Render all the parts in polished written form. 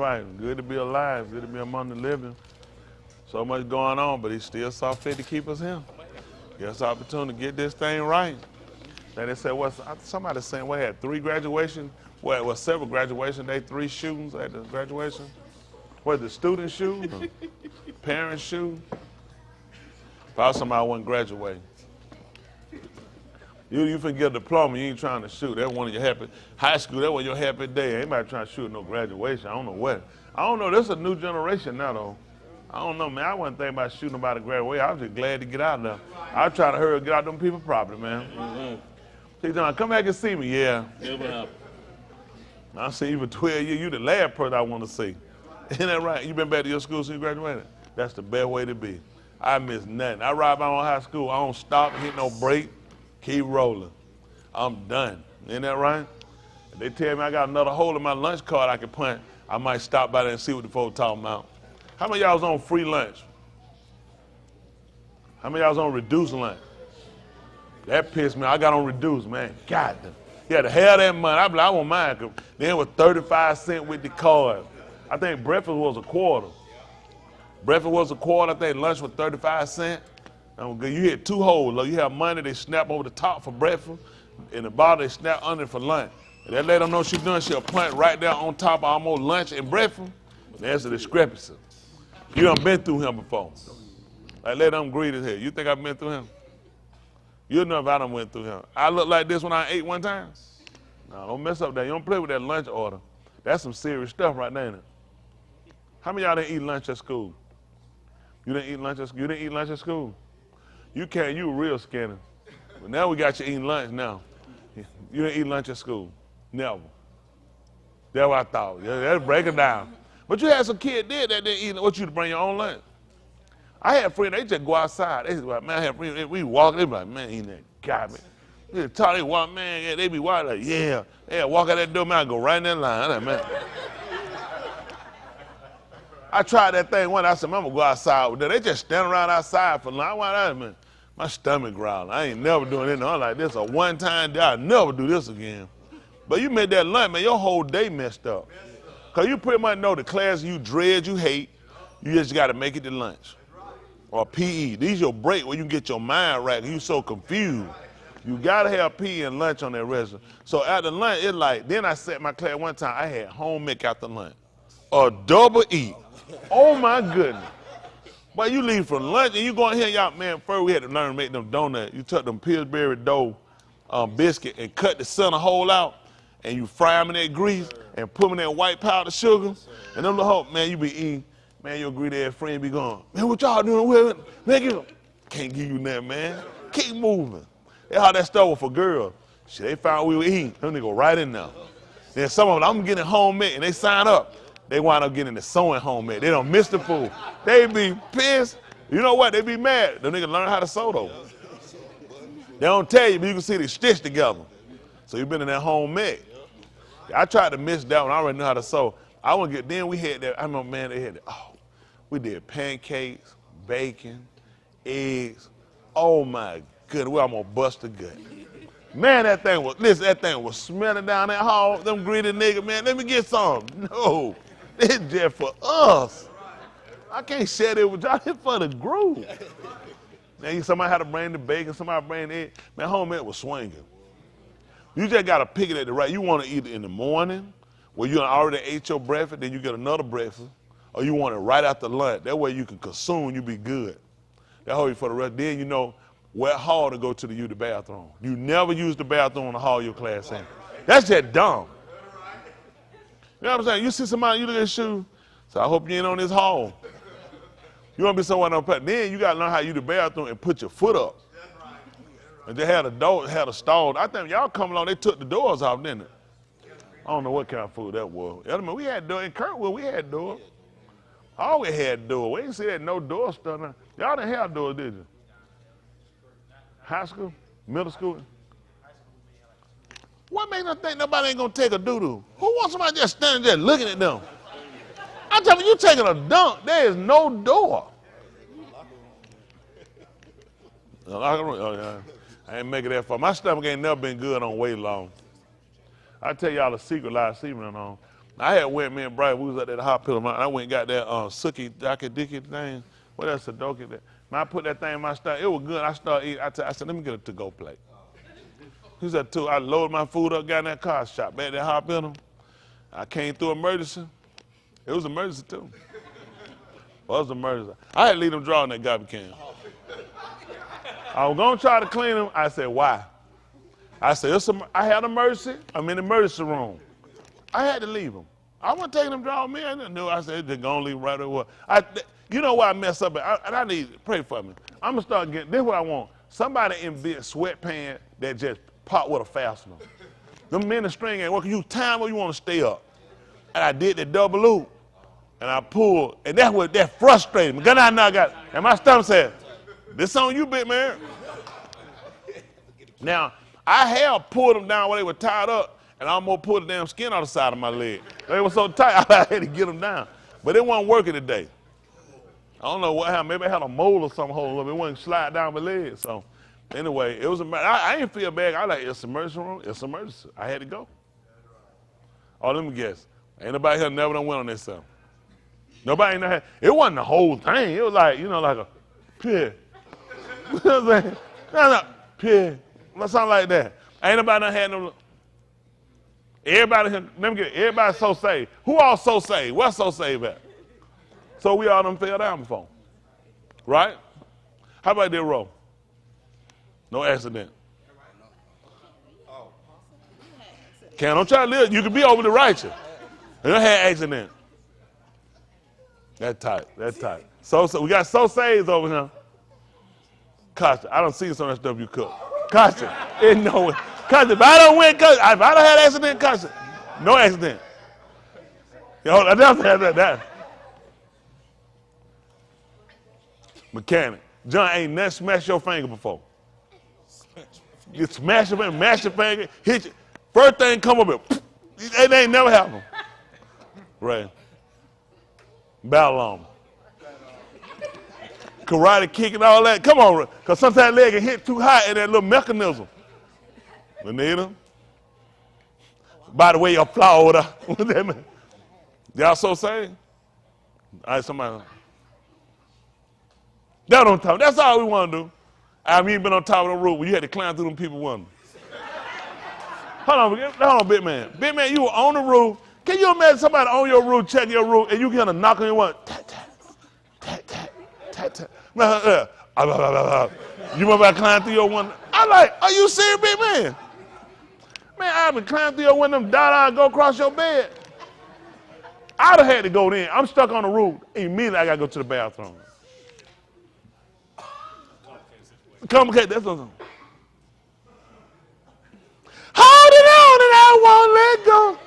right. Good to be alive. Good to be among the living. So much going on, but he still saw fit to keep us here. Give us opportunity to get this thing right. Then they said, what? Somebody saying, we had 3 graduations. Well, several graduation day, 3 shootings at the graduation. What, the student shooting? Parents shooting? Probably somebody wasn't graduating. You finna get a diploma, you ain't trying to shoot. That's one of your happy, high school, that was your happy day. Anybody trying to shoot no graduation, I don't know what. I don't know, this is a new generation now though. I don't know, man, I wasn't thinking about shooting about to graduate. I was just glad to get out of there. I was trying to hurry get out them people's property, man. He's telling me, come back and see me, yeah. I see you for 12 years, you the last person I want to see. Isn't that right? You been back to your school since you graduated? That's the best way to be. I miss nothing. I ride my own high school, I don't stop, hit no break. Keep rolling. I'm done. Isn't that right? If they tell me I got another hole in my lunch card I can punch, I might stop by there and see what the folks talking about. How many of y'all was on free lunch? How many of y'all was on reduced lunch? That pissed me. I got on reduced, man. God damn. You had to have that money. I be like, I won't mind. Cause then it was 35 cents with the card. I think breakfast was a quarter. Breakfast was a quarter. I think lunch was 35 cents. You hit 2 holes. You have money, they snap over the top for breakfast, and the bottom they snap under for lunch. And that lady don't know what she's doing, she'll plant right there on top of almost lunch and breakfast. There's a discrepancy. You done been through him before. Like, let them greed his head. You think I've been through him? You know if I done went through him. I look like this when I ate one time. No, don't mess up that. You don't play with that lunch order. That's some serious stuff right there, ain't it? How many of y'all didn't eat lunch at school? You didn't eat lunch at school? You didn't eat lunch at school? You can't, you real skinny. But now we got you eating lunch now. You didn't eat lunch at school. Never. That's what I thought. Yeah, let's break it down. But you had some kid there that didn't eat what you to bring your own lunch. I had friends, they just go outside. They like, man, I had friends, we walk, they be like, man, eating that garbage. They talk, they walk, man, yeah, they be walking like, yeah. Yeah, walk out that door, man, I go right in that line. I'm like, man. I tried that thing one, I said, man, I'm gonna go outside with them. They just stand around outside for lunch. I went out, man. My stomach growling. I ain't never doing it. I'm like, this a one-time day. I'll never do this again. But you made that lunch, man, your whole day messed up. Because you pretty much know the class you dread, you hate, you just got to make it to lunch. Or PE. These your break where you can get your mind right. You so confused. You got to have PE and lunch on that register. So after lunch, it's like, then I sat in my class one time, I had home ec after lunch. A double E. Oh, my goodness. But you leave from lunch and you go in here, y'all, man, first we had to learn to make them donuts. You took them Pillsbury dough biscuit and cut the center hole out and you fry them in that grease and put them in that white powder sugar. And them the whole, man, you be eating, man, your greedy ass friend be going, man, what y'all doing with it? Man, can't give you nothing, man. Keep moving. That's how that stuff was for girls. Shit, they found we were eating. Them they go right in there. Then some of them, I'm getting homemade and they sign up. They wind up getting the sewing homemade. They don't miss the food. They be pissed. You know what? They be mad. The nigga learn how to sew though. They don't tell you, but you can see they stitch together. So you been in that homemade. I tried to miss that one. I already knew how to sew. I want to get, then we had that, I remember, man, they had that, we did pancakes, bacon, eggs. Oh my goodness, we almost bust a gut. Man, that thing was smelling down that hall. Them greedy niggas, man, let me get some. No. It's just for us. I can't share it with y'all. It's for the group. Now, somebody had to bring the bacon, somebody bring the egg. Man, homemade was swinging. You just got to pick it at the right. You want to eat it in the morning, where you already ate your breakfast, then you get another breakfast, or you want it right after lunch. That way you can consume, you be good. That hold you for the rest. Then you know what hall to go to use the bathroom. You never use the bathroom in the hall your class in. That's just dumb. You know what I'm saying? You see somebody, you look at his shoe, so I hope you ain't on this hall. You want to be someone on pet. Then you got to learn how to use the bathroom and put your foot up. And they had a stall. I think y'all come along, they took the doors off, didn't it? I don't know what kind of food that was. I mean, we had doors. In Kirkwood, we had doors. I always had doors. We didn't see that no door stuff. Y'all didn't have doors, did you? High school? Middle school? What makes them think nobody ain't gonna take a doo-doo? Who wants somebody just standing there looking at them? I'm telling you, taking a dunk, there is no door. Oh, yeah. I ain't making that far. My stomach ain't never been good on way long. I tell y'all a secret last evening on. I had went, me and Brian, we was at that hospital. I went and got that Sookie Dicky thing. What else? Sudoku. When I put that thing in my stomach, it was good. I started eating. I said, let me get a to-go plate. He said, too. I loaded my food up, got in that car, shot back at that hospital. I came through emergency. It was emergency, too. Well, it was emergency. I had to leave them draw in that garbage can. I was going to try to clean them. I said, why? I said, I had an emergency. I'm in the emergency room. I had to leave them. I wasn't taking them draw me. I didn't know. I said, they're going to leave right away. You know why I mess up? And I need to pray for me. I'm going to start getting, this is what I want. Somebody invent sweatpants that just pop with a fastener. Them men in the string ain't working. You time or you want to stay up. And I did the double loop. And I pulled. And that frustrated me. And my stomach said, this on you, big man. Now, I have pulled them down where they were tied up. And I almost pulled the damn skin out the side of my leg. They were so tight, I had to get them down. But it wasn't working today. I don't know what happened. Maybe I had a mole or something hold up. It wouldn't slide down my leg. So anyway, it was I didn't feel bad. I like, it's emergency room. It's emergency. I had to go. Oh, let me guess. Ain't nobody here never done went on this stuff. Nobody ain't had. It wasn't the whole thing. It was like, like a pig. You know what I'm saying? Not pig. Something like that. Ain't nobody done had no. Everybody here, let me get it. Everybody so saved. Who all so saved? What's so saved at? So we all done fell down before. Right? How about that row? No accident. Don't try to live. You can be over the righteous. And I had accident. That's tight. That's tight. So we got so saved over here. Costa, I don't see some of that stuff you cook. Costa, ain't no way. Costa, if I don't win, if I don't have accident, Costa, no accident. That. Mechanic. John ain't never smashed your finger before. You smash your finger, mash your finger, hit you. First thing come up with, it ain't never happened. Right. Battle on. Karate kick and all that. Come on, because sometimes leg can hit too high in that little mechanism. Anita. By the way, your flower. What that mean? Y'all so saying? All right, somebody. That on top. That's all we want to do. I mean, been on top of the roof when you had to climb through them people one. Hold on, big man. Big man, you were on the roof. Can you imagine somebody on your roof, check your roof, and you get a knock on your one? Tat, tat, tat, tat, tat, tat. You remember I climbed through your window? I like, are you serious, big man? Man, I've been climbing through your window, and go across your bed. I'd have had to go in. I'm stuck on the roof. Immediately, I got to go to the bathroom. Complicate, that's what I'm saying. Hold it on and I won't let go.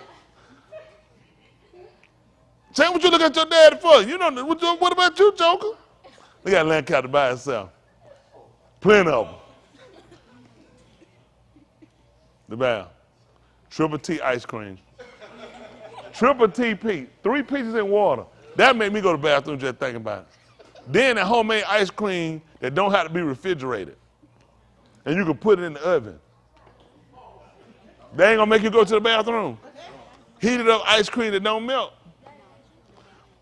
Say what you look at your daddy for. You know, what about you, Joker? They got Lancaster by itself. Plenty of them. The bath. Triple T ice cream. Triple TP. 3 pieces in water. That made me go to the bathroom just thinking about it. Then that homemade ice cream that don't have to be refrigerated. And you can put it in the oven. They ain't gonna make you go to the bathroom. Heated up ice cream that don't melt.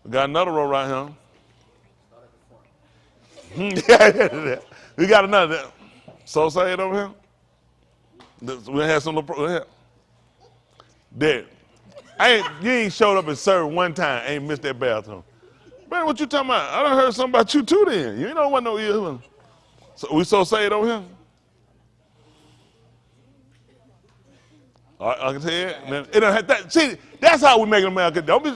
We got another row right here. We got another. So say it over here. We had some little here. Dead. You ain't showed up and served one time. Ain't missed that bathroom. Man, what you talking about? I done heard something about you too then. You ain't know what no ear. So we so say it over here. I can tell you. It don't have that. See, that's how we make America. Don't be.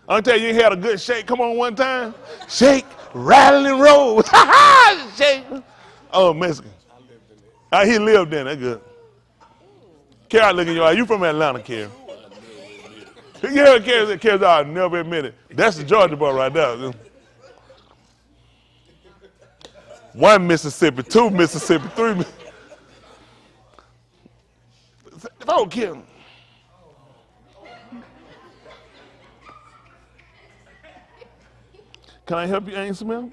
I can tell you ain't had a good shake. Come on one time. Shake, rattle and roll. Shake. Oh, Mexican. He lived in it. That's good. Carrie, look at your eye. You from Atlanta, Carrie. Yeah, Carrie's I never admit it. That's the Georgia boy right there. 1 Mississippi, 2 Mississippi, 3 Mississippi. If I don't kill him. Can I help you, Aunt Smith?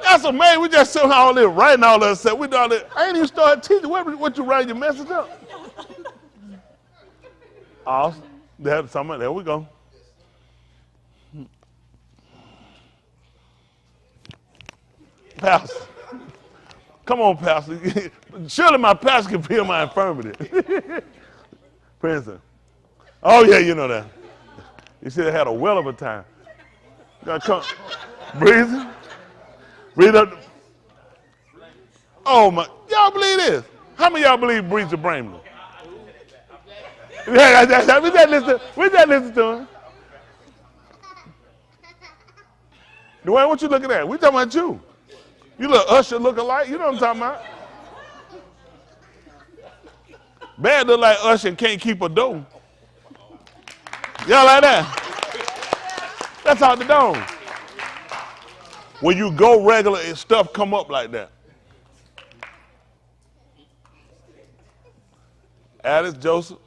That's amazing. We just sitting all there writing all that stuff. We do all that. I ain't even started teaching. What you write your message up? Awesome. There we go. Pastor. Come on, Pastor. Surely my pastor can feel my infirmity. Princeton. Oh, yeah, you know that. You should have had a well of a time. You gotta come. Breathe. Breathe up. Oh, my. Y'all believe this? How many of y'all believe breathe the brainless? We just listen to him. Dwayne, what you looking at? We talking about you. You look Usher look alike. You know what I'm talking about. Bad look like Usher and can't keep a dough. Y'all like that? That's out the dome. When you go regular and stuff come up like that. Alice, Joseph.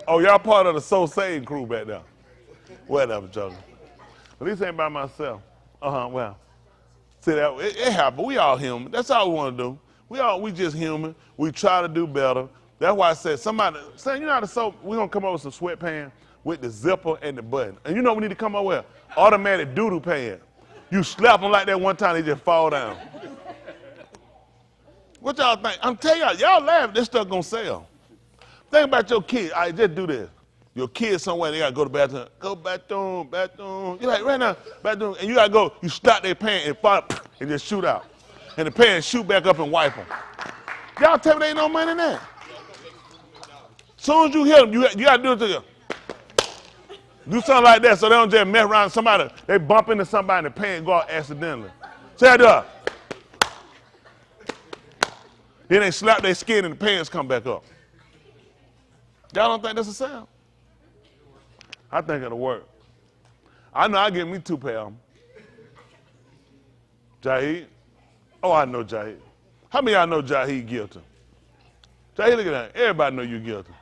Oh, y'all part of the Soul Saving crew back there. Whatever, Joseph. At least ain't by myself. Well. See that it happens. We all human. That's all we want to do. We just human. We try to do better. That's why I said somebody saying, you know how to sew, we're gonna come up with some sweatpants with the zipper and the button. And you know we need to come up with automatic doodle pants. You slap them like that one time, they just fall down. What y'all think? I'm telling y'all laugh, this stuff gonna sell. Think about your kids. I just do this. Your kids somewhere, they gotta go to the bathroom. Go bathroom. You're like, right now, bathroom. And you gotta go, you stop their pants and fall, and just shoot out. And the pants shoot back up and wipe them. Y'all tell me there ain't no money in that. As soon as you hit them, you gotta do it to you. Do something like that so they don't just mess around somebody. They bump into somebody and the pants go out accidentally. Say that. Then they slap their skin and the pants come back up. Y'all don't think that's a sound? I think it'll work. I know I get me 2 pounds. Jahid? Oh, I know Jahid. How many of y'all know Jahid guilty? Jahid, look at that. Everybody know you guilty.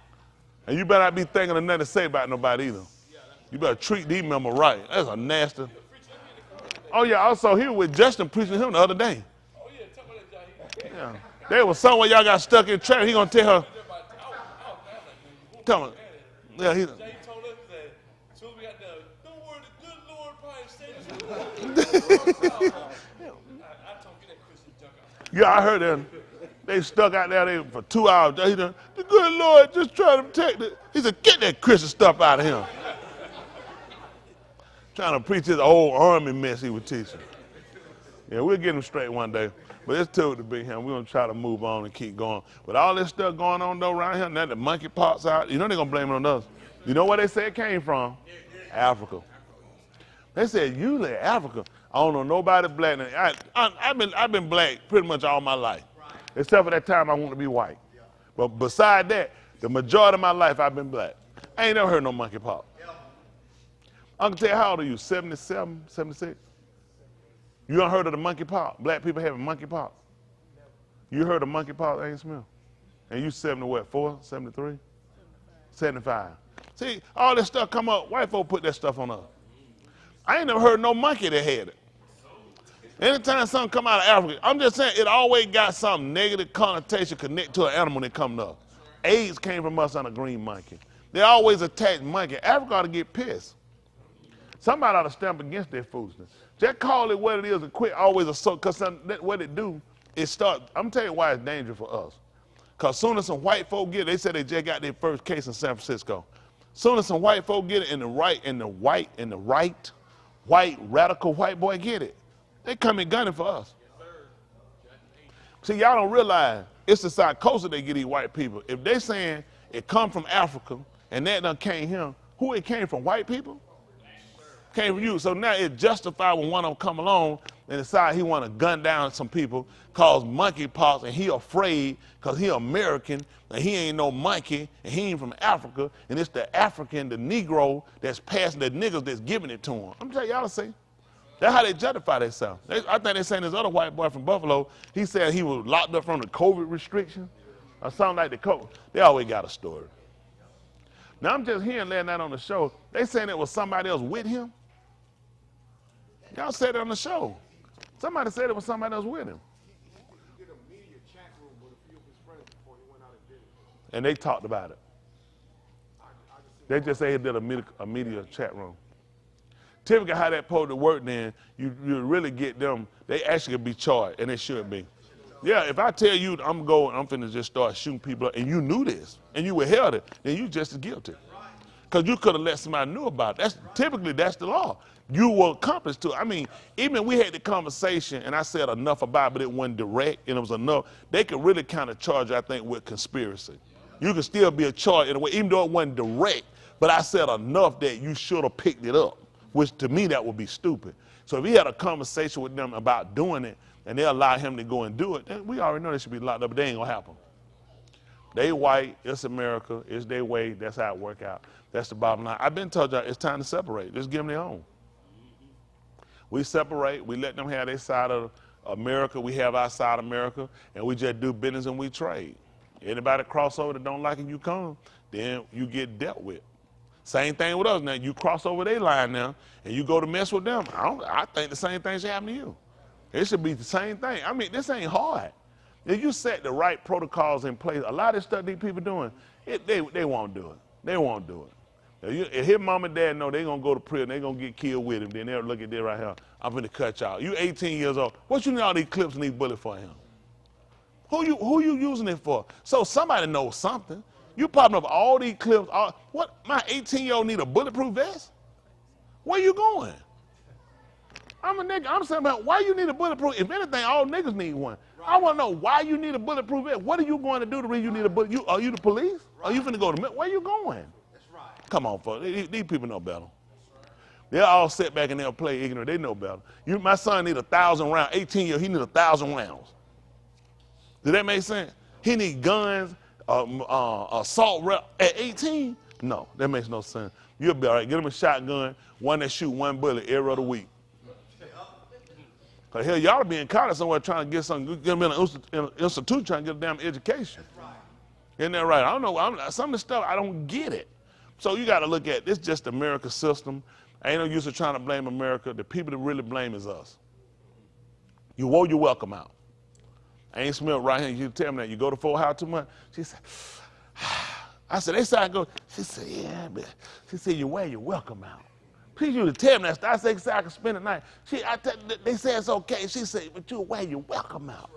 And you better not be thinking of nothing to say about nobody either. You better treat these members right. That's a nasty. Oh, yeah, also he was with Justin preaching to him the other day. Oh, yeah, tell me that, Jahid. Yeah. There was somewhere y'all got stuck in traffic. He gonna tell her. Tell me. Yeah, he told us that as soon as we got done, don't worry, the good Lord probably saved us. I told get that Christian junk out. Yeah, I heard that. They stuck out there for 2 hours. He done, the good Lord just trying to protect it. He said, get that Christian stuff out of him. Trying to preach his old army mess he was teaching. Yeah, we'll get him straight one day. But it's too to be him. We're going to try to move on and keep going. With all this stuff going on, though, around here, now the monkeypox out, you know they're going to blame it on us. You know where they say it came from? Africa. They said, usually Africa. I don't know nobody black. I've been black pretty much all my life, except for that time I want to be white. But beside that, the majority of my life I've been black. I ain't never heard no monkeypox. I can tell you, how old are you, 77, 76? You done heard of the monkeypox? Black people having monkeypox? You heard of monkeypox, Ain't Smith? And you 70 what, 4, 73? 75. See, all this stuff come up, white folk put that stuff on us. I ain't never heard no monkey that had it. Anytime something come out of Africa, I'm just saying it always got some negative connotation connected to an animal that come up. AIDS came from us on a green monkey. They always attack monkey. Africa ought to get pissed. Somebody ought to stamp against their foolishness. Just call it what it is and quit always assault, because what it do, it start, I'm telling you why it's dangerous for us. Because soon as some white folk get it, they said they just got their first case in San Francisco. Soon as some white folk get it, and the white radical white boy get it, they come in gunning for us. See, y'all don't realize it's the psychosis they get these white people. If they saying it come from Africa and that done came here, who it came from? White people? Came from you. So now it justified when one of them come along and decide he want to gun down some people, cause monkeypox, and he afraid because he American and he ain't no monkey and he ain't from Africa, and it's the African, the Negro that's passing the niggas that's giving it to him. I'm telling y'all to say. That's how they justify themselves. I think they're saying this other white boy from Buffalo, he said he was locked up from the COVID restriction or something like the COVID. They always got a story. Now I'm just hearing that night on the show, they saying it was somebody else with him. Y'all said it on the show. Somebody said it was somebody else with him. He did a media chat room with a few of his friends before he went out and did it. And they talked about it. They just say he did a media chat room. Typically how that supposed to work then, you really get them, they actually be charged, and they should be. Yeah, if I tell you I'm finna just start shooting people up, and you knew this, and you were held it, then you just as guilty. Because you could have let somebody know about it. Typically that's the law. You were accomplished to it. I mean, even we had the conversation, and I said enough about it, but it wasn't direct, and it was enough. They could really kind of charge, I think, with conspiracy. You could still be a charge in a way, even though it wasn't direct, but I said enough that you should have picked it up, which to me that would be stupid. So if he had a conversation with them about doing it, and they allow him to go and do it, then we already know they should be locked up, but they ain't gonna happen. They white, it's America, it's their way, that's how it work out. That's the bottom line. I've been told y'all it's time to separate. Just give them their own. We separate, we let them have their side of America, we have our side of America, and we just do business and we trade. Anybody cross over that don't like it, you come, then you get dealt with. Same thing with us now. You cross over their line now, and you go to mess with them. I think the same thing should happen to you. It should be the same thing. I mean, this ain't hard. If you set the right protocols in place, a lot of stuff these people doing, they won't do it. They won't do it. If his mom and dad know they're going to go to prison, they're going to get killed with him, then they'll look at this right here. I'm going to cut y'all. You 18 years old. What you need all these clips and these bullets for him? Who you using it for? So somebody knows something. You popping up all these clips. What? My 18-year-old need a bulletproof vest? Where you going? I'm a nigga. I'm saying about why you need a bulletproof. If anything, all niggas need one. Right. I want to know why you need a bulletproof vest. What are you going to do to reason you need a bullet? Are you the police? Right. Are you finna go to? Where you going? That's right. Come on, folks. These people know better. They'll all sit back and they'll play ignorant. They know better. My son need 1,000 rounds. 18 years, he need 1,000 rounds. Does that make sense? He need guns, assault rep at 18? No, that makes no sense. You'll be all right. Get him a shotgun, one that shoot one bullet every other week. Cause hell, y'all be in college somewhere trying to get something, get them in an institute trying to get a damn education. That's right. Isn't that right? I don't know. Some of the stuff, I don't get it. So you got to look at this just America's system. I ain't no use of trying to blame America. The people that really blame is us. You wore your welcome out. I ain't smelled right here. You tell me that. You go to Fort Howard too much? She said, I said, they said I go. She said, yeah, but she said, you wear your welcome out. Please you to tell me that. I said, I can spend the night. They said it's okay. She said, but you wear your welcome out.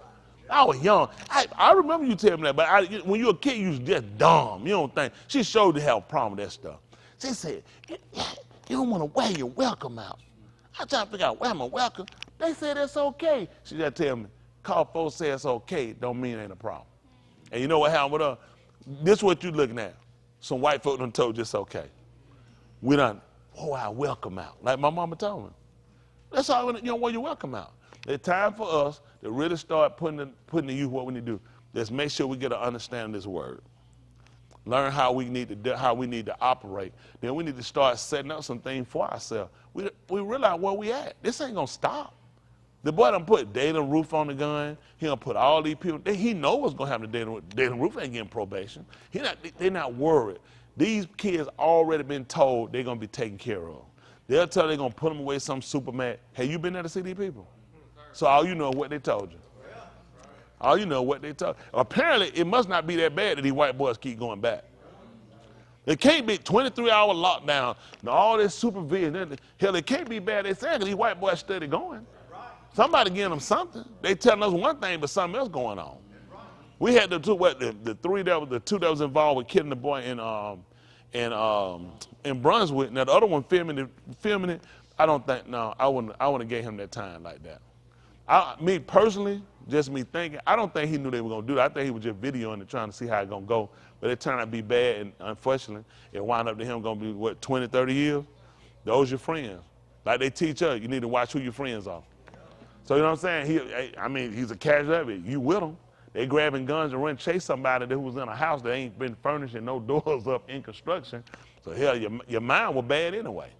I was young. I remember you telling me that, but when you were a kid, you was just dumb. You don't think. She showed you have a problem with that stuff. She said, you don't want to wear your welcome out. I trying to figure out where my welcome. They said it's okay. She just tell me, call folks say it's okay, don't mean it ain't a problem. And you know what happened with her? This is what you looking at. Some white folk done told you it's okay. We done, our welcome out. Like my mama told me. That's all, you don't wear your welcome out. It's time for us to really start putting to you what we need to do. Let's make sure we get to understand this word. Learn how we need to operate. Then we need to start setting up some things for ourselves. We realize where we at. This ain't gonna stop. The boy done put data roof on the gun. He done put all these people. He know what's gonna happen to data roof ain't getting probation. They're not worried. These kids already been told they're gonna be taken care of. They'll tell they're gonna put them away some superman. Hey, you been there to see these people? So all you know what they told you. All you know what they told you. Apparently, it must not be that bad that these white boys keep going back. It can't be 23-hour lockdown and all this supervision. Hell, it can't be bad. They say these white boys steady going. Somebody giving them something. They telling us one thing, but something else going on. We had the two that was involved with killing the boy in Brunswick. Now the other one filming it. I don't think I wouldn't have gave him that time like that. Me personally, just me thinking, I don't think he knew they were gonna do that. I think he was just videoing it, trying to see how it gonna go. But it turned out to be bad, and unfortunately, it wound up to him gonna be what 20, 30 years. Those your friends. Like they teach us, you need to watch who your friends are. So you know what I'm saying? He's a casualty. You with him. They grabbing guns and run chase somebody that was in a house that ain't been furnished and no doors up in construction. So hell, your mind was bad anyway.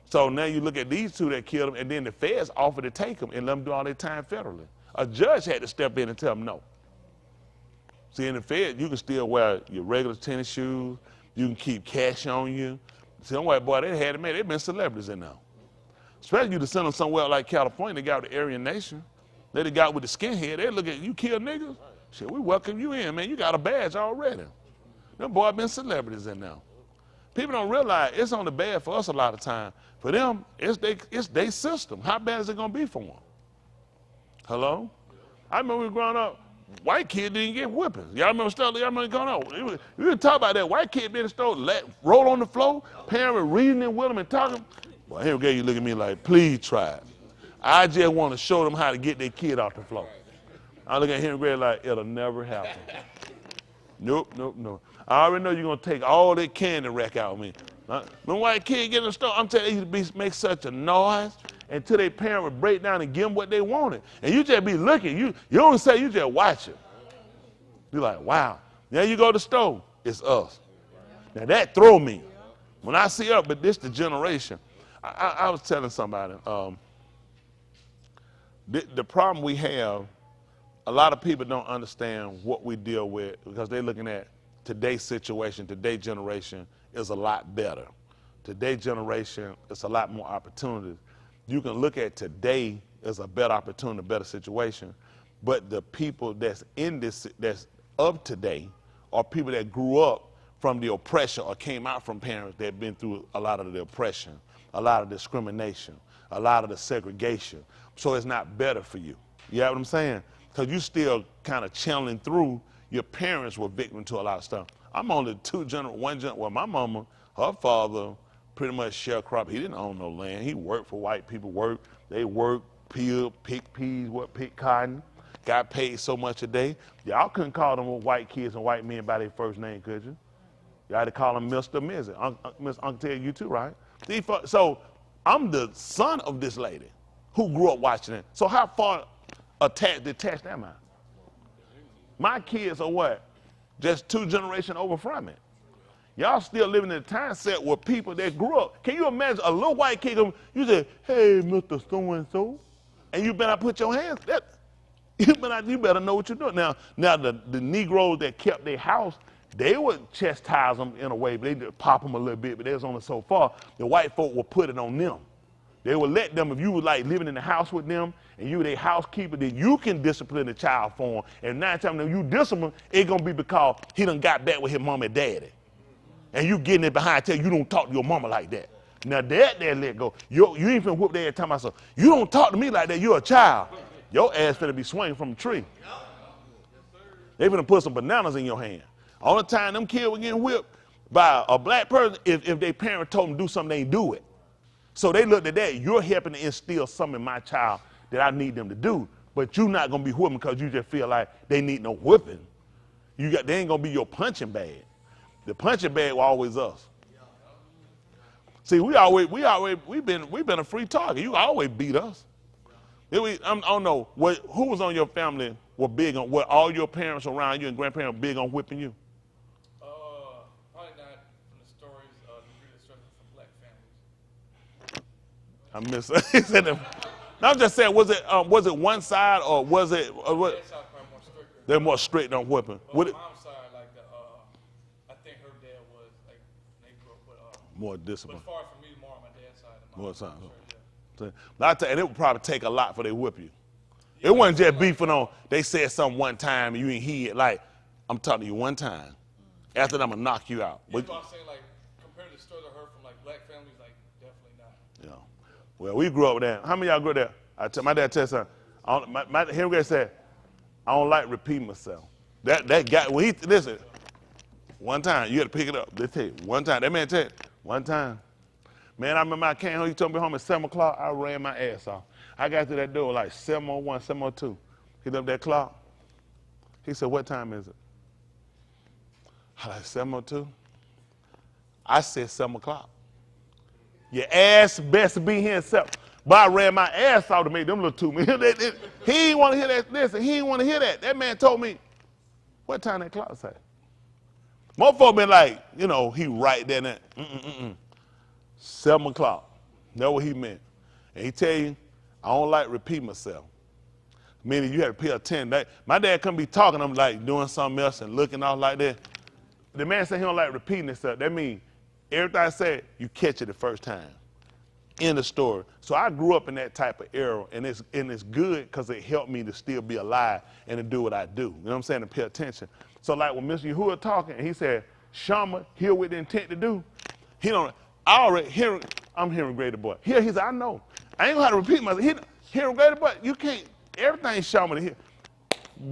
So now you look at these two that killed him, and then the feds offered to take them and let them do all their time federally. A judge had to step in and tell them no. See, in the feds, you can still wear your regular tennis shoes. You can keep cash on you. See, them white boy, they had it made. They've been celebrities in now. Especially you to send them somewhere like California, they got with the Aryan Nation. They got with the skinhead. They look at you kill niggas. Shit, we welcome you in, man. You got a badge already. Them boys been celebrities in now. People don't realize it's only bad for us a lot of time. For them, it's their system. How bad is it going to be for them? Hello? I remember we were growing up, white kids didn't get whippings. Y'all remember stuff? Y'all remember going on? We would talk about that. White kid being in the store, roll on the floor, parents reading it with them and talking. Well, here you look at me like, please try it. I just want to show them how to get their kid off the floor. I look at him and like, it'll never happen. Nope. I already know you're going to take all that candy rack out of me. When white kid get in the store, I'm telling you, they used to make such a noise until their parent would break down and give them what they wanted. And you just be looking. You don't say, you just watch it. You're like, wow. Now you go to the store, it's us. Now that throw me. When I see up, but this the generation. I was telling somebody, the problem we have, a lot of people don't understand what we deal with because they're looking at today's situation, today's generation is a lot better. Today's generation is a lot more opportunities. You can look at today as a better opportunity, a better situation, but the people that's in this, that's of today, are people that grew up from the oppression or came out from parents that have been through a lot of the oppression, a lot of discrimination, a lot of the segregation. So it's not better for you. You know what I'm saying? Because you still kind of channeling through. Your parents were victim to a lot of stuff. I'm only well, my mama, her father pretty much sharecropped. He didn't own no land. He worked for white people. They worked, pick peas, pick cotton, got paid so much a day. Y'all couldn't call them white kids and white men by their first name, could you? You had to call them Mr. Mrs. Miss Uncle tell you too, right? So I'm the son of this lady who grew up watching it. So how far detached am I? My kids are what? Just 2 generations over from it. Y'all still living in a time set with people that grew up. Can you imagine a little white kid, you say, hey, Mr. So-and-so, and you better put your hands, you better know what you're doing. Now the Negroes that kept their house, they would chastise them in a way, but they'd pop them a little bit, but they was only so far. The white folk would put it on them. They would let them, if you were like living in the house with them and you were their housekeeper, then you can discipline the child for them. And 9 times when you discipline, it's going to be because he done got back with his mom and daddy. And you getting it behind, tell you don't talk to your mama like that. Now that let go. You ain't finna whoop their time myself. You don't talk to me like that, you're a child. Your ass finna be swinging from a tree. They finna put some bananas in your hand. All the time them kids were getting whipped by a black person, if their parent told them to do something, they do it. So they looked at that, you're helping to instill something in my child that I need them to do, but you're not gonna be whipping because you just feel like they need no whipping. They ain't gonna be your punching bag. The punching bag was always us. See, we've been a free target. You always beat us. I don't know, who was on your family were big on, were all your parents around you and grandparents big on whipping you? Probably not from the stories of the greatest struggle from black families. I miss it. I'm just saying, was it one side or was it? What? That side probably more stricter. They're more strict on whipping. But on mom's side, like I think her dad was like they grew up with more discipline. But far from me, more on my dad's side than my More mom's side. sure, yeah. But I tell you, and it would probably take a lot for they whip you. Yeah, it wasn't just beefing on. They said something one time and you ain't hear it. Like I'm talking to you one time. After that, I'm gonna knock you out. Yeah, but I'm saying like compared to the stories I heard from like black families, like definitely not. Yeah. Well, we grew up with that. How many of y'all grew up there? My dad tell something. Henry said, I don't like repeating myself. That guy, when he, listen, one time, you had to pick it up. They tell you, one time, that man tell you, one time. Man, I remember I came home, he told me home at 7 o'clock, I ran my ass off. I got to that door like 7:01, 7:02. He looked at that clock. He said, what time is it? I like 7:02. I said 7 o'clock. Your ass best be here in 7. But I ran my ass off to make them look 2 minutes. He didn't want to hear that. Listen, he didn't want to hear that. That man told me, what time that clock say? Most folks been like, he right there. 7 o'clock. That's what he meant. And he tell you, I don't like repeat myself. Meaning you had to pay attention. My dad couldn't be talking, I'm like doing something else and looking off like that. The man said he don't like repeating himself. That means everything I said, you catch it the first time. In the story. So I grew up in that type of era, and it's good because it helped me to still be alive and to do what I do. You know what I'm saying? To pay attention. So like when Mr. Yahuah talking, he said, Shama, hear with the intent to do. He don't. I already hear. I'm hearing greater boy. Here he said, I know. I ain't gonna have to repeat myself. Hearing greater boy. You can't. Everything show me to hear.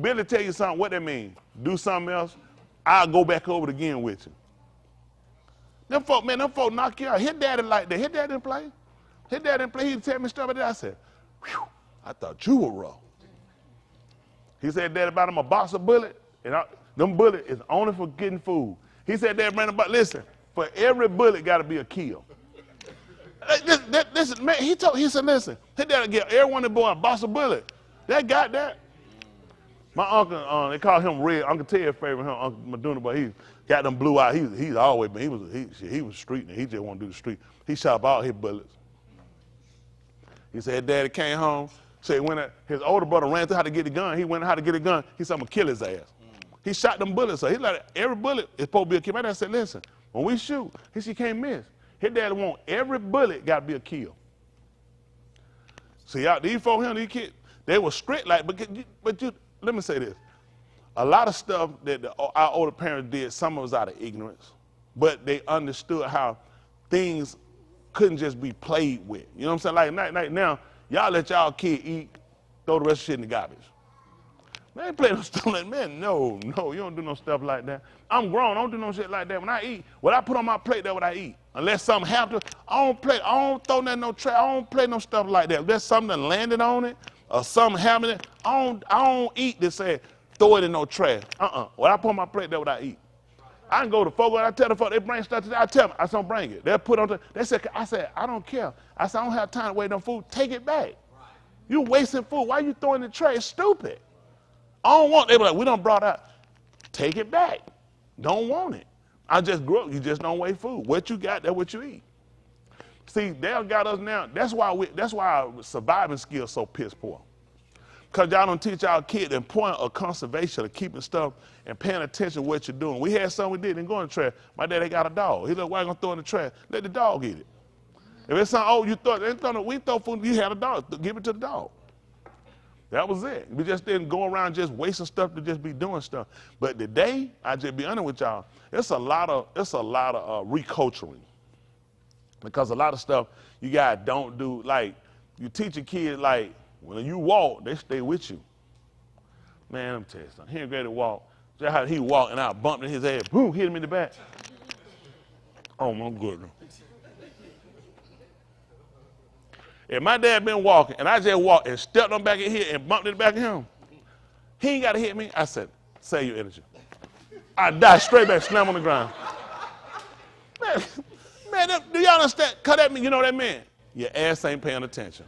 Billy tell you something. What that mean? Do something else. I'll go back over it again with you. Them folk, man, them folk knock you out. His daddy like that. His daddy didn't play. His daddy didn't play. He'd tell me stuff like that. I said, whew, I thought you were raw. He said, Daddy, about him a box of bullets, and them bullets is only for getting food. He said, Daddy, listen, for every bullet got to be a kill. Listen, man, he said, listen, his daddy get every one of the boy a box of bullets. That got that. My uncle, they call him Red. Uncle Ted favorite him, Uncle Maduna, but he got them blue eyes. He's always been. He was street, and he just want to do the street. He shot up all his bullets. He said, Daddy came home. Said when his older brother ran through how to get the gun, he went how to get the gun. He said, I'm gonna kill his ass. He shot them bullets. So he like every bullet is supposed to be a kill. My dad said, listen, when we shoot, he said, you can't miss. His daddy want every bullet got to be a kill. See, these folks here, these kids, they were strict like, but let me say this. A lot of stuff that our older parents did, some of us out of ignorance, but they understood how things couldn't just be played with. You know what I'm saying? Like now, y'all let y'all kid eat, throw the rest of shit in the garbage. Man, ain't play no stuff like that. Man, no, you don't do no stuff like that. I'm grown, I don't do no shit like that. When I eat, what I put on my plate, that's what I eat. Unless something happens, I don't throw that in no trash, I don't play no stuff like that. If there's something that landed on it, or something happening, I don't eat to say, throw it in no trash. What I put on my plate, that's what I eat. I can go to folks, I tell the folks, they bring stuff today, I tell them, I don't bring it. They'll put on, I said, I don't care. I said, I don't have time to wait on food, take it back. You wasting food, why you throwing it in the trash? It's stupid. I don't want, they be like, we done brought out, take it back. Don't want it. I just grew up, you just don't waste food. What you got, that's what you eat. See, they got us now, that's why our surviving skills so piss poor. Because y'all don't teach our kids the importance of conservation, of keeping stuff and paying attention to what you're doing. We had something we did, didn't go in the trash. My daddy got a dog. He like, why you gonna throw it in the trash? Let the dog eat it. If it's something, you throw, we throw food, you had a dog, give it to the dog. That was it. We just didn't go around just wasting stuff to just be doing stuff. But today, I just be honest with y'all, it's a lot of reculturing. Because a lot of stuff you guys don't do, like you teach a kid like when you walk, they stay with you. Man, let me tell you something. He ain't ready to walk. Just how he walked and I bumped in his head, boom, hit him in the back. Oh my goodness. If my dad been walking and I just walked and stepped on back in here and bumped in the back of him, he ain't got to hit me. I said, save your energy. I die straight back, slam on the ground. Man, do y'all understand? Cut at me, you know what that meant? Your ass ain't paying attention.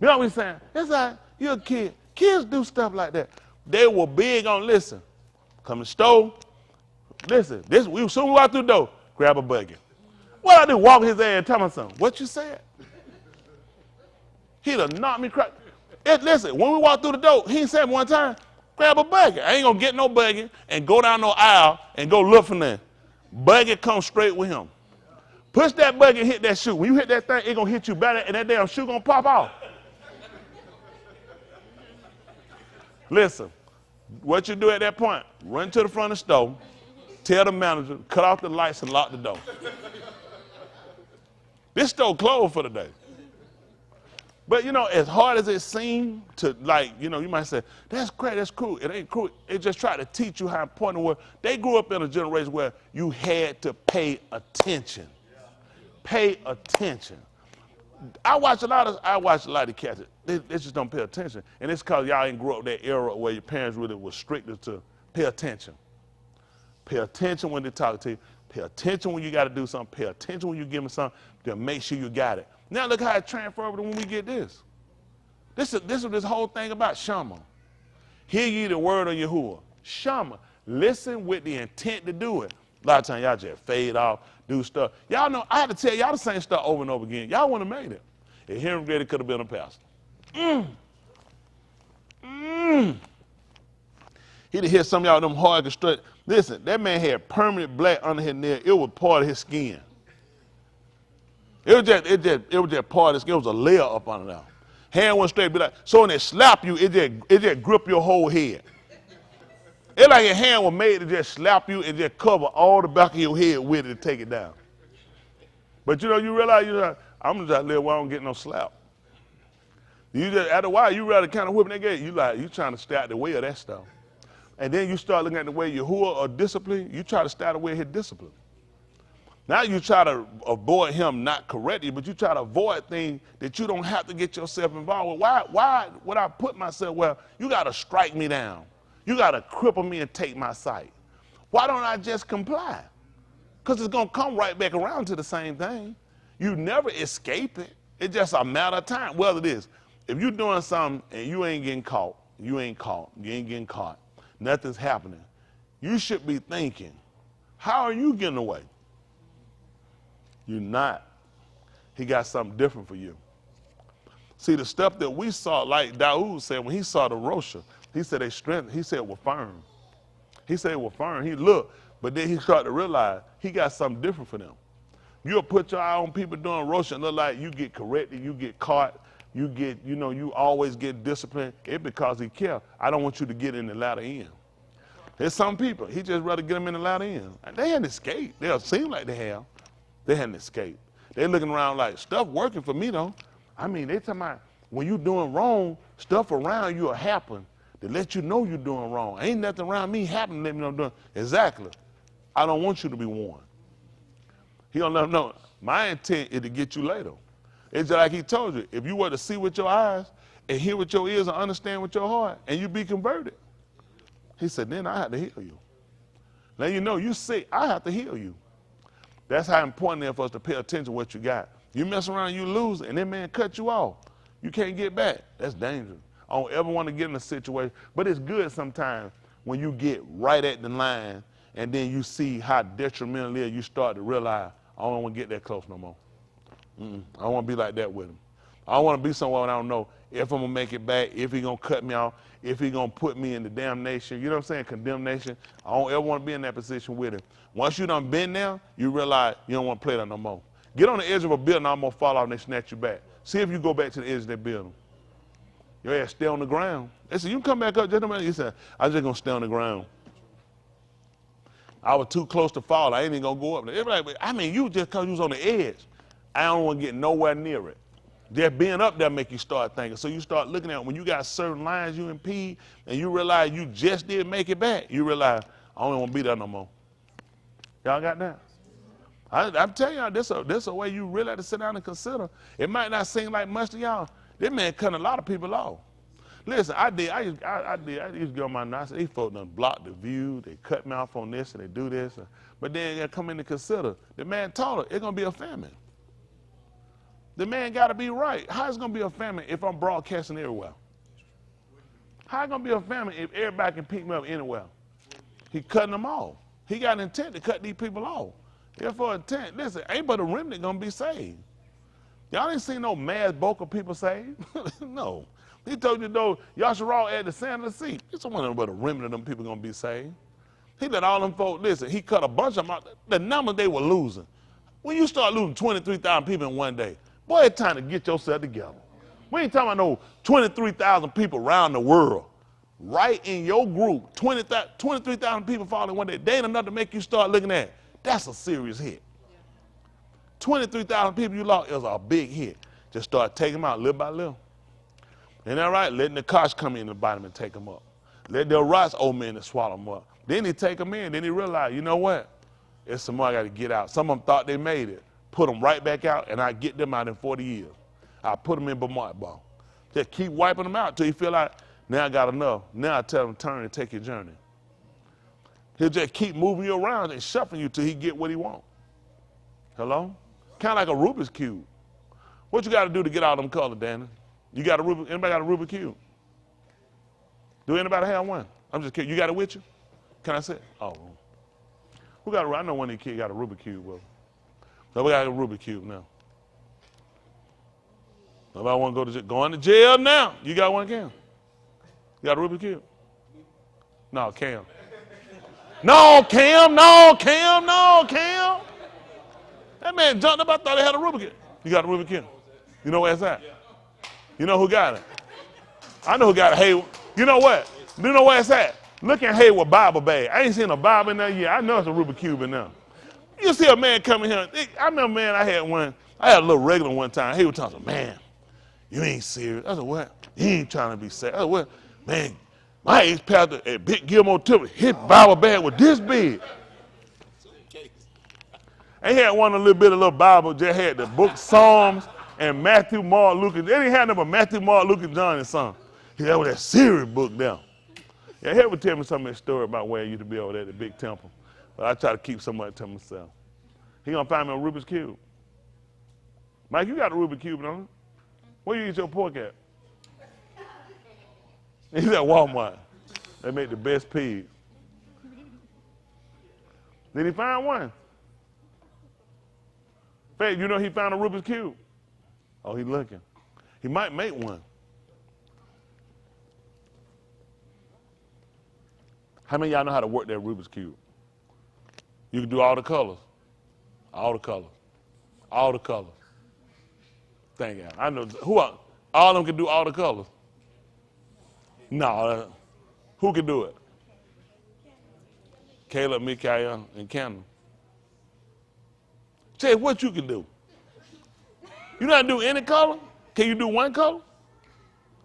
You know what I'm saying? It's like, you're a kid. Kids do stuff like that. They were big on, listen, come to the stove, listen, we soon walk through the door, grab a buggy. What I do, walk his ass and tell my son, what you said? He'd have knocked me crack. Listen, when we walk through the door, he said one time, grab a buggy. I ain't gonna get no buggy and go down no aisle and go look for nothing. Buggy come straight with him. Push that buggy and hit that shoe. When you hit that thing, it gonna hit you better and that damn shoe gonna pop off. Listen, what you do at that point, run to the front of the store, tell the manager, cut off the lights and lock the door. This store closed for the day. But, you know, as hard as it seemed to, like, you know, you might say, that's great, that's cool. It ain't cool. It just tried to teach you how important it was. They grew up in a generation where you had to pay attention. Pay attention. I watch a lot of cats. They just don't pay attention. And it's because y'all ain't grew up that era where your parents really were stricter to pay attention. Pay attention when they talk to you. Pay attention when you got to do something. Pay attention when you give them something to make sure you got it. Now look how it transfers over to when we get this. This is this whole thing about Shama. Hear ye the word of Yahuah. Shama. Listen with the intent to do it. A lot of times y'all just fade off, do stuff. Y'all know, I had to tell y'all the same stuff over and over again. Y'all wouldn't have made it. If Henry Grady could have been a pastor. He'd have hit some of y'all them hard construct. Listen, that man had permanent black under his nail. It was part of his skin. It was just part of his skin. It was a layer up under there. Hand went straight, be like, so when they slap you, it just grip your whole head. It's like your hand was made to just slap you and just cover all the back of your head with it to take it down. But you know, you realize I'm gonna just live where I don't get no slap. You just, after a while, you rather kind of whipping that gate. You trying to stay out the way of that stuff. And then you start looking at the way Yahuah or discipline. You try to stay out the way of his discipline. Now you try to avoid him not correcting you, but you try to avoid things that you don't have to get yourself involved with. Why would I put myself, well, you got to strike me down. You got to cripple me and take my sight. Why don't I just comply? Because it's going to come right back around to the same thing. You never escape it. It's just a matter of time. Well, it is. If you're doing something and you ain't getting caught, you ain't getting caught, nothing's happening, you should be thinking, how are you getting away? You're not. He got something different for you. See, the stuff that we saw, like Daoud said when he saw the Rosha, he said they strength. He said it was firm. He said it was firm. He looked, but then he started to realize he got something different for them. You'll put your eye on people doing Rosha and look like you get corrected, you get caught, you get, you always get disciplined. It's because he cares. I don't want you to get in the latter end. There's some people, he just rather get them in the latter end. They hadn't escaped. They'll seem like they have. They hadn't escaped. They're looking around like, stuff working for me though. I mean, they talking about when you doing wrong, stuff around you will happen to let you know you're doing wrong. Ain't nothing around me happening to let me know I'm doing. Exactly. I don't want you to be warned. He don't let them know. My intent is to get you later. It's just like he told you, if you were to see with your eyes and hear with your ears and understand with your heart and you be converted, he said, then I have to heal you. Now you know, you sick, I have to heal you. That's how important it is for us to pay attention to what you got. You mess around, you lose, and that man cut you off. You can't get back. That's dangerous. I don't ever want to get in a situation, but it's good sometimes when you get right at the line and then you see how detrimental it is, you start to realize, I don't want to get that close no more. I don't want to be like that with him. I don't want to be somewhere when I don't know if I'm going to make it back, if he's going to cut me off, if he's going to put me in the damnation, you know what I'm saying, condemnation. I don't ever want to be in that position with him. Once you done been there, you realize you don't want to play that no more. Get on the edge of a building, almost fall off and they snatch you back. See if you go back to the edge of that building. Your ass stay on the ground. They said, you can come back up just a minute. You said, I'm just going to stay on the ground. I was too close to fall. I ain't even going to go up there. Everybody, I mean, you just because you was on the edge. I don't want to get nowhere near it. Just being up there make you start thinking. So you start looking at when you got certain lines you impede and you realize you just did make it back, you realize, I don't want to be there no more. Y'all got that? I'm telling y'all, this a way you really have to sit down and consider. It might not seem like much to y'all. This man cutting a lot of people off. Listen, I used to get on my nerves. These folks done block the view. They cut me off on this and they do this. But then they come in to consider. The man told her, it's going to be a famine. The man got to be right. How is it going to be a famine if I'm broadcasting everywhere? How is it going to be a famine if everybody can pick me up anywhere? He cutting them off. He got intent to cut these people off. Therefore, intent, listen, ain't but a remnant going to be saved. Y'all ain't seen no mass bulk of people saved. No. He told you, though, Yasharal at the sand of the sea. It's one but a remnant of them people going to be saved. He let all them folks, listen, he cut a bunch of them out. The number they were losing. When you start losing 23,000 people in one day, boy, it's time to get yourself together. We ain't talking about no 23,000 people around the world. Right in your group, 23,000 people falling one day. They ain't enough to make you start looking at. That's a serious hit. 23,000 people you lost is a big hit. Just start taking them out little by little. Ain't that right? Letting the Kosh come in the bottom and take them up. Let the Ross old man and swallow them up. Then he take them in. Then he realize, you know what? There's some more I got to get out. Some of them thought they made it. Put them right back out, and I get them out in 40 years. I put them in Barak ball. Just keep wiping them out till you feel like, now I got enough. Now I tell them, turn and take your journey. He'll just keep moving you around and shuffling you till he get what he wants. Hello? Kind of like a Rubik's Cube. What you got to do to get all them colors, Danny? You got a Rubik? Anybody got a Rubik's Cube? Do anybody have one? I'm just kidding. You got it with you? Can I say? Oh. Who got I know one of these kids got a Rubik's Cube. Well, nobody got a Rubik's Cube now. Nobody want to go to jail. Going to jail now. You got one, Cam? You got a Rubik's Cube? No, Cam. No, Cam. No, Cam. No, Cam. That man jumped up. I thought he had a Rubik's Cube. You got a Rubik's Cube? You know where it's at? You know who got it? I know who got it. Hey, you know what? You know where it's at? Look at Hayward Bible bag. I ain't seen a Bible in there yet. I know it's a Rubik's Cube in there. You see a man coming here. I remember, man, I had a little regular one time. He was talking, man, you ain't serious. I said, what? You ain't trying to be serious. I said, what? Man, my ex-pastor at Big Gilmore Temple hit Bible bag with this big. And he had one a little Bible, just had the book Psalms and Matthew, Mark, Luke. They didn't have no but Matthew, Mark, Luke, and John and son. He had that serious book down. Yeah, he would tell me some of that story about where I used to be over there at the big temple. But I try to keep some of it to myself. He gonna find me a Rubik's Cube. Mike, you got a Rubik's Cube, don't you? Where you eat your pork at? He's at Walmart. They make the best pigs. Did he find one? Faith, you know he found a Rubik's Cube? Oh, he's looking. He might make one. How many of y'all know how to work that Rubik's Cube? You can do all the colors. All the colors. All the colors. Thank God. I know all of them can do all the colors. No, who can do it? Caleb, Mikael, and Kendall. Say what you can do. You know how to do any color? Can you do one color?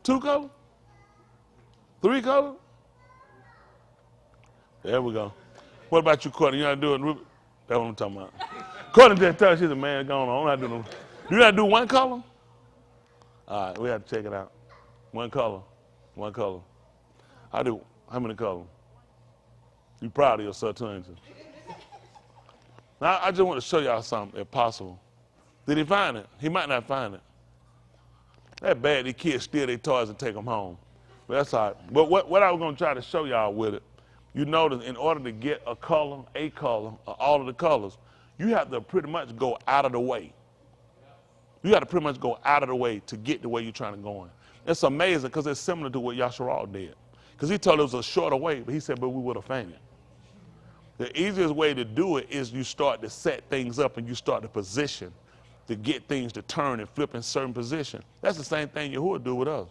Two colors? Three colors? There we go. What about you, Courtney? You know how to do it? That's what I'm talking about. Courtney just tells she's a man going on. I don't know how to do you know how to do one color? All right, we have to check it out. One color. One color. I do. How many colors? You proud of yourself, too, ain't you? Now, I just want to show y'all something, if possible. Did he find it? He might not find it. That bad, these kids steal their toys and take them home. But that's all right. But what I was going to try to show y'all with it, you notice in order to get a color, or all of the colors, you have to pretty much go out of the way. You got to pretty much go out of the way to get the way you're trying to go in. It's amazing because it's similar to what Yahuah did. Because he told us a shorter way, but he said, but we would have fainted. The easiest way to do it is you start to set things up and you start to position to get things to turn and flip in certain position. That's the same thing Yahuah do with us.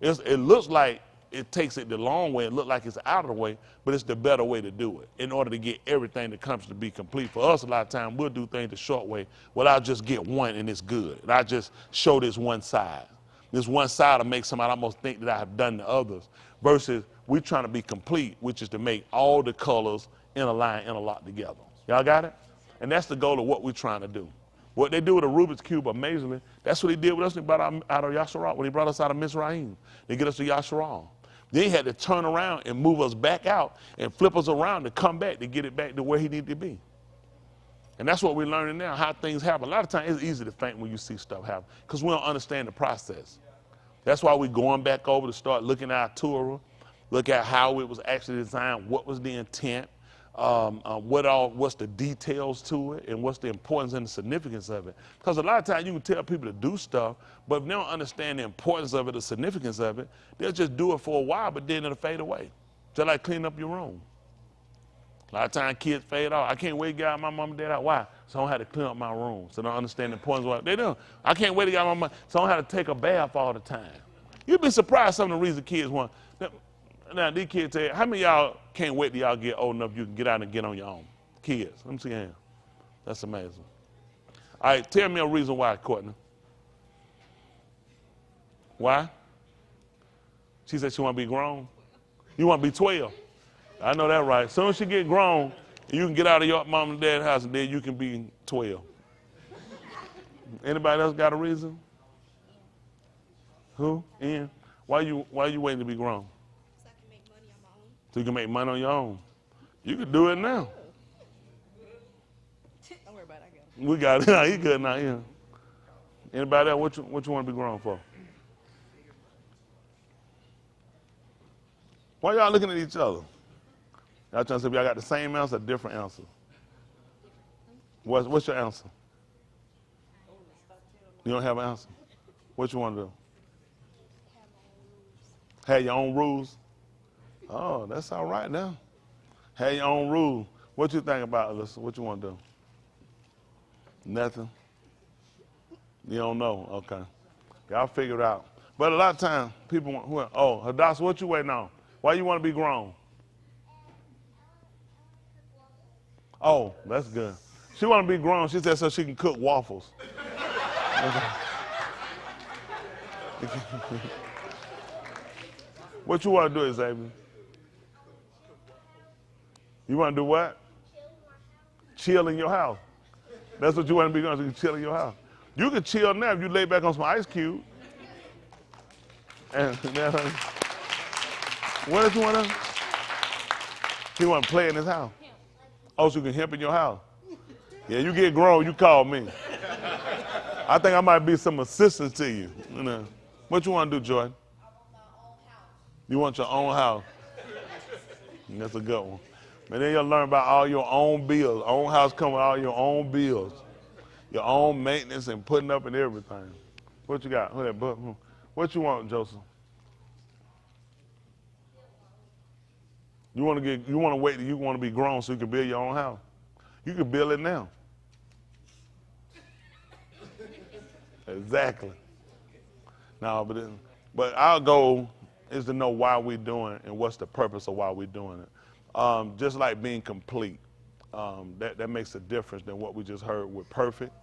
It looks like it takes it the long way. It looks like it's out of the way, but it's the better way to do it in order to get everything that comes to be complete. For us, a lot of times, we'll do things the short way. Well, I'll just get one and it's good. And I just show this one side. This one side will make somebody almost think that I have done the others. Versus we're trying to be complete, which is to make all the colors in a line, interlocked together. Y'all got it? And that's the goal of what we're trying to do. What they do with a Rubik's Cube, amazingly, that's what he did with us when he brought us out of Yahuah, when he brought us out of Mizraim. They get us to Yahuah. Then he had to turn around and move us back out and flip us around to come back to get it back to where he needed to be. And that's what we're learning now, how things happen. A lot of times it's easy to faint when you see stuff happen because we don't understand the process. That's why we're going back over to start looking at our Torah, look at how it was actually designed, what was the intent, what's the details to it, and what's the importance and the significance of it. Because a lot of times you can tell people to do stuff, but if they don't understand the importance of it, the significance of it, they'll just do it for a while, but then it'll fade away. Just like cleaning up your room. A lot of times kids fade off. I can't wait to get out my mom and dad out. Why? So I don't have to clean up my room. So they don't understand the importance of what they do. I can't wait to get out my mom. So I don't have to take a bath all the time. You'd be surprised some of the reasons kids want. Now, these kids tell you, how many of y'all can't wait till y'all get old enough you can get out and get on your own? Kids, let me see your hand. That's amazing. All right, tell me a reason why, Courtney. Why? She said she want to be grown. You want to be 12. I know that right. As soon as she get grown, you can get out of your mom and dad's house and then you can be 12. Anybody else got a reason? Who? Ian? Why you waiting to be grown? So I can make money on my own. So you can make money on your own. You can do it now. Don't worry about it, I got it. We got it. Nah, you good now, yeah. Anybody else? What you want to be grown for? Why y'all looking at each other? Y'all trying to see if y'all got the same answer or different answer? What's your answer? You don't have an answer? What you want to do? Have your own rules. Oh, that's all right now. Have your own rules. What you think about, Alyssa? What you want to do? Nothing? You don't know? Okay. Y'all figure it out. But a lot of times, people want, Hadassah, what you waiting on? Why you want to be grown? Oh, that's good. She want to be grown. She said so she can cook waffles. What you want to do, Xavier? You want to do what? Chill in your house. That's what you want to be doing, so you can chill in your house. You can chill now if you lay back on some ice cube. And what else you want to do? He want to play in his house. Oh, so you can hemp in your house. Yeah, you get grown, you call me. I think I might be some assistance to you. You know. What you want to do, Jordan? I want my own house. You want your own house. That's a good one. And then you'll learn about all your own bills. Own house come with all your own bills. Your own maintenance and putting up and everything. What you got? What you want, Joseph? You want to wait till you want to be grown so you can build your own house. You can build it now. Exactly. No, but our goal is to know why we're doing it and what's the purpose of why we're doing it. Just like being complete, that makes a difference than what we just heard with perfect.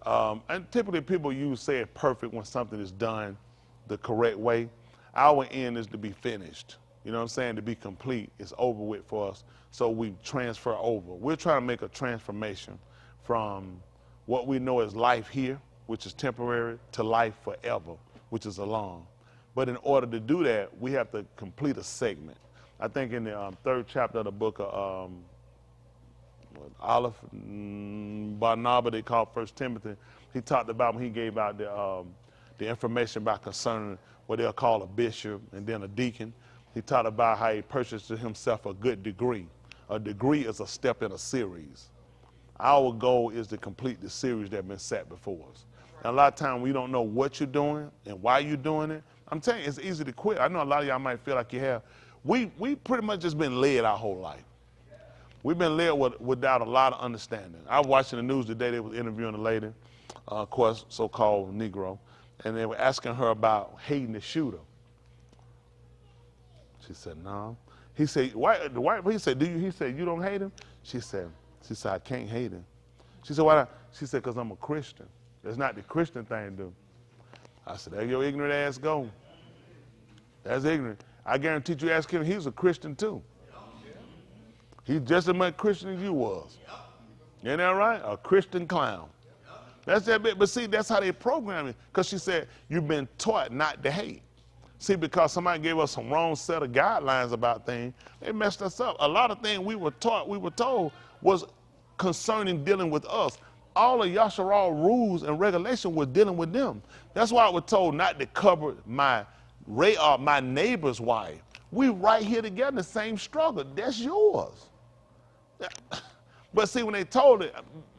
And typically people say perfect when something is done the correct way. Our end is to be finished. You know what I'm saying? To be complete. It's over with for us. So we transfer over. We're trying to make a transformation from what we know as life here, which is temporary, to life forever, which is along. But in order to do that, we have to complete a segment. I think in the third chapter of the book of Aleph Barnabas, they call 1 Timothy, he talked about when he gave out the information about concerning what they'll call a bishop and then a deacon. He talked about how he purchased himself a good degree. A degree is a step in a series. Our goal is to complete the series that's been set before us. And a lot of times we don't know what you're doing and why you're doing it. I'm telling you, it's easy to quit. I know a lot of y'all might feel like you have. We pretty much just been led our whole life. We've been led without a lot of understanding. I was watching the news today. They was interviewing a lady, of course, so-called Negro, and they were asking her about hating the shooter. She said, no. He said, he said, he said, you don't hate him? She said, I can't hate him. She said, why not? She said, because I'm a Christian. That's not the Christian thing to do. I said, there your ignorant ass go. That's ignorant. I guarantee you ask him, he was a Christian too. He's just as much Christian as you was. Isn't that right? A Christian clown. That's that bit. But see, that's how they program it. Because she said, you've been taught not to hate. See, because somebody gave us some wrong set of guidelines about things, they messed us up. A lot of things we were told was concerning dealing with us. All of Yasharal rules and regulations were dealing with them. That's why I was told not to cover my neighbor's wife. We right here together in the same struggle. That's yours. But see, when they told it,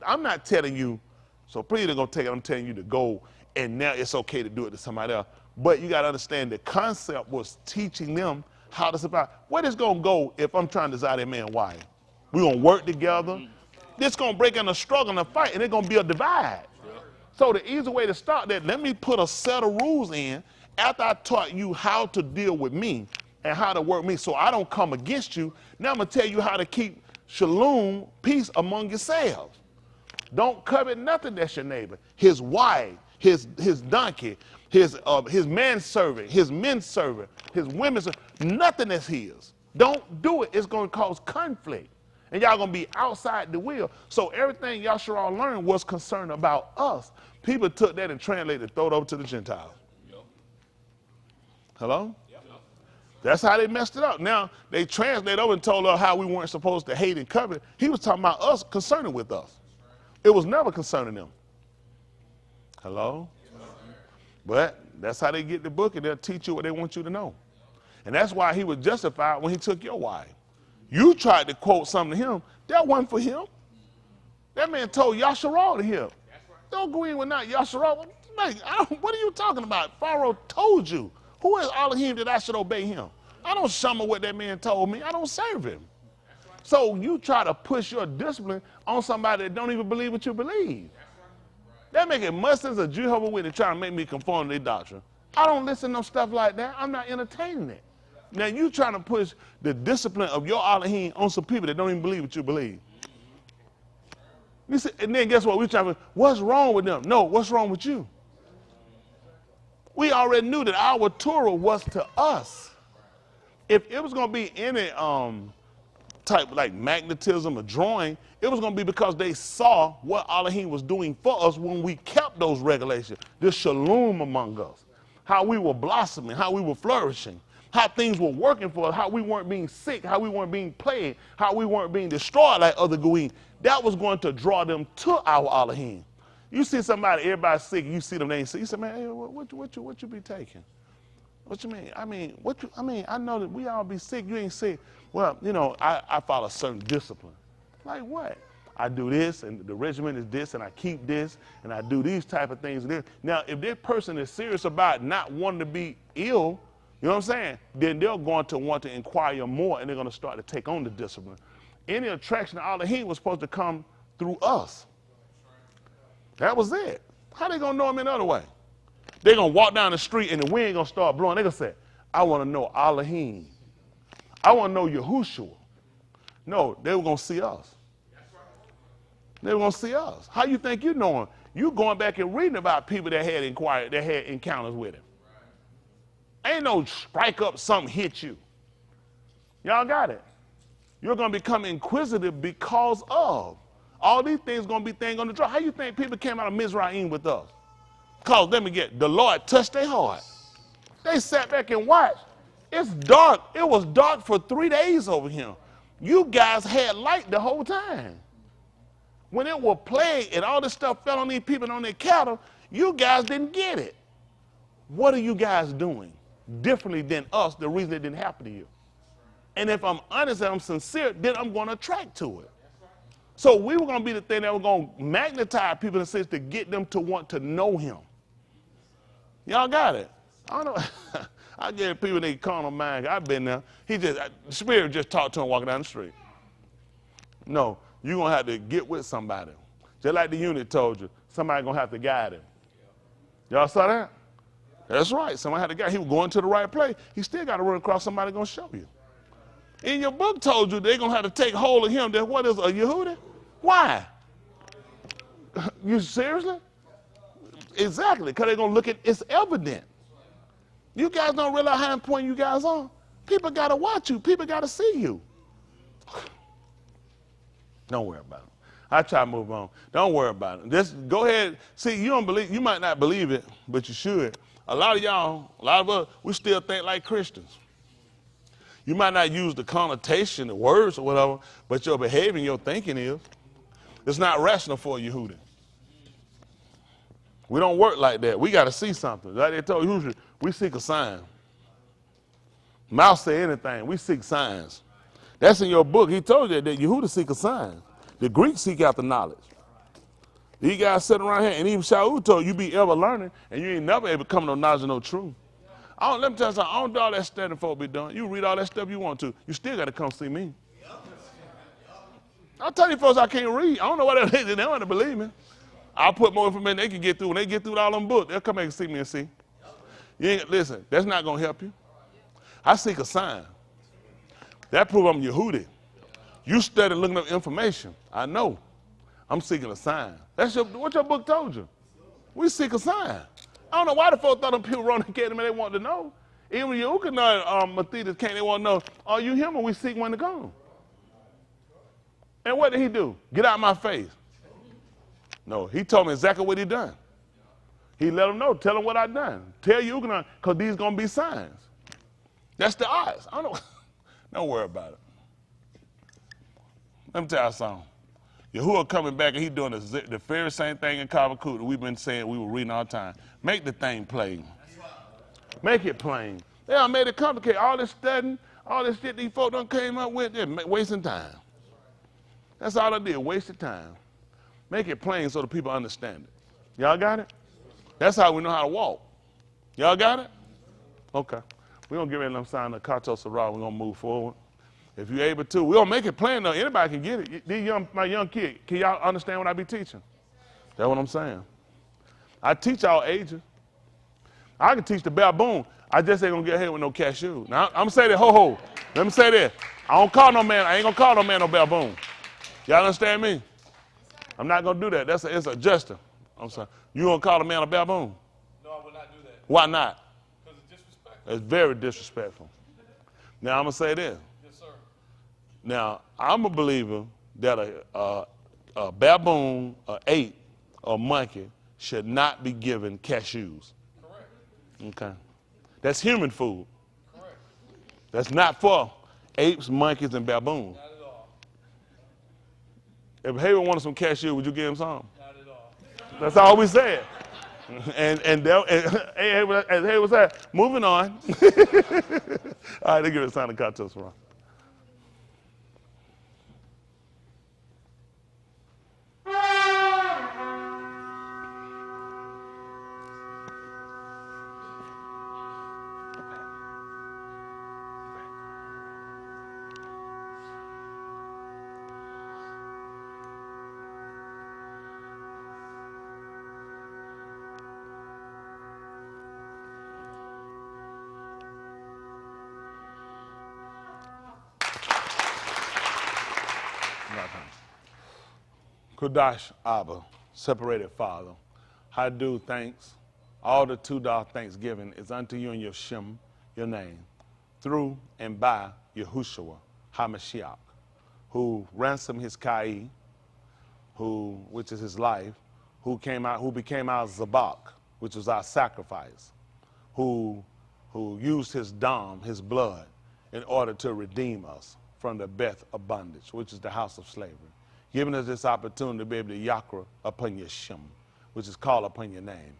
I'm not telling you, so please don't take it, I'm telling you to go and now it's okay to do it to somebody else. But you got to understand the concept was teaching them how to survive. Where this going to go if I'm trying to decide that man wife? We're going to work together. This going to break in a struggle and a fight, and it's going to be a divide. So the easy way to start that, let me put a set of rules in after I taught you how to deal with me and how to work me so I don't come against you. Now I'm going to tell you how to keep shalom, peace among yourselves. Don't covet nothing that's your neighbor. His wife, his donkey, his manservant, his menservant, his women's, nothing that's his. Don't do it. It's going to cause conflict. And y'all going to be outside the will. So everything y'all should all learn was concerned about us. People took that and translated it, throw it over to the Gentiles. Yep. Hello? Yep. That's how they messed it up. Now, they translated over and told us how we weren't supposed to hate and covet. He was talking about us, concerning with us. It was never concerning them. Hello? Yes, but that's how they get the book, and they'll teach you what they want you to know. And that's why he was justified when he took your wife. You tried to quote something to him. That wasn't for him. That man told Yasharal to him. Don't go in with not Yasharal. What are you talking about? Pharaoh told you. Who is Elohim that I should obey him? I don't shama what that man told me. I don't serve him. So you try to push your discipline on somebody that don't even believe what you believe. That make it much sense a Jehovah's Witness trying to make me conform to their doctrine. I don't listen to no stuff like that. I'm not entertaining it. Now you trying to push the discipline of your Elohim on some people that don't even believe what you believe. You see, and then guess what? We trying to, what's wrong with them? No, what's wrong with you? We already knew that our Torah was to us. If it was going to be any type like magnetism or drawing, it was going to be because they saw what Elohim was doing for us when we kept those regulations. This shalom among us, how we were blossoming, how we were flourishing, how things were working for us, how we weren't being sick, how we weren't being plagued, how we weren't being destroyed like other Goyim. That was going to draw them to our Elohim. You see somebody, everybody's sick, you see them, they ain't sick. You say, man, hey, what you be taking? What you mean? I mean, I know that we all be sick. You ain't sick. Well, you know, I follow a certain discipline. Like what? I do this, and the regimen is this, and I keep this, and I do these type of things. Now, if that person is serious about not wanting to be ill, you know what I'm saying? Then they're going to want to inquire more, and they're going to start to take on the discipline. Any attraction to Elohim was supposed to come through us. That was it. How they going to know him any other way? They're going to walk down the street and the wind going to start blowing. They're going to say, I want to know Elohim. I want to know Yahushua. No, they were going to see us. They were going to see us. How you think you know him? You going back and reading about people that had inquired, that had encounters with him. Ain't no strike up, something hit you. Y'all got it. You're going to become inquisitive because of. All these things going to be things on the draw. How you think people came out of Mizraim with us? Because, let me get, the Lord touched their heart. They sat back and watched. It's dark. It was dark for 3 days over here. You guys had light the whole time. When it was plague and all this stuff fell on these people and on their cattle, you guys didn't get it. What are you guys doing differently than us, the reason it didn't happen to you? And if I'm honest and I'm sincere, then I'm going to attract to it. So we were going to be the thing that were going to magnetize people in a sense to get them to want to know him. Y'all got it? I don't know. I get people they carnal mind. I've been there. The Spirit just talked to him walking down the street. No, you're going to have to get with somebody. Just like the unit told you, somebody going to have to guide him. Y'all saw that? That's right. Somebody had to guide him. He was going to the right place. He still got to run across somebody going to show you. In your book told you they're going to have to take hold of him. Then what is a Yehuda? Why? You seriously? Exactly, because they're going to look at it's evident. You guys don't realize how important you guys are. People got to watch you. People got to see you. Don't worry about it. I try to move on. Don't worry about it. Just go ahead. See, you don't believe, you might not believe it, but you should. A lot of y'all, a lot of us, we still think like Christians. You might not use the connotation, the words or whatever, but your behavior and your thinking is. It's not rational for a Yehuda. We don't work like that. We got to see something. Like they told you, we seek a sign. Mouse say anything. We seek signs. That's in your book. He told you that Yehuda seek a sign. The Greeks seek after knowledge. These guys sitting around here, and even Shaul told you be ever learning, and you ain't never able to come to no knowledge of no truth. Let me tell you something. I don't do all that studying folk be doing. You read all that stuff you want to. You still got to come see me. I'll tell you folks I can't read. I don't know what they don't want to believe me. I'll put more information they can get through. When they get through all them books, they'll come back and see me and see. You ain't, listen, that's not going to help you. I seek a sign. That proves I'm Yehudi. You study looking up information. I know. I'm seeking a sign. That's what your book told you. We seek a sign. I don't know why the folks thought them people running academy they wanted to know. Even you can know Matthias came, they want to know, are you him or we seek one to come? And what did he do? Get out of my face. No, he told me exactly what he done. He let them know, tell them what I done. Tell you, because these going to be signs. That's the odds. I don't know. Don't worry about it. Let me tell you something. Yahuah coming back and he doing the very same thing in Kavakut that we've been saying we were reading all the time. Make the thing plain. Make it plain. They all made it complicated. All this studying, all this shit these folks done came up with, they're wasting time. That's all I did, wasted time. Make it plain so the people understand it. Y'all got it? That's how we know how to walk. Y'all got it? Okay. We're going to get ready to sign the Kato Sarah. We're going to move forward. If you're able to, we're going to make it plain though. Anybody can get it. My young kid, can y'all understand what I be teaching? That's what I'm saying. I teach all ages. I can teach the baboon. I just ain't going to get ahead with no cashew. Now, I'm going to say that, ho. Let me say that. I don't call no man, I ain't going to call no man no baboon. Y'all understand me? I'm not going to do that. It's a gesture. I'm sorry. You going to call a man a baboon? No, I will not do that. Why not? Because it's disrespectful. It's very disrespectful. Now, I'm going to say this. Yes, sir. Now, I'm a believer that a baboon, an ape, or monkey should not be given cashews. Correct. Okay. That's human food. Correct. That's not for apes, monkeys, and baboons. Not at all. If Hayward wanted some cashew, would you give him some? Not at all. That's all we said. And as Hayward said, moving on. All right, they give it a sign of contest for us. Kudash Abba, separated Father, I do thanks. All the $2 thanksgiving is unto you in your Shem, your name, through and by Yahushua HaMashiach, who ransomed his Kai, which is his life, who became our Zabak, which was our sacrifice, who used his dam, his blood, in order to redeem us from the Beth of bondage, which is the house of slavery, giving us this opportunity to be able to yakra upon your Shem, which is called upon your name,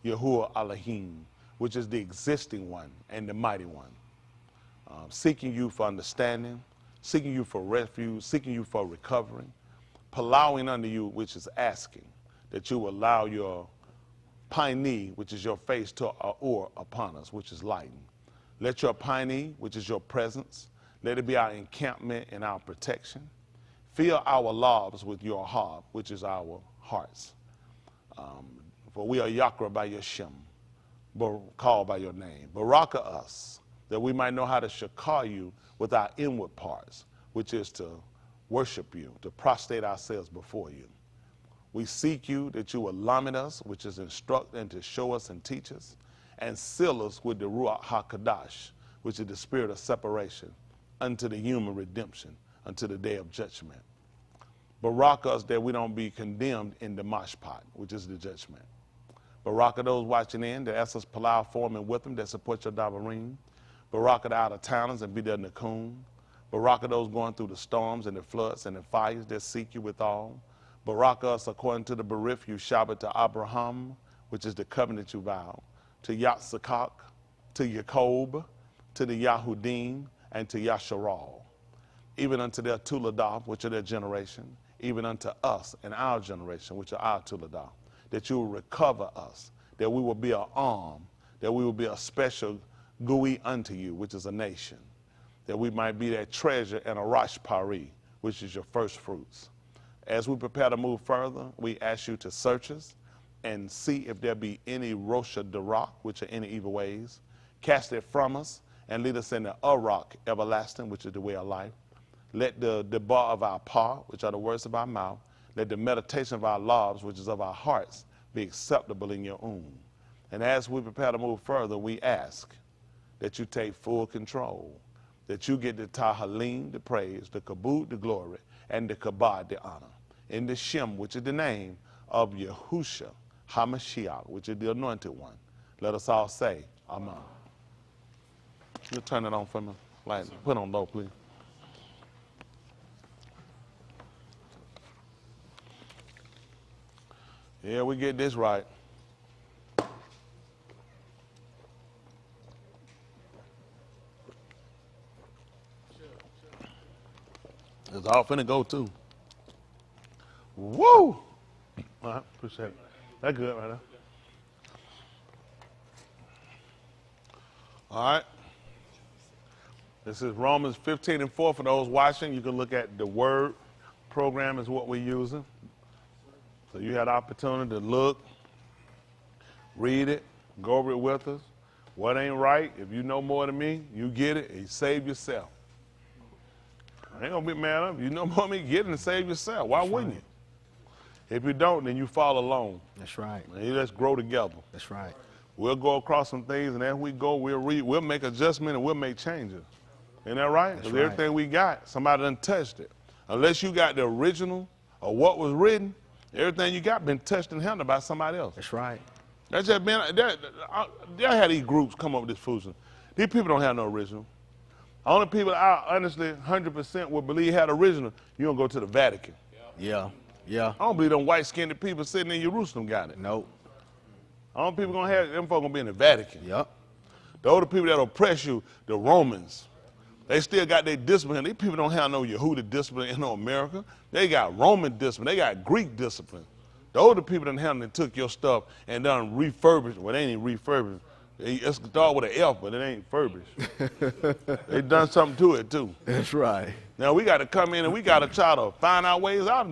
Yahuah Elohim, which is the existing one and the mighty one, seeking you for understanding, seeking you for refuge, seeking you for recovering, plowing under you, which is asking that you allow your piney, which is your face, to or upon us, which is lighting. Let your piney, which is your presence, let it be our encampment and our protection. Fill our lives with your heart, which is our hearts. For we are Yakra by your Shem, called by your name. Baraka us, that we might know how to shakar you with our inward parts, which is to worship you, to prostrate ourselves before you. We seek you that you will lamed us, which is instruct and to show us and teach us, and seal us with the Ruach HaKadosh, which is the spirit of separation, unto the human redemption, unto the day of judgment. Barak us that we don't be condemned in the mashpat, which is the judgment. Barak those watching in, that ask us palau forming with them, that support your dabarim. Barak the out-of-towners and be there nakum. Barak those going through the storms and the floods and the fires that seek you withal. Barak us according to the berith you Shabbat to Abraham, which is the covenant you vow, to Yatsakak, to Yacob, to the Yahudim, and to Yasharal, even unto their Tuladah, which are their generation, even unto us and our generation, which are our Tuladah, that you will recover us, that we will be an arm, that we will be a special gui unto you, which is a nation, that we might be that treasure and a Rosh Pari, which is your first fruits. As we prepare to move further, we ask you to search us and see if there be any Rosha Darak, which are any evil ways. Cast it from us and lead us in the Arak everlasting, which is the way of life. Let the bar of our paw, which are the words of our mouth, let the meditation of our lives, which is of our hearts, be acceptable in your own. And as we prepare to move further, we ask that you take full control, that you get the Tahalim, the praise, the Kabut, the glory, and the Kabad, the honor. In the Shem, which is the name of Yahushua HaMashiach, which is the anointed one. Let us all say, Amen. You turn it on for me. Like, put on low, please. Yeah, we get this right. It's all finna go too. Woo! All right, appreciate it. That's good right there. All right. This is Romans 15 and 4 for those watching. You can look at the word program is what we're using. So you had the opportunity to look, read it, go over it with us. What ain't right, if you know more than me, you get it and you save yourself. I ain't gonna be mad at you. You know more than me, get it and save yourself. Why wouldn't you? If you don't, then you fall alone. That's right. And you just grow together. That's right. We'll go across some things, and as we go, we'll make adjustments and we'll make changes. Isn't that right? Because right. everything we got, somebody done touched it. Unless you got the original or what was written, everything you got been touched and handled by somebody else. That's right. That's just been, they had these groups come up with this foolishness. These people don't have no original. The only people I honestly 100% would believe had original, you don't go to the Vatican. Yeah. Yeah. I don't believe them white-skinned people sitting in Jerusalem got it. Nope. All them people gonna have, them folk gonna be in the Vatican. Yep. The older people that oppress you, the Romans, they still got their discipline. These people don't have no Yahuah discipline in no America. They got Roman discipline. They got Greek discipline. The older people done handled and took your stuff and done refurbished. Well, they ain't even refurbished. It's started with an F, but it ain't furbished. They done something to it too. That's right. Now we got to come in and we got to try to find our ways out of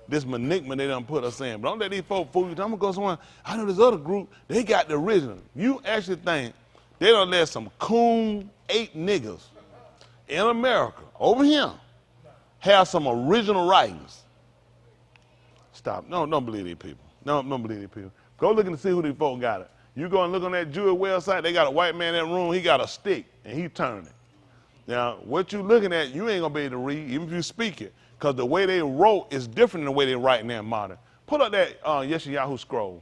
this manigment they done put us in. But don't let these folk fool you. I'm gonna go somewhere. I know this other group, they got the original. You actually think they done let some coon 8 niggas in America, over here, have some original writings. Stop. No, don't believe these people. No, don't believe these people. Go look and see who these folk got it. You go and look on that Jewish website, they got a white man in that room, he got a stick, and he turning it. Now, what you looking at, you ain't gonna be able to read, even if you speak it, because the way they wrote is different than the way they write now in modern. Pull up that Yahuah scroll.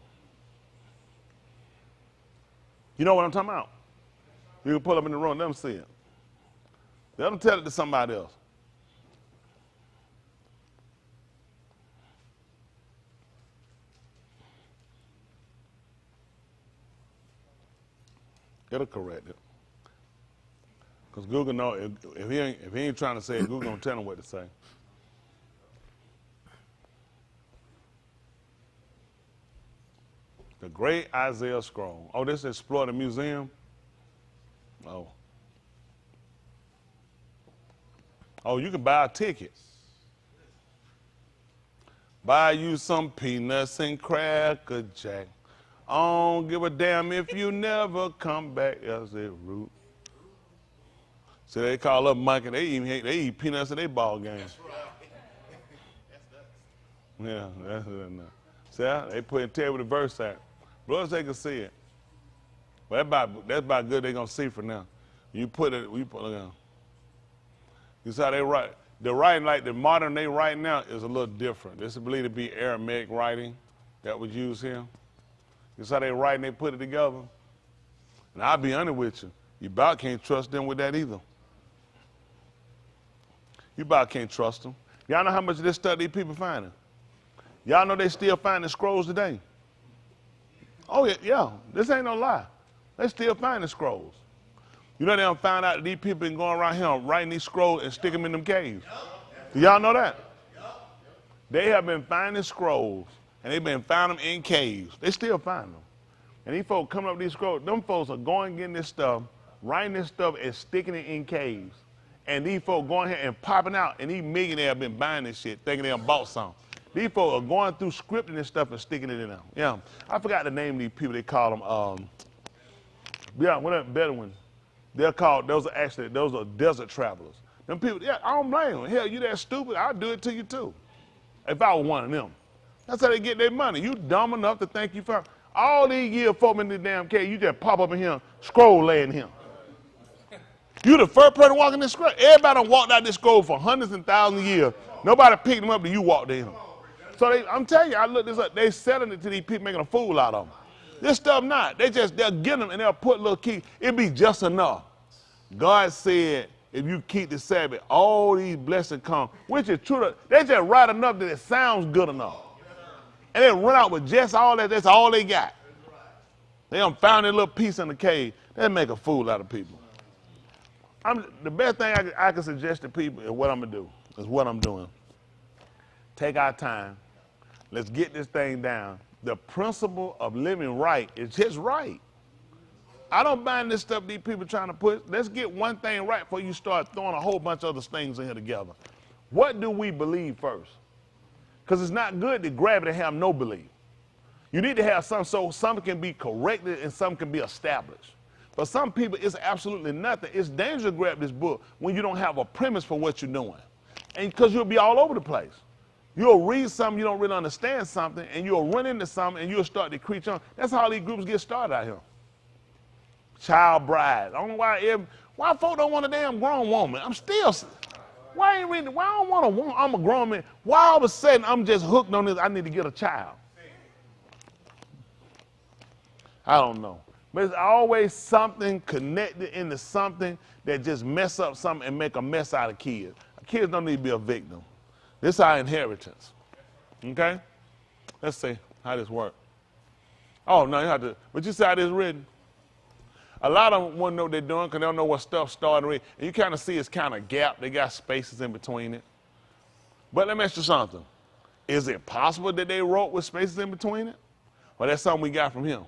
You know what I'm talking about? You can pull up in the room, let them see it. Let them tell it to somebody else. It'll correct it. Because Google know if he ain't trying to say it, Google gonna tell him what to say. The Great Isaiah Scroll. Oh, this is Explore the Museum? Oh. Oh, you can buy a ticket. Buy you some peanuts and Cracker Jack. I don't give a damn if you never come back as a root. So they call up Mike, they eat peanuts at their ball games. Yeah, that's enough. See, they put tell with the verse at. Brothers, they can see it. But that's about good they're gonna see for now. You put it, look at. You see how they write. The writing like the modern day right now is a little different. This is believed to be Aramaic writing that was used here. You see how they write and they put it together? And I'll be honest with you, you about can't trust them with that either. You about can't trust them. Y'all know how much of this stuff these people finding? Y'all know they still finding scrolls today? Oh yeah, this ain't no lie. They still finding scrolls. You know they done found out that these people been going around here writing these scrolls and sticking them in them caves. Do y'all know that? They have been finding scrolls and they've been finding them in caves. They still find them. And these folks coming up with these scrolls, them folks are going getting this stuff, writing this stuff and sticking it in caves. And these folks going here and popping out, and these millionaires have been buying this shit, thinking they done bought some. These folks are going through scripting this stuff and sticking it in them. Yeah, I forgot the name of these people. They call them, whatever, Bedouin. They're called, those are desert travelers. Them people, yeah, I don't blame them. Hell, you that stupid, I'll do it to you too. If I was one of them. That's how they get their money. You dumb enough to think you found, all these years folk in this damn cave, you just pop up in here, scroll laying here. You the first person walking this scroll. Everybody done walked out this scroll for hundreds and thousands of years. Nobody picked them up till you walked in. So I'm telling you, I looked this up, they selling it to these people making a fool out of them. This stuff not. They'll get them and they'll put little key. It'll be just enough. God said, if you keep the Sabbath, all these blessings come, which is true. They just write enough that it sounds good enough. And they run out with just all that, that's all they got. They done found a little piece in the cave. They make a fool out of people. The best thing I can suggest to people is what I'm going to do, is what I'm doing. Take our time. Let's get this thing down. The principle of living right is just right. I don't mind this stuff these people trying to put. Let's get one thing right before you start throwing a whole bunch of other things in here together. What do we believe first? Because it's not good to grab it and have no belief. You need to have some, so some can be corrected and some can be established. For some people, it's absolutely nothing. It's dangerous to grab this book when you don't have a premise for what you're doing. And because you'll be all over the place. You'll read something, you don't really understand something, and you'll run into something, and you'll start to preach on. That's how these groups get started out here. Child bride. I don't know why folk don't want a damn grown woman. Why I don't want a woman? I'm a grown man. Why all of a sudden I'm just hooked on this? I need to get a child. I don't know. But it's always something connected into something that just mess up something and make a mess out of kids. Kids don't need to be a victim. This is our inheritance. Okay? Let's see how this works. Oh, no, you have to. But you see how this is written? A lot of them want to know what they're doing because they don't know what stuff started with. And you kind of see it's kind of gap. They got spaces in between it. But let me ask you something. Is it possible that they wrote with spaces in between it? Or that's something we got from him?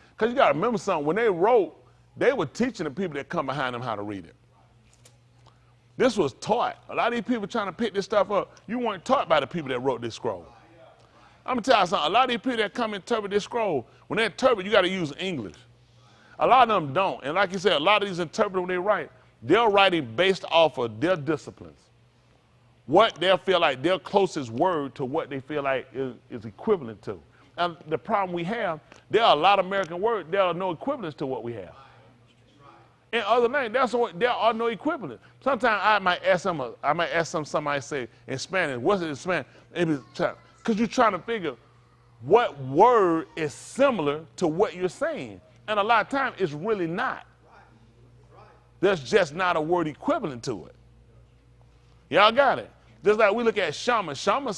Because you got to remember something. When they wrote, they were teaching the people that come behind them how to read it. This was taught. A lot of these people trying to pick this stuff up, you weren't taught by the people that wrote this scroll. I'm going to tell you something. A lot of these people that come and interpret this scroll, when they interpret, you got to use English. A lot of them don't. And like you said, a lot of these interpreters, when they write, they're writing based off of their disciplines. What they'll feel like their closest word to what they feel like is equivalent to. And the problem we have, there are a lot of American words, there are no equivalents to what we have. In other languages, there are no equivalents. Sometimes I might ask somebody say in Spanish, what's it in Spanish? Because you're trying to figure what word is similar to what you're saying. And a lot of times it's really not. There's just not a word equivalent to it. Y'all got it? Just like we look at Shama. Shama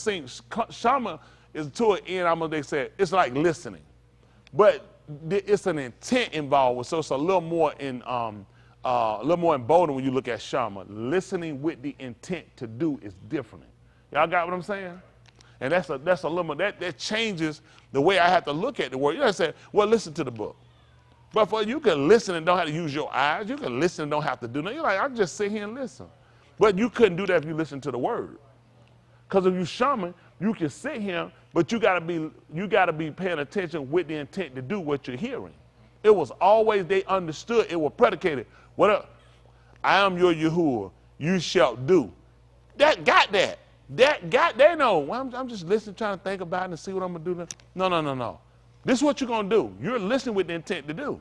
is to an end, they say, it's like listening. But it's an intent involved with, so it's a little more emboldened when you look at Shama. Listening with the intent to do is different. Y'all got what I'm saying? And that's a little more, that changes the way I have to look at the word. You know what I say? Well, listen to the book. But for you can listen and don't have to use your eyes. You can listen and don't have to do nothing. You're like, I can just sit here and listen. But you couldn't do that if you listen to the word. Because if you shaman, you can sit here, but you gotta be paying attention with the intent to do what you're hearing. It was always, they understood, it was predicated. What up? I am your Yahuah, you shall do. That got that. They know. Well, I'm just listening, trying to think about it and see what I'm gonna do. No. This is what you're gonna do. You're listening with the intent to do.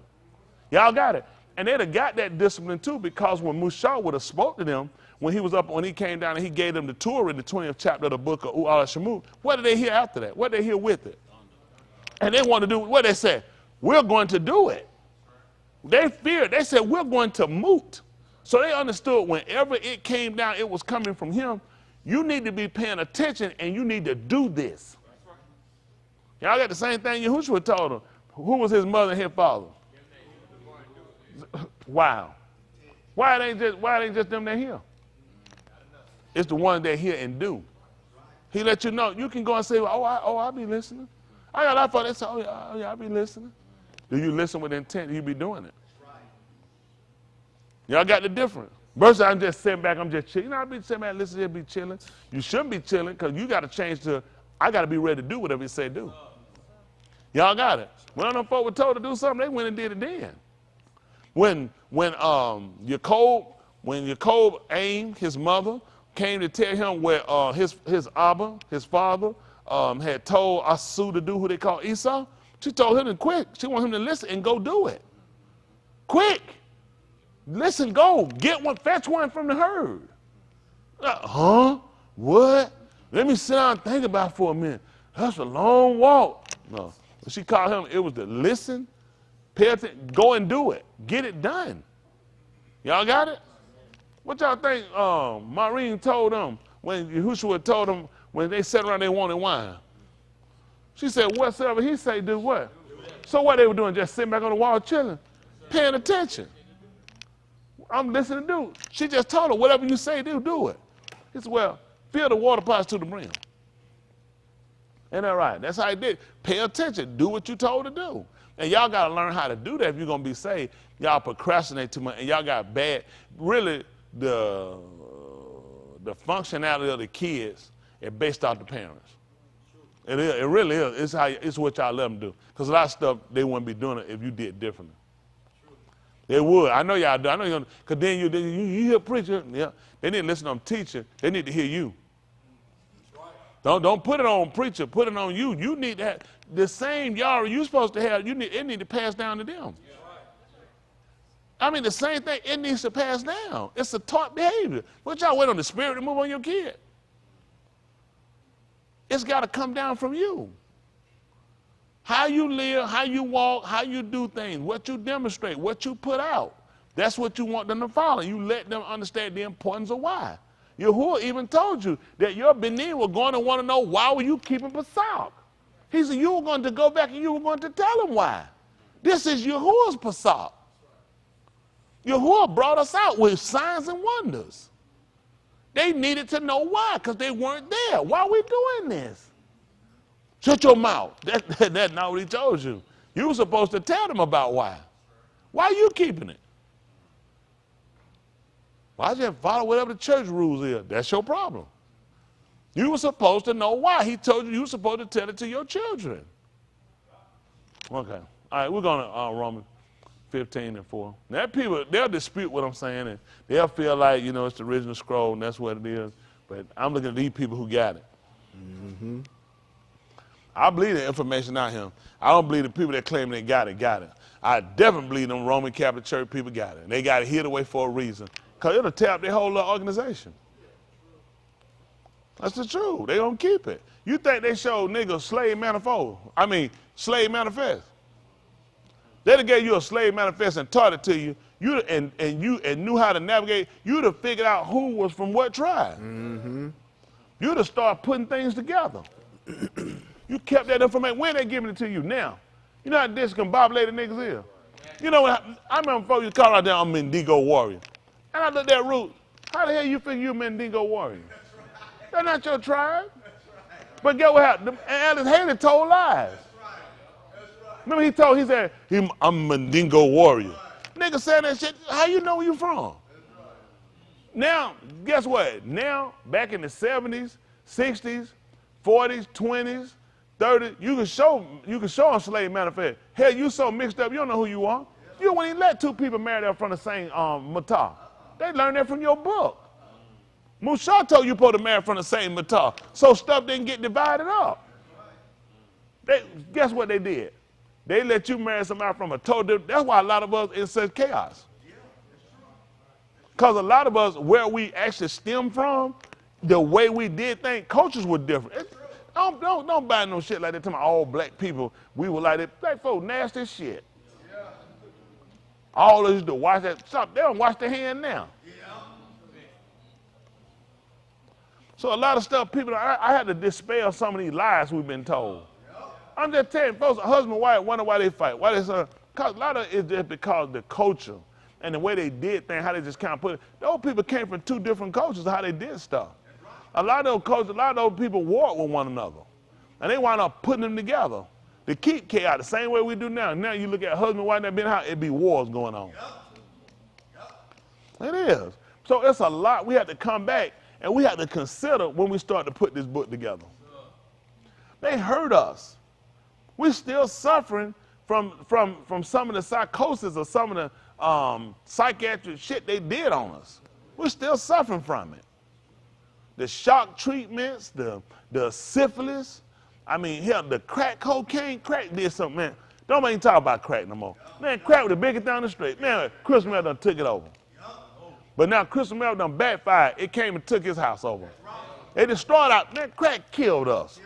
Y'all got it. And they'd have got that discipline too, because when Mushal would have spoke to them, when he came down and he gave them the tour in the 20th chapter of the book of U'al Shamu, what did they hear after that? What did they hear with it? And they wanted to do what they said. We're going to do it. They feared. They said, we're going to moot. So they understood whenever it came down, it was coming from him. You need to be paying attention and you need to do this. Y'all got the same thing Yahushua told them. Who was his mother and his father? Wow. Why it ain't just them that hear? It's the ones that hear and do. He let you know. You can go and say, I'll be listening. I got a lot of folks that say, oh yeah, I'll be listening. Do you listen with intent? You be doing it. Y'all got the difference. Versus I'm just sitting back, I'm just chilling. You know, I'll be sitting back, listen, be chilling. You shouldn't be chilling because you got to change to, I got to be ready to do whatever he say do. Y'all got it. When them folk were told to do something, they went and did it then. When Jacob aimed, his mother, came to tell him where his Abba, his father, had told Asu to do who they call Esau, she told him to quick. She wanted him to listen and go do it. Quick. Listen, go. Get one, fetch one from the herd. What? Let me sit down and think about it for a minute. That's a long walk. No. She called him, it was to listen, pay attention, go and do it. Get it done. Y'all got it? What y'all think Maureen told them when Yahushua told them when they sat around they wanted wine? She said, whatsoever he say, do what? So what they were doing, just sitting back on the wall chilling, paying attention. I'm listening to do. She just told her, whatever you say, do it. He said, well, fill the water pots to the brim. Ain't that right? That's how he did. Pay attention. Do what you told to do. And y'all got to learn how to do that if you're going to be saved. Y'all procrastinate too much, and y'all got bad. Really, the functionality of the kids is based off the parents. It is. It really is. It's what y'all let them do. Because a lot of stuff, they wouldn't be doing it if you did differently. They would. I know y'all do. I know you, because then you hear preacher. Yeah. They need to listen to them teacher. They need to hear you. Don't put it on preacher. Put it on you. You need to have the same y'all you supposed to have. It need to pass down to them. I mean, the same thing, it needs to pass down. It's a taught behavior. What y'all wait on the Spirit to move on your kid? It's got to come down from you. How you live, how you walk, how you do things, what you demonstrate, what you put out. That's what you want them to follow. You let them understand the importance of why. Yahuah even told you that your Benin were going to want to know why were you keeping Pesach. He said you were going to go back and you were going to tell them why. This is Yahuah's Pesach. Yahuah brought us out with signs and wonders. They needed to know why, because they weren't there. Why are we doing this? Shut your mouth. That's not what he told you. You were supposed to tell them about why. Why are you keeping it? Why just follow whatever the church rules is? That's your problem. You were supposed to know why. He told you were supposed to tell it to your children. Okay. All right, we're going to Romans 15:4. Now, people, they'll dispute what I'm saying, and they'll feel like, it's the original scroll, and that's what it is. But I'm looking at these people who got it. Mm-hmm. I believe the information out here. I don't believe the people that claim they got it. I definitely believe them Roman Catholic Church people got it. And they got it hid away for a reason. Because it'll tear up their whole little organization. That's the truth. They don't keep it. You think they showed niggas slave manifest? They'd have gave you a slave manifest and taught it to you. And knew how to navigate. You'd have figured out who was from what tribe. Mm-hmm. You'd have started putting things together. You kept that information. When they giving it to you? Now. You know how discombobulated niggas is? You know what? I remember before you called out there, I'm Mendigo warrior. And I looked at Root. How the hell you figure you a Mendigo warrior? That's not your tribe. But get what happened? Alice Haley told lies. Remember he said, I'm a Mandingo warrior. Nigga saying that shit, how you know where you from? Now, guess what? Now, back in the 70s, 60s, 40s, 20s, 30s, you can show them slave manifest. Hell, you so mixed up, you don't know who you are. You wouldn't even let two people marry them from the same matah. They learned that from your book. Musha told you supposed to marry from the same matah, so stuff didn't get divided up. Guess what they did? They let you marry somebody from a total different. That's why a lot of us in such chaos. Because a lot of us, where we actually stem from, the way we did things, cultures were different. Don't buy no shit like that to my all black people. We were like that. Black folk nasty as shit. All of us to wash that. Stop. They don't wash their hand now. So a lot of stuff, people, I had to dispel some of these lies we've been told. I'm just telling folks, a husband and wife wonder why they fight. Because a lot of it is just because the culture and the way they did things, how they just kind of put it. Those people came from two different cultures, how they did stuff. A lot of those cultures, a lot of those people warred with one another. And they wound up putting them together to keep chaos the same way we do now. Now you look at husband and wife that been out, it be wars going on. It is. So it's a lot we have to come back and we have to consider when we start to put this book together. They hurt us. We're still suffering from some of the psychosis or some of the psychiatric shit they did on us. We're still suffering from it. The shock treatments, the syphilis. I mean, hell, the crack cocaine. Crack did something, man. Don't even talk about crack no more. Man, crack was the biggest down the street. Man, Crystal Meth done took it over. But now Crystal Meth done backfired. It came and took his house over. They destroyed out. Man, crack killed us.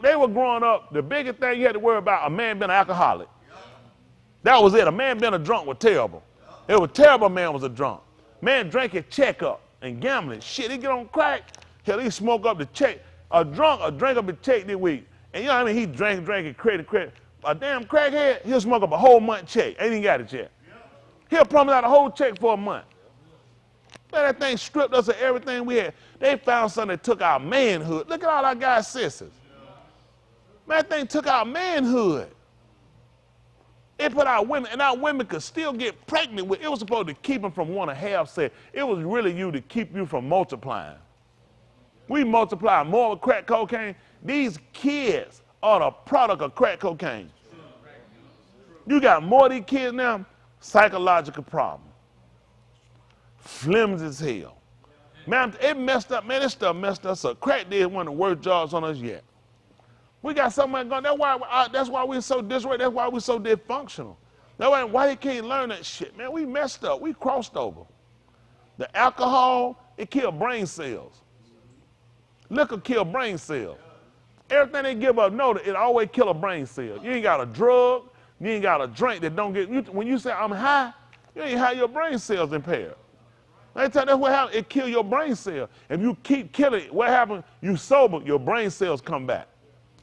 They were growing up, the biggest thing you had to worry about, a man being an alcoholic. That was it. A man being a drunk was terrible. It was terrible a man was a drunk. Man drinking check up and gambling. Shit, he get on crack. Hell, he smoke up the check. A drunk, drink up the check this week. And you know what I mean? He drank and credit. A damn crackhead, he'll smoke up a whole month check. Ain't even got it yet. He'll promise out a whole check for a month. Man, that thing stripped us of everything we had. They found something that took our manhood. Look at all our guys' sisters. Man, that thing took our manhood. It put our women, and our women could still get pregnant with. It was supposed to keep them from wanting to have sex. It was really you to keep you from multiplying. We multiply more with crack cocaine. These kids are the product of crack cocaine. You got more of these kids now. Psychological problem. Flimsy as hell. Man, it messed up. Man, this stuff messed us up. Crack did one of the worst jobs on us yet. We got something going. That's why we're so disrupted. That's why we're so dysfunctional. That's why they can't learn that shit, man. We messed up. We crossed over. The alcohol, it killed brain cells. Liquor kill brain cells. Everything they give up, no, it always kill a brain cell. You ain't got a drug, you ain't got a drink that don't get you. When you say I'm high, you ain't have your brain cells impaired. That's what happens. It kill your brain cell. If you keep killing it, what happens? You sober, your brain cells come back.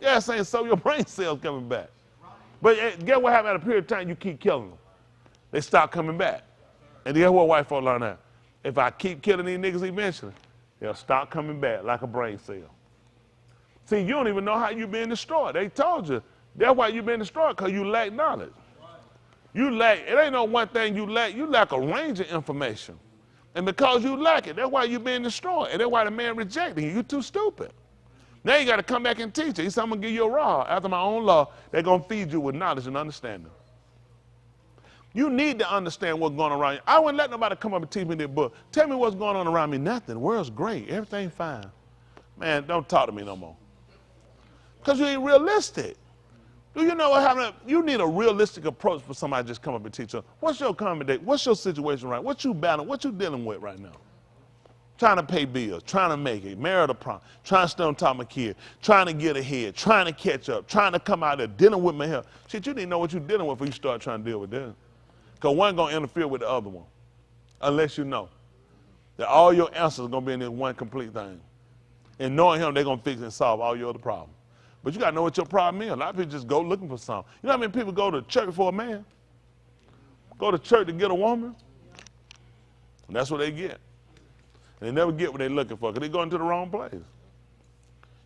Yeah, saying so your brain cells coming back. But guess what happens at a period of time? You keep killing them. They stop coming back. And guess what white folks learn that? If I keep killing these niggas eventually, they'll stop coming back like a brain cell. See, you don't even know how you've been destroyed. They told you. That's why you've been destroyed, because you lack knowledge. You lack, it ain't no one thing you lack a range of information. And because you lack it, that's why you've been destroyed. And that's why the man rejected you. You're too stupid. Now you got to come back and teach it. He said, I'm going to give you a raw. After my own law, they're going to feed you with knowledge and understanding. You need to understand what's going on around you. I wouldn't let nobody come up and teach me this book. Tell me what's going on around me. Nothing. The world's great. Everything's fine. Man, don't talk to me no more. Because you ain't realistic. Do you know what happened? You need a realistic approach for somebody to just come up and teach you. What's your accommodation? What's your situation right? What you battling? What you dealing with right now? Trying to pay bills, trying to make it, marital problem, trying to stay on top of my kid, trying to get ahead, trying to catch up, trying to come out there, dealing with my health. Shit, you need to know what you're dealing with before you start trying to deal with this. Because one's going to interfere with the other one, unless you know that all your answers are going to be in this one complete thing. And knowing him, they're going to fix and solve all your other problems. But you got to know what your problem is. A lot of people just go looking for something. You know how many people go to church for a man? Go to church to get a woman? And that's what they get. And they never get what they're looking for because they go into the wrong place.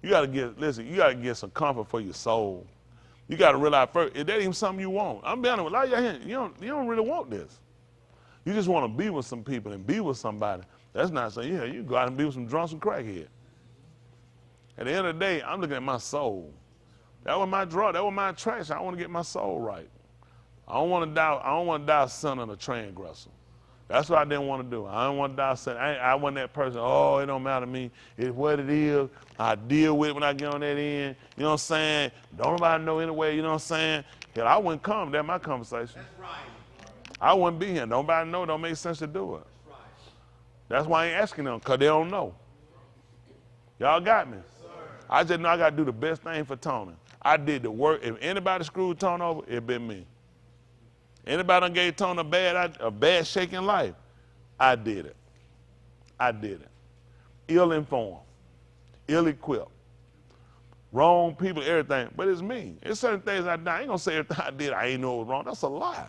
You got to get some comfort for your soul. You got to realize first, is that even something you want? I'm being honest with a lot of y'all here, you don't really want this. You just want to be with some people and be with somebody. That's not saying, yeah, you go out and be with some drunks and crackheads. At the end of the day, I'm looking at my soul. That was my draw. That was my attraction. I want to get my soul right. I don't want to die a son of a transgressor. That's what I didn't want to do. I don't want to die a son. I wasn't that person, oh, it don't matter to me. It's what it is. I deal with it when I get on that end. You know what I'm saying? Don't nobody know anyway, you know what I'm saying? Hell, I wouldn't come. That's my conversation. That's right. I wouldn't be here. Nobody know. It don't make sense to do it. That's right. That's why I ain't asking them, because they don't know. Y'all got me? I just know I got to do the best thing for Tony. I did the work. If anybody screwed Tony over, it been me. Anybody done gave Tony a bad shake in life, I did it. I did it. Ill-informed, ill-equipped, wrong people, everything. But it's me. It's certain things I did. I ain't going to say everything I did, I ain't know it was wrong. That's a lie.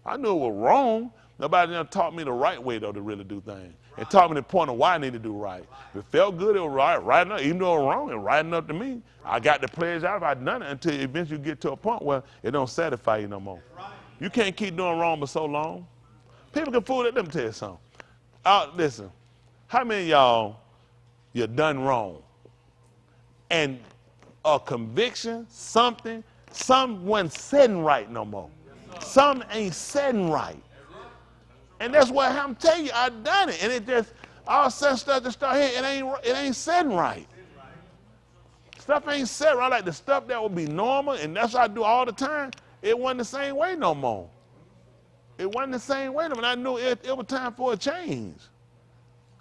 I knew it was wrong. Nobody done taught me the right way, though, to really do things. It taught me the point of why I need to do right. If it felt good, it was right enough. Even though it was wrong, it was right enough to me. I got the pleasure out of it. I've done it until eventually you get to a point where it don't satisfy you no more. You can't keep doing wrong for so long. People can fool it. Let me tell you something. Listen, how many of y'all, you done wrong? And a conviction, something wasn't setting right no more. Something ain't setting right. And that's what I'm telling you, I done it. And it just, all of a sudden stuff just start here, it ain't setting right. Stuff ain't set right. Like the stuff that would be normal, and that's what I do all the time, it wasn't the same way no more. It wasn't the same way no more. And I knew it was time for a change.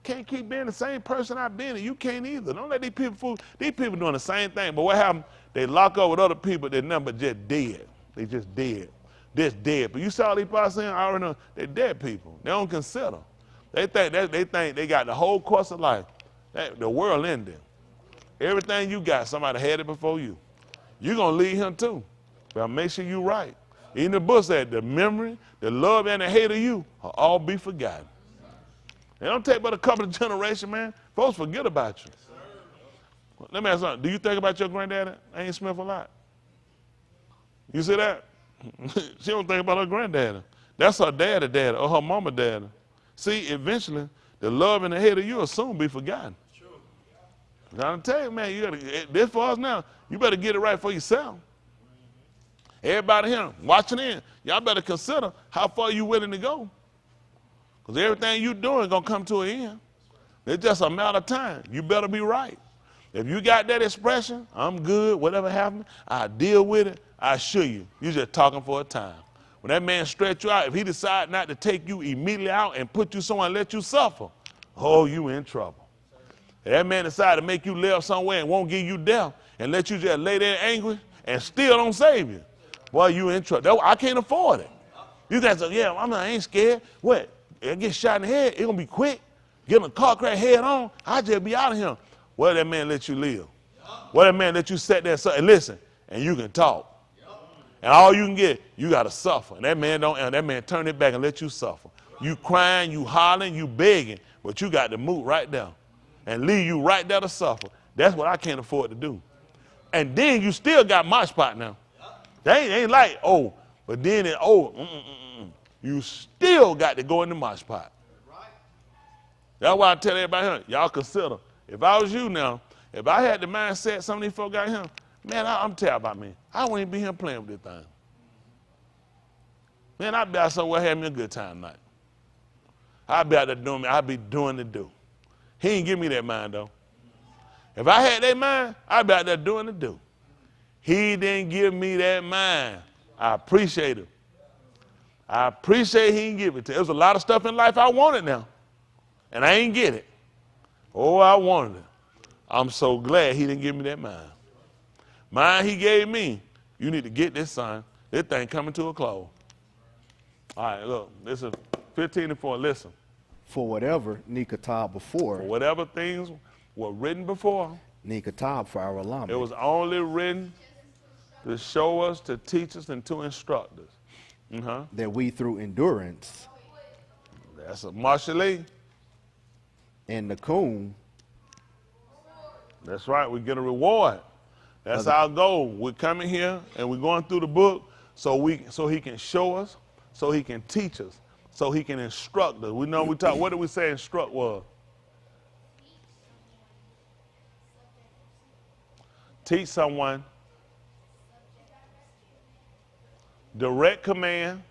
Can't keep being the same person I've been, and you can't either. Don't let these people fool. These people doing the same thing, but what happened? They lock up with other people that nothing but just dead. They just dead. Just dead. But you saw these people saying, I already know, they're dead people. They don't consider. They think they got the whole course of life. The world ending. Everything you got, somebody had it before you. You're going to leave him too. But make sure you're right. Even the book said, the memory, the love, and the hate of you will all be forgotten. It don't take but a couple of generations, man. Folks forget about you. Let me ask you something. Do you think about your granddaddy, Aunt Smith, a lot? You see that? She don't think about her granddaddy. That's her daddy or her mama daddy. See, eventually, the love and the hate of you will soon be forgotten. True. I'm tell you, man, this for us now, you better get it right for yourself. Everybody here, watching in, y'all better consider how far you willing to go. Because everything you doing going to come to an end. It's just a matter of time. You better be right. If you got that expression, I'm good, whatever happened, I deal with it, I assure you, you're just talking for a time. When that man stretch you out, if he decide not to take you immediately out and put you somewhere and let you suffer, oh, you in trouble. If that man decide to make you live somewhere and won't give you death and let you just lay there angry and still don't save you, boy, you in trouble. I can't afford it. You guys say, yeah, I ain't scared. What? It get shot in the head, it gonna be quick. Get in a car crash head on, I just be out of here. Well, that man let you live. Well, that man let you sit there and listen, and you can talk. And all you can get, you got to suffer. And that man don't. And that man turn it back and let you suffer. You crying, you hollering, you begging, but you got to move right there and leave you right there to suffer. That's what I can't afford to do. And then you still got my spot now. They ain't like, oh, but then it, you still got to go in the mosh pot. That's why I tell everybody here, y'all consider, if I was you now, if I had the mindset some of these folk got here, man, I'm terrible about me. I wouldn't be here playing with this thing. Man, I'd be out somewhere having me a good time tonight. I'd be out there doing me. I'd be doing the do. He ain't give me that mind, though. If I had that mind, I'd be out there doing the do. He didn't give me that mind. I appreciate him. I appreciate he didn't give it to me. There's a lot of stuff in life I wanted now, and I ain't get it. Oh, I wanted it. I'm so glad he didn't give me that mind. Mine he gave me. You need to get this, son. This thing coming to a close. All right, look. This is 15-4. Listen. For whatever Nikatab before. For whatever things were written before. Nikatab for our alarm. It was only written to show us, to teach us, and to instruct us. That we through endurance. That's a Marshall Lee. And Nakum. That's right. We get a reward. That's our goal. We're coming here and we're going through the book so he can show us, so he can teach us, so he can instruct us. We know we talk. What did we say instruct was? Teach someone. Direct command.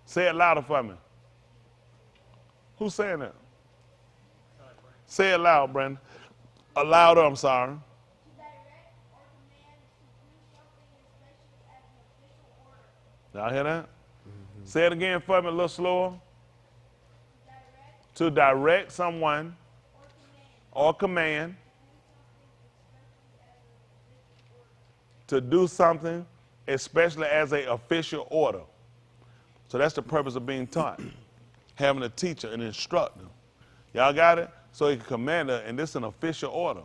Say it louder for me. Who's saying that? Say it loud, Brandon. Louder, I'm sorry. To direct or command to do something, especially as an official order. Y'all hear that? Say it again for me a little slower. To direct someone or command to do something, especially as an official order. So that's the purpose of being taught. Having a teacher, an instructor. Y'all got it? So he can command her, and this is an official order.